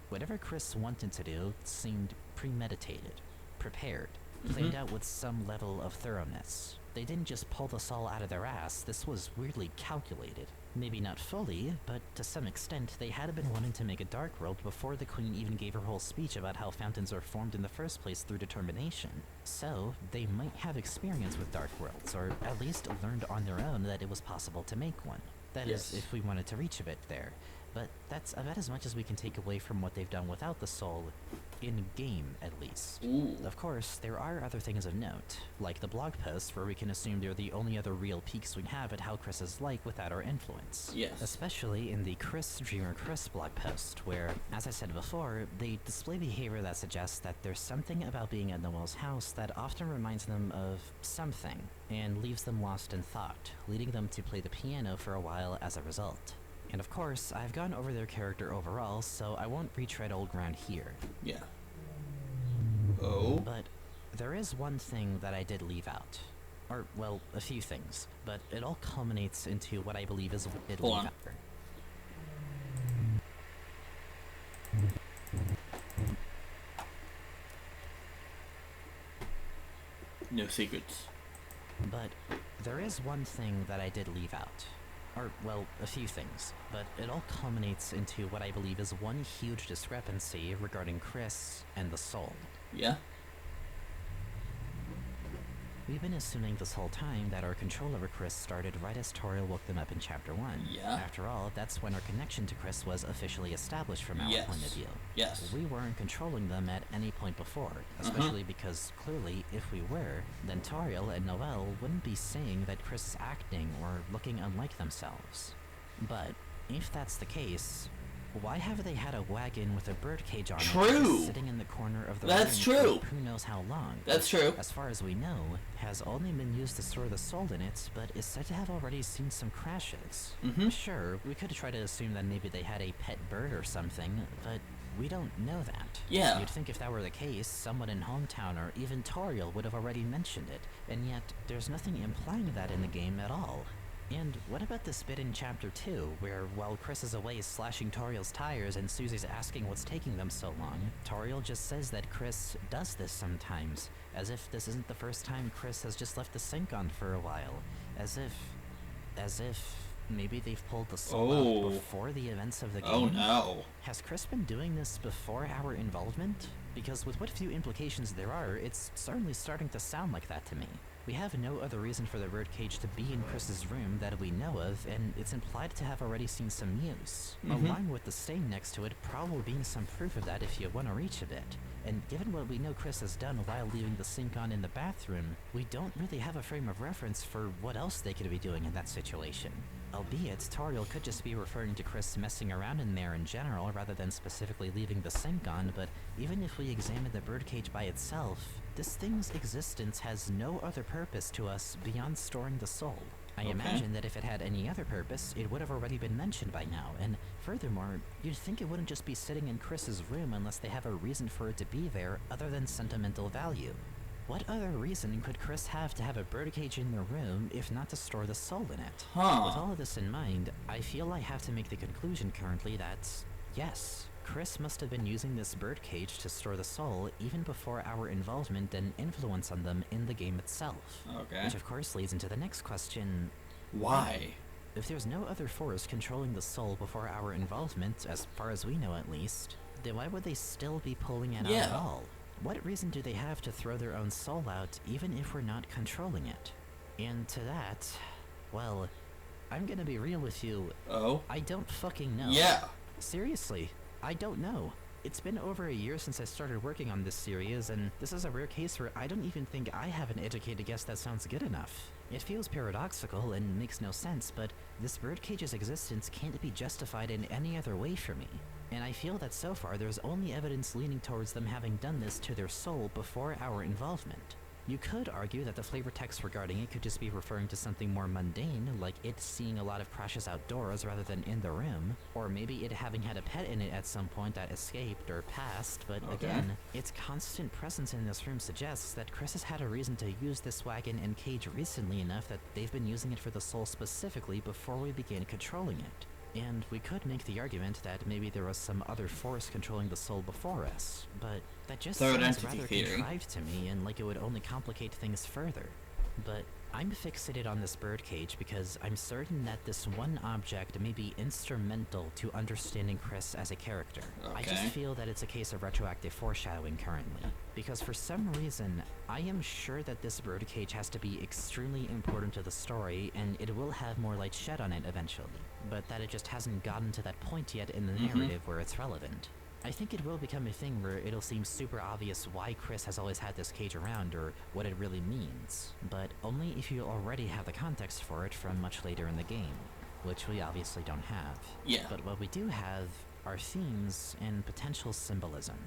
Whatever Chris wanted to do seemed premeditated, prepared, planned out with some level of thoroughness. They didn't just pull the soul out of their ass, this was weirdly calculated. Maybe not fully, but to some extent they had been wanting to make a dark world before the Queen even gave her whole speech about how fountains are formed in the first place through determination. So, they might have experience with dark worlds, or at least learned on their own that it was possible to make one. That is, if we wanted to reach a bit there. But that's about as much as we can take away from what they've done without the soul, in-game at least. Of course, there are other things of note, like the blog post where we can assume they're the only other real peeks we have at how Chris is like without our influence. Yes. Especially in the Chris Dreamer Chris blog post, where, as I said before, they display behavior that suggests that there's something about being at Noelle's house that often reminds them of something, and leaves them lost in thought, leading them to play the piano for a while as a result. And of course, I've gone over their character overall, so I won't retread old ground here. Yeah. Oh? But there is one thing that I did leave out. Or, well, a few things. But it all culminates into what I believe is what I did leave out. No secrets. But there is one thing that I did leave out. Or, well, a few things, but it all culminates into what I believe is one huge discrepancy regarding Chris and the soul. Yeah? We've been assuming this whole time that our control over Chris started right as Toriel woke them up in Chapter 1. Yeah. After all, that's when our connection to Chris was officially established from our point of view. Yes. We weren't controlling them at any point before, especially because clearly, if we were, then Toriel and Noelle wouldn't be saying that Chris is acting or looking unlike themselves. But if that's the case, why have they had a wagon with a birdcage on True. it sitting in the corner of the That's room true. for who knows how long? That's true. As far as we know, has only been used to store the soul in it, but is said to have already seen some crashes. Sure, we could try to assume that maybe they had a pet bird or something, but we don't know that. Yeah. You'd think if that were the case, someone in Hometown or even Toriel would have already mentioned it, and yet there's nothing implying that in the game at all. And what about this bit in Chapter 2, where while Chris is away slashing Toriel's tires and Susie's asking what's taking them so long, Toriel just says that Chris does this sometimes, as if this isn't the first time Chris has just left the sink on for a while, as if maybe they've pulled the soul out before the events of the game? Oh no. Has Chris been doing this before our involvement? Because with what few implications there are, it's certainly starting to sound like that to me. We have no other reason for the birdcage to be in Chris's room that we know of, and it's implied to have already seen some use, along with the stain next to it probably being some proof of that if you want to reach a bit. And given what we know Chris has done while leaving the sink on in the bathroom, we don't really have a frame of reference for what else they could be doing in that situation. Albeit, Toriel could just be referring to Chris messing around in there in general rather than specifically leaving the sink on, but even if we examine the birdcage by itself, this thing's existence has no other purpose to us beyond storing the soul. I imagine that if it had any other purpose, it would have already been mentioned by now, and furthermore, you'd think it wouldn't just be sitting in Chris's room unless they have a reason for it to be there other than sentimental value. What other reason could Chris have to have a birdcage in their room if not to store the soul in it? With all of this in mind, I feel I have to make the conclusion currently that, yes, Chris must have been using this birdcage to store the soul even before our involvement and influence on them in the game itself. Okay. Which of course leads into the next question. Why? If there's no other force controlling the soul before our involvement, as far as we know at least, then why would they still be pulling it out at all? What reason do they have to throw their own soul out even if we're not controlling it? And to that, well, I'm gonna be real with you. I don't fucking know. Yeah. Seriously, I don't know. It's been over a year since I started working on this series, and this is a rare case where I don't even think I have an educated guess that sounds good enough. It feels paradoxical and makes no sense, but this birdcage's existence can't be justified in any other way for me. And I feel that so far there's only evidence leaning towards them having done this to their soul before our involvement. You could argue that the flavor text regarding it could just be referring to something more mundane, like it seeing a lot of crashes outdoors rather than in the room, or maybe it having had a pet in it at some point that escaped or passed, but again, its constant presence in this room suggests that Chris has had a reason to use this wagon and cage recently enough that they've been using it for the soul specifically before we began controlling it. And we could make the argument that maybe there was some other force controlling the soul before us, but that just sounds rather contrived to me and like it would only complicate things further. But I'm fixated on this birdcage because I'm certain that this one object may be instrumental to understanding Chris as a character. I just feel that it's a case of retroactive foreshadowing currently. Because for some reason, I am sure that this birdcage has to be extremely important to the story and it will have more light shed on it eventually, but that it just hasn't gotten to that point yet in the narrative where it's relevant. I think it will become a thing where it'll seem super obvious why Chris has always had this cage around or what it really means, but only if you already have the context for it from much later in the game, which we obviously don't have. But what we do have are themes and potential symbolism.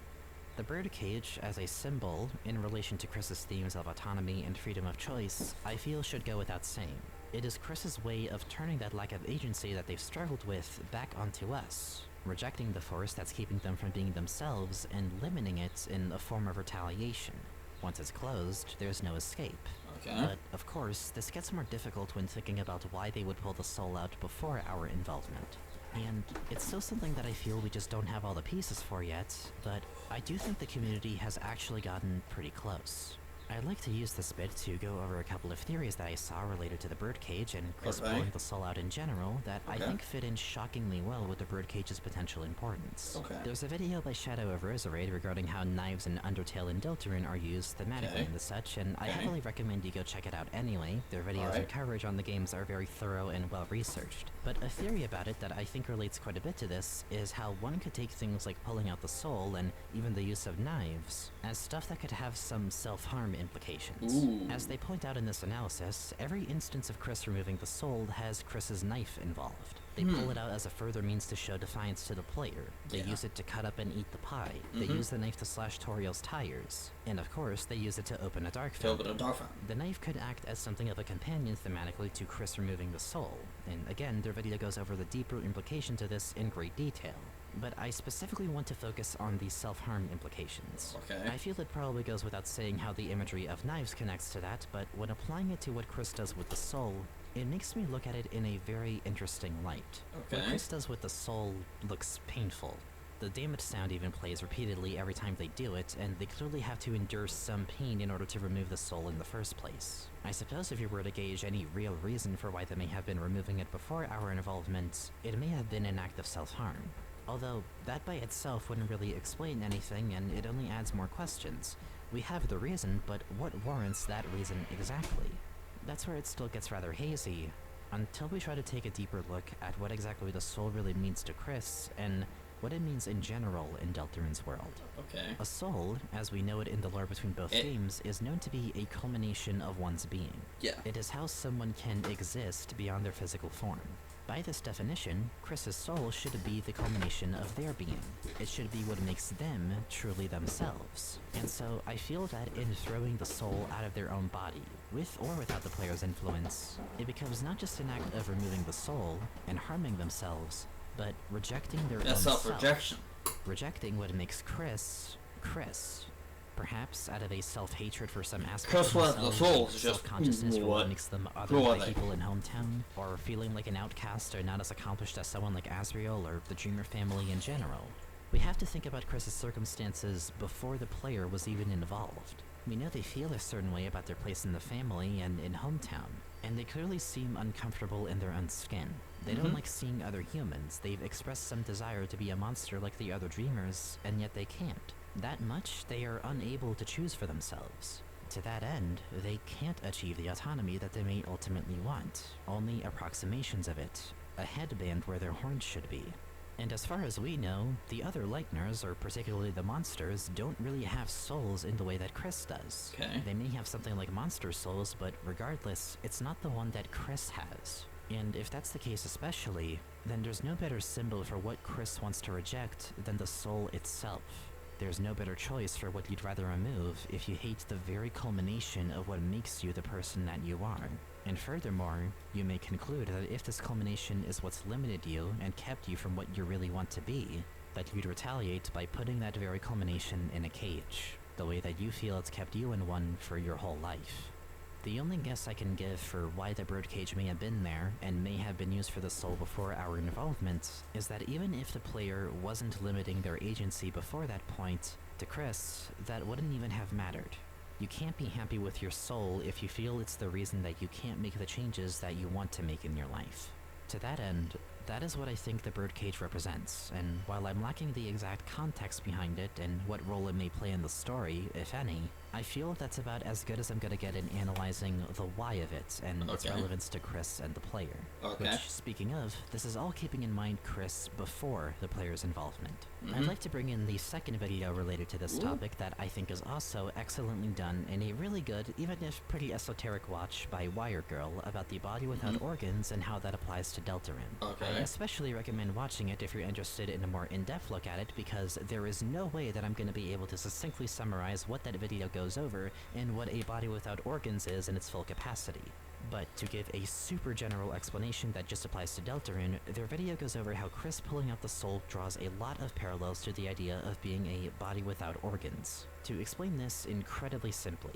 The birdcage as a symbol in relation to Chris's themes of autonomy and freedom of choice, I feel should go without saying. It is Chris's way of turning that lack of agency that they've struggled with back onto us, rejecting the force that's keeping them from being themselves and limiting it in a form of retaliation. Once it's closed, there's no escape. But, of course, this gets more difficult when thinking about why they would pull the soul out before our involvement. And it's still something that I feel we just don't have all the pieces for yet, but I do think the community has actually gotten pretty close. I'd like to use this bit to go over a couple of theories that I saw related to the birdcage and Chris pulling the soul out in general that I think fit in shockingly well with the birdcage's potential importance. There's a video by Shadow of Roserade regarding how knives in Undertale and Deltarune are used thematically and the such, and I heavily recommend you go check it out anyway. Their videos and coverage on the games are very thorough and well researched. But a theory about it that I think relates quite a bit to this is how one could take things like pulling out the soul and even the use of knives as stuff that could have some self-harm implications. As they point out in this analysis, every instance of Chris removing the soul has Chris's knife involved. They pull it out as a further means to show defiance to the player. They use it to cut up and eat the pie. They use the knife to slash Toriel's tires. And of course, they use it to open a dark fountain. The knife could act as something of a companion thematically to Chris removing the soul. And again, their video goes over the deeper implication to this in great detail. But I specifically want to focus on the self-harm implications. I feel it probably goes without saying how the imagery of knives connects to that, but when applying it to what Chris does with the soul, it makes me look at it in a very interesting light. What Chris does with the soul looks painful. The damage sound even plays repeatedly every time they do it, and they clearly have to endure some pain in order to remove the soul in the first place. I suppose if you were to gauge any real reason for why they may have been removing it before our involvement, it may have been an act of self-harm. Although, that by itself wouldn't really explain anything, and it only adds more questions. We have the reason, but what warrants that reason exactly? That's where it still gets rather hazy, until we try to take a deeper look at what exactly the soul really means to Chris, and what it means in general in Deltarune's world. A soul, as we know it in the lore between both games, is known to be a culmination of one's being. It is how someone can exist beyond their physical form. By this definition, Chris's soul should be the culmination of their being. It should be what makes them truly themselves. And so I feel that in throwing the soul out of their own body, with or without the player's influence, it becomes not just an act of removing the soul and harming themselves, but rejecting their own self-rejection. Rejecting what makes Chris, Chris. Perhaps out of a self-hatred for some aspect of themselves, self-consciousness for what makes them other than people in hometown, or feeling like an outcast or not as accomplished as someone like Asriel or the Dreamer family in general. We have to think about Chris's circumstances before the player was even involved. We know they feel a certain way about their place in the family and in hometown, and they clearly seem uncomfortable in their own skin. They don't like seeing other humans. They've expressed some desire to be a monster like the other Dreamers, and yet they can't. That much, they are unable to choose for themselves. To that end, they can't achieve the autonomy that they may ultimately want, only approximations of it, a headband where their horns should be. And as far as we know, the other Lightners, or particularly the monsters, don't really have souls in the way that Chris does. They may have something like monster souls, but regardless, it's not the one that Chris has. And if that's the case especially, then there's no better symbol for what Chris wants to reject than the soul itself. There's no better choice for what you'd rather remove if you hate the very culmination of what makes you the person that you are. And furthermore, you may conclude that if this culmination is what's limited you and kept you from what you really want to be, that you'd retaliate by putting that very culmination in a cage, the way that you feel it's kept you in one for your whole life. The only guess I can give for why the birdcage may have been there, and may have been used for the soul before our involvement, is that even if the player wasn't limiting their agency before that point, to Chris, that wouldn't even have mattered. You can't be happy with your soul if you feel it's the reason that you can't make the changes that you want to make in your life. To that end, that is what I think the birdcage represents, and while I'm lacking the exact context behind it and what role it may play in the story, if any, I feel that's about as good as I'm gonna get in analyzing the why of it and its relevance to Chris and the player. Which, speaking of, this is all keeping in mind Chris before the player's involvement. I'd like to bring in the second video related to this topic that I think is also excellently done in a really good, even if pretty esoteric watch by Wire Girl about the body without organs and how that applies to Deltarune. I especially recommend watching it if you're interested in a more in-depth look at it, because there is no way that I'm going to be able to succinctly summarize what that video goes over and what a body without organs is in its full capacity. But to give a super general explanation that just applies to Deltarune, their video goes over how Chris pulling out the soul draws a lot of parallels to the idea of being a body without organs. To explain this incredibly simply,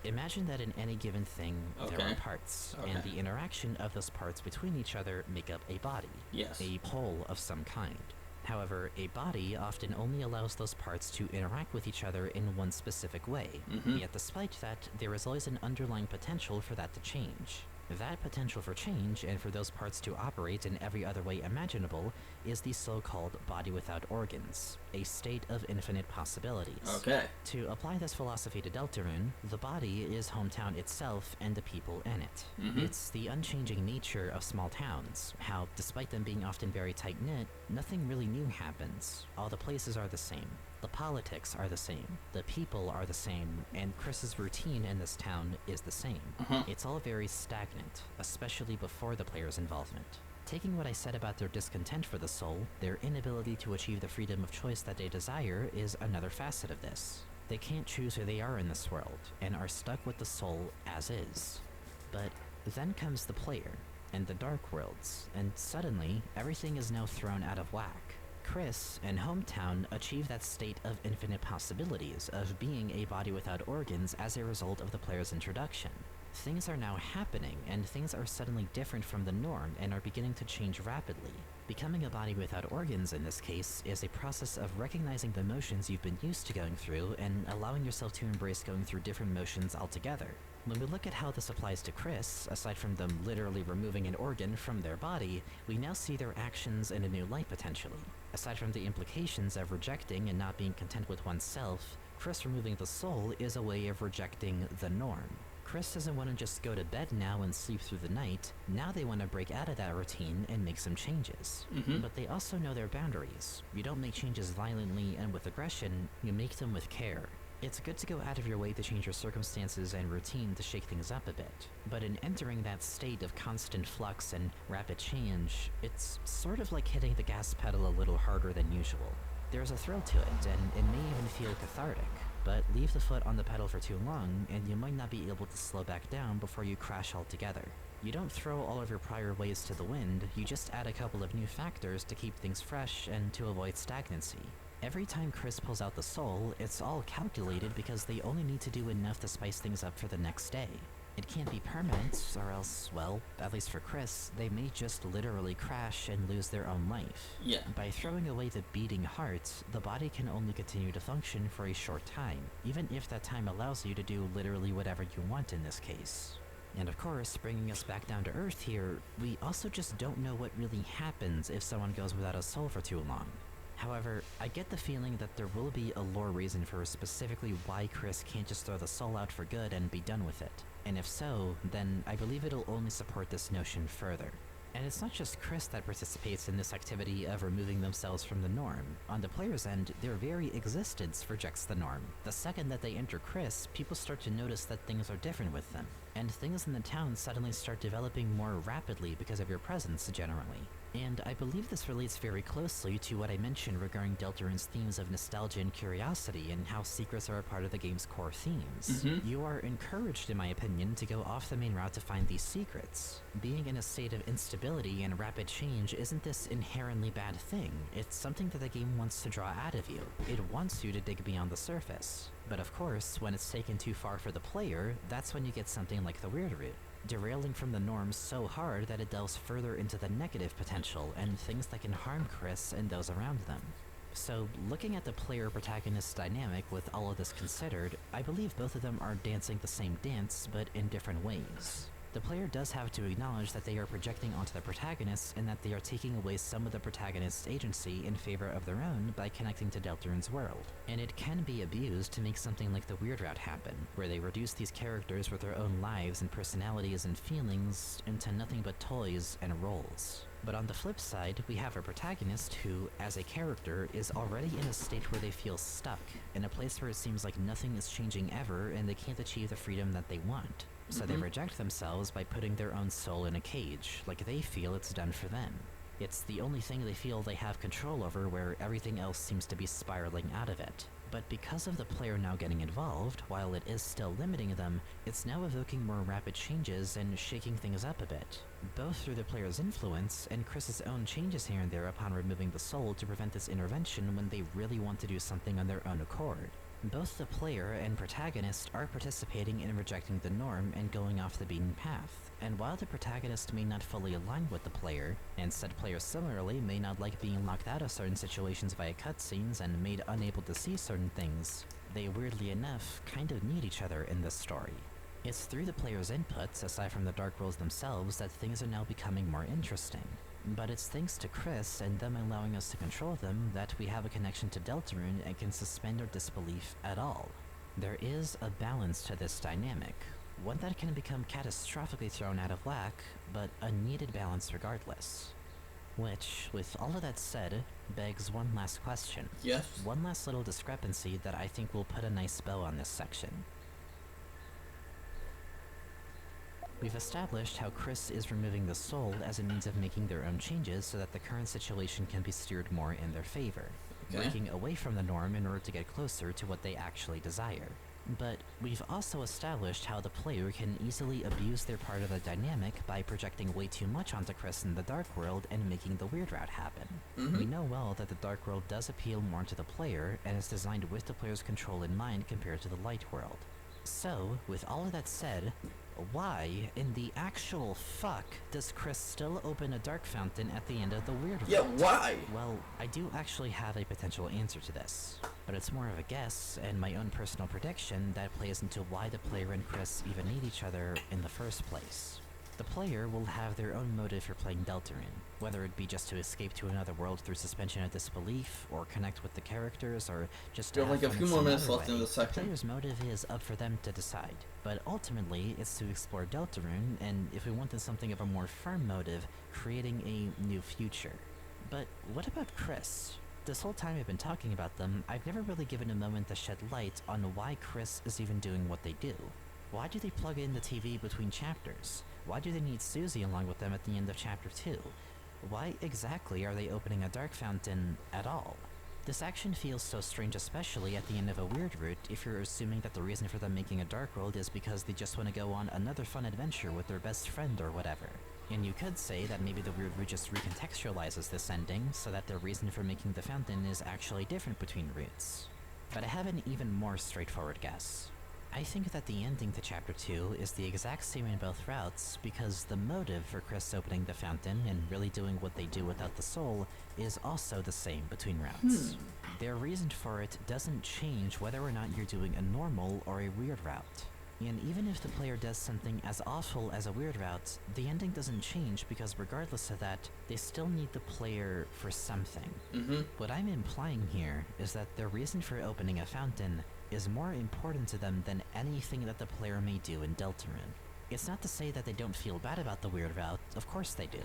imagine that in any given thing, there are parts, and the interaction of those parts between each other make up a body, a whole of some kind. However, a body often only allows those parts to interact with each other in one specific way, yet despite that, there is always an underlying potential for that to change. That potential for change, and for those parts to operate in every other way imaginable, is the so-called body without organs, a state of infinite possibilities. To apply this philosophy to Deltarune, the body is hometown itself and the people in it. It's the unchanging nature of small towns, how, despite them being often very tight-knit, nothing really new happens. All the places are the same. The politics are the same, the people are the same, and Chris's routine in this town is the same. It's all very stagnant, especially before the player's involvement. Taking what I said about their discontent for the soul, their inability to achieve the freedom of choice that they desire is another facet of this. They can't choose who they are in this world, and are stuck with the soul as is. But then comes the player, and the Dark Worlds, and suddenly, everything is now thrown out of whack. Chris and Hometown achieve that state of infinite possibilities of being a body without organs as a result of the player's introduction. Things are now happening, and things are suddenly different from the norm and are beginning to change rapidly. Becoming a body without organs in this case is a process of recognizing the motions you've been used to going through and allowing yourself to embrace going through different motions altogether. When we look at how this applies to Chris, aside from them literally removing an organ from their body, we now see their actions in a new light potentially. Aside from the implications of rejecting and not being content with oneself, Chris removing the soul is a way of rejecting the norm. Chris doesn't want to just go to bed now and sleep through the night. Now they want to break out of that routine and make some changes. But they also know their boundaries. You don't make changes violently and with aggression, you make them with care. It's good to go out of your way to change your circumstances and routine to shake things up a bit. But in entering that state of constant flux and rapid change, it's sort of like hitting the gas pedal a little harder than usual. There's a thrill to it, and it may even feel cathartic. But leave the foot on the pedal for too long, and you might not be able to slow back down before you crash altogether. You don't throw all of your prior ways to the wind, you just add a couple of new factors to keep things fresh and to avoid stagnancy. Every time Chris pulls out the soul, it's all calculated because they only need to do enough to spice things up for the next day. It can't be permanent, or else, well, at least for Chris, they may just literally crash and lose their own life. Yeah. By throwing away the beating heart, the body can only continue to function for a short time, even if that time allows you to do literally whatever you want in this case. And of course, bringing us back down to earth here, we also just don't know what really happens if someone goes without a soul for too long. However, I get the feeling that there will be a lore reason for specifically why Chris can't just throw the soul out for good and be done with it. And if so, then I believe it'll only support this notion further. And it's not just Chris that participates in this activity of removing themselves from the norm. On the player's end, their very existence rejects the norm. The second that they enter Chris, people start to notice that things are different with them. And things in the town suddenly start developing more rapidly because of your presence generally. And I believe this relates very closely to what I mentioned regarding Deltarune's themes of nostalgia and curiosity and how secrets are a part of the game's core themes. You are encouraged, in my opinion, to go off the main route to find these secrets. Being in a state of instability and rapid change isn't this inherently bad thing. It's something that the game wants to draw out of you. It wants you to dig beyond the surface. But of course, when it's taken too far for the player, that's when you get something like the weird route. Derailing from the norm so hard that it delves further into the negative potential and things that can harm Chris and those around them. So, looking at the player-protagonist dynamic with all of this considered, I believe both of them are dancing the same dance, but in different ways. The player does have to acknowledge that they are projecting onto the protagonist and that they are taking away some of the protagonist's agency in favor of their own by connecting to Deltarune's world. And it can be abused to make something like the Weird Route happen, where they reduce these characters with their own lives and personalities and feelings into nothing but toys and roles. But on the flip side, we have a protagonist who, as a character, is already in a state where they feel stuck, in a place where it seems like nothing is changing ever and they can't achieve the freedom that they want. So they reject themselves by putting their own soul in a cage, like they feel it's done for them. It's the only thing they feel they have control over, where everything else seems to be spiraling out of it. But because of the player now getting involved, while it is still limiting them, it's now evoking more rapid changes and shaking things up a bit, both through the player's influence and Chris's own changes here and there upon removing the soul to prevent this intervention when they really want to do something on their own accord. Both the player and protagonist are participating in rejecting the norm and going off the beaten path, and while the protagonist may not fully align with the player, and said player similarly may not like being locked out of certain situations via cutscenes and made unable to see certain things, they weirdly enough kind of need each other in this story. It's through the player's inputs, aside from the Dark Worlds themselves, that things are now becoming more interesting. But it's thanks to Chris and them allowing us to control them that we have a connection to Deltarune and can suspend our disbelief at all. There is a balance to this dynamic, one that can become catastrophically thrown out of whack, but a needed balance regardless. Which, with all of that said, begs one last question. Yes? One last little discrepancy that I think will put a nice bow on this section. We've established how Chris is removing the soul as a means of making their own changes so that the current situation can be steered more in their favor, breaking away from the norm in order to get closer to what they actually desire. But we've also established how the player can easily abuse their part of the dynamic by projecting way too much onto Chris in the Dark World and making the Weird Route happen. We know well that the Dark World does appeal more to the player and is designed with the player's control in mind compared to the Light World. So, with all of that said, why in the actual fuck does Chris still open a dark fountain at the end of the Weird Route? Yeah, why? Well, I do actually have a potential answer to this, but it's more of a guess and my own personal prediction that plays into why the player and Chris even need each other in the first place. The player will have their own motive for playing Deltarune, whether it be just to escape to another world through suspension of disbelief, or connect with the characters, or just to have like a fun few in more some minutes other left in way. this section. The player's motive is up for them to decide, but ultimately it's to explore Deltarune, and if we wanted something of a more firm motive, creating a new future. But what about Chris? This whole time I've been talking about them, I've never really given a moment to shed light on why Chris is even doing what they do. Why do they plug in the TV between chapters? Why do they need Susie along with them at the end of Chapter 2? Why exactly are they opening a dark fountain at all? This action feels so strange, especially at the end of a Weird Route, if you're assuming that the reason for them making a Dark World is because they just want to go on another fun adventure with their best friend or whatever. And you could say that maybe the Weird Route just recontextualizes this ending, so that their reason for making the fountain is actually different between routes. But I have an even more straightforward guess. I think that the ending to Chapter 2 is the exact same in both routes because the motive for Chris opening the fountain and really doing what they do without the soul is also the same between routes. Their reason for it doesn't change whether or not you're doing a normal or a weird route. And even if the player does something as awful as a weird route, the ending doesn't change because regardless of that, they still need the player for something. What I'm implying here is that their reason for opening a fountain is more important to them than anything that the player may do in Deltarune. It's not to say that they don't feel bad about the weird route, of course they do.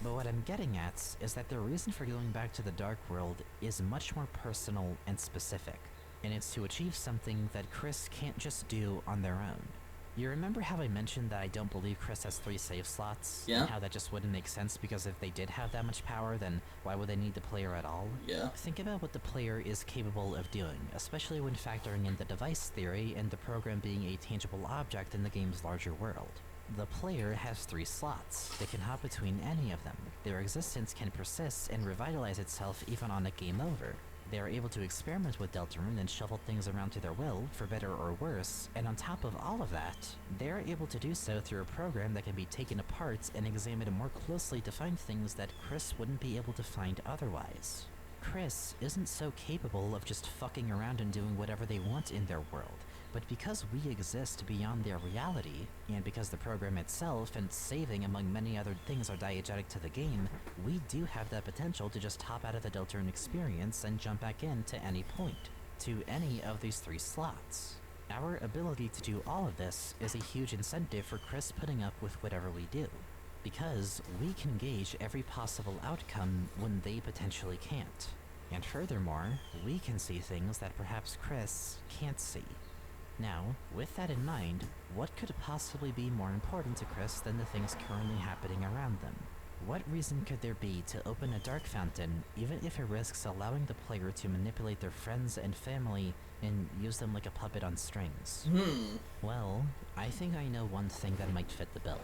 But what I'm getting at is that their reason for going back to the Dark World is much more personal and specific, and it's to achieve something that Chris can't just do on their own. You remember how I mentioned that I don't believe Chris has 3 save slots? Yeah. And how that just wouldn't make sense because if they did have that much power, then why would they need the player at all? Yeah. Think about what the player is capable of doing, especially when factoring in the device theory and the program being a tangible object in the game's larger world. The player has 3 slots. They can hop between any of them. Their existence can persist and revitalize itself even on a game over. They are able to experiment with Deltarune and shuffle things around to their will, for better or worse, and on top of all of that, they are able to do so through a program that can be taken apart and examined more closely to find things that Chris wouldn't be able to find otherwise. Chris isn't so capable of just fucking around and doing whatever they want in their world, but because we exist beyond their reality, and because the program itself and saving among many other things are diegetic to the game, we do have that potential to just hop out of the Deltarune experience and jump back in to any point, to any of these 3 slots. Our ability to do all of this is a huge incentive for Chris putting up with whatever we do, because we can gauge every possible outcome when they potentially can't. And furthermore, we can see things that perhaps Chris can't see. Now, with that in mind, what could possibly be more important to Chris than the things currently happening around them? What reason could there be to open a dark fountain, even if it risks allowing the player to manipulate their friends and family and use them like a puppet on strings? Well, I think I know one thing that might fit the bill.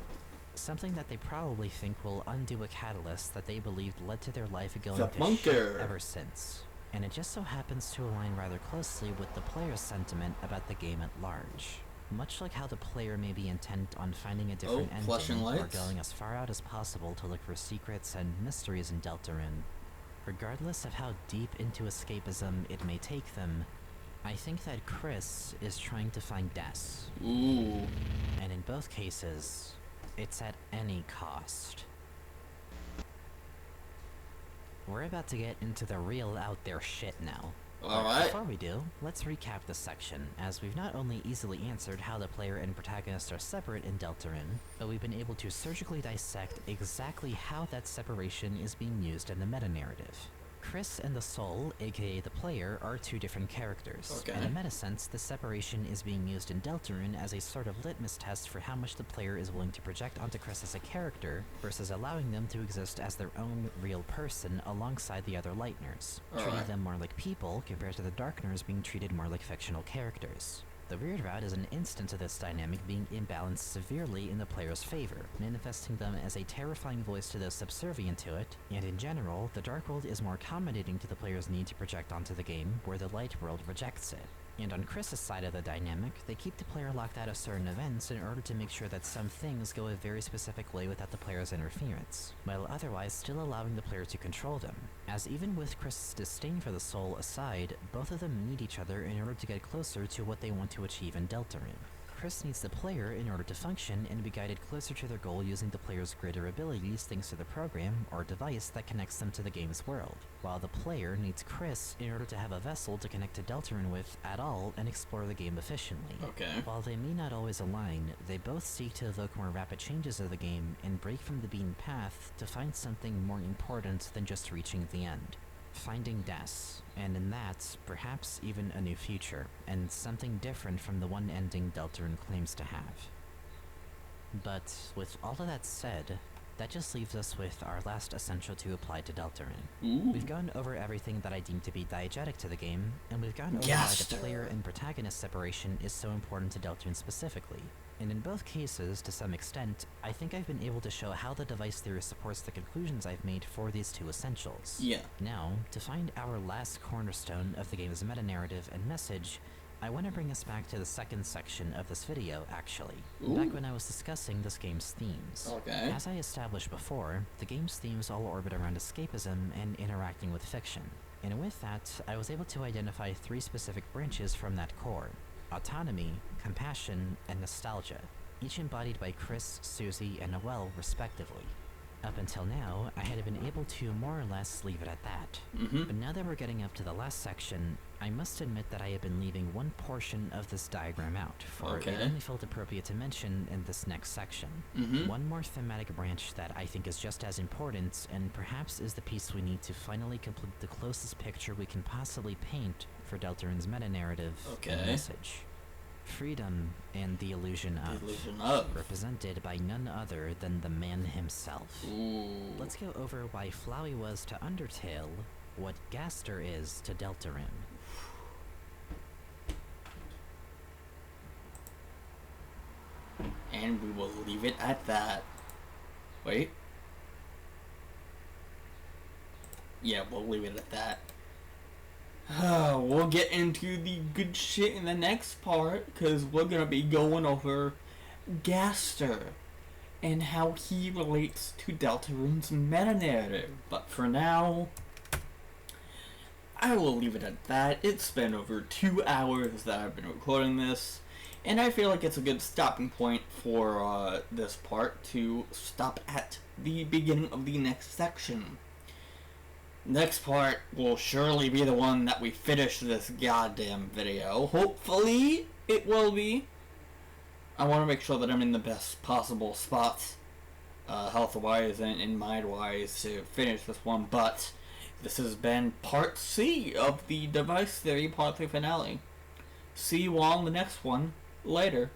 Something that they probably think will undo a catalyst that they believed led to their life going to shit ever since. And it just so happens to align rather closely with the player's sentiment about the game at large. Much like how the player may be intent on finding a different ending or going as far out as possible to look for secrets and mysteries in Deltarune. Regardless of how deep into escapism it may take them, I think that Chris is trying to find Des. And in both cases, it's at any cost. We're about to get into the real out there shit now. Alright. Before we do, let's recap this section, as we've not only easily answered how the player and protagonist are separate in Deltarune, but we've been able to surgically dissect exactly how that separation is being used in the meta-narrative. Chris and the Soul, aka the player, are two different characters. Okay. In a meta sense, this separation is being used in Deltarune as a sort of litmus test for how much the player is willing to project onto Chris as a character, versus allowing them to exist as their own real person alongside the other Lighteners, treating them more like people compared to the Darkeners being treated more like fictional characters. The Weird Route is an instance of this dynamic being imbalanced severely in the player's favor, manifesting them as a terrifying voice to those subservient to it, and in general, the Dark World is more accommodating to the player's need to project onto the game, where the Light World rejects it. And on Chris's side of the dynamic, they keep the player locked out of certain events in order to make sure that some things go a very specific way without the player's interference, while otherwise still allowing the player to control them. As even with Chris's disdain for the Soul aside, both of them need each other in order to get closer to what they want to achieve in Deltarune. Chris needs the player in order to function and be guided closer to their goal using the player's greater abilities thanks to the program or device that connects them to the game's world, while the player needs Chris in order to have a vessel to connect to Deltarune with at all and explore the game efficiently. Okay. While they may not always align, they both seek to evoke more rapid changes of the game and break from the beaten path to find something more important than just reaching the end. Finding Des, and in that, perhaps even a new future, and something different from the one ending Deltarune claims to have. But with all of that said, that just leaves us with our last essential to apply to Deltarune. Ooh. We've gone over everything that I deem to be diegetic to the game, and we've gone over Gaster. why the player and protagonist separation is so important to Deltarune specifically. And in both cases, to some extent, I think I've been able to show how the device theory supports the conclusions I've made for these two essentials. Yeah. Now, to find our last cornerstone of the game's meta-narrative and message, I want to bring us back to the second section of this video, actually. Ooh. Back when I was discussing this game's themes. Okay. As I established before, the game's themes all orbit around escapism and interacting with fiction. And with that, I was able to identify 3 specific branches from that core: autonomy, compassion, and nostalgia, each embodied by Chris, Susie, and Noelle, respectively. Up until now, I had been able to more or less leave it at that. But now that we're getting up to the last section, I must admit that I have been leaving one portion of this diagram out, for it only felt appropriate to mention in this next section. One more thematic branch that I think is just as important, and perhaps is the piece we need to finally complete the closest picture we can possibly paint for Deltarune's meta-narrative and message. Freedom and the illusion of. Represented by none other than the man himself. Ooh. Let's go over why Flowey was to Undertale what Gaster is to Deltarune. And we will leave it at that. Wait. Yeah, we'll leave it at that. We'll get into the good shit in the next part, because we're going to be going over Gaster and how he relates to Deltarune's meta-narrative. But for now, I will leave it at that. It's been over 2 hours that I've been recording this, and I feel like it's a good stopping point for this part to stop at the beginning of the next section. Next part will surely be the one that we finish this goddamn video. Hopefully, it will be. I want to make sure that I'm in the best possible spots, health-wise and mind-wise, to finish this one, but this has been part C of the Device Theory Part 3 finale. See you all in the next one, later.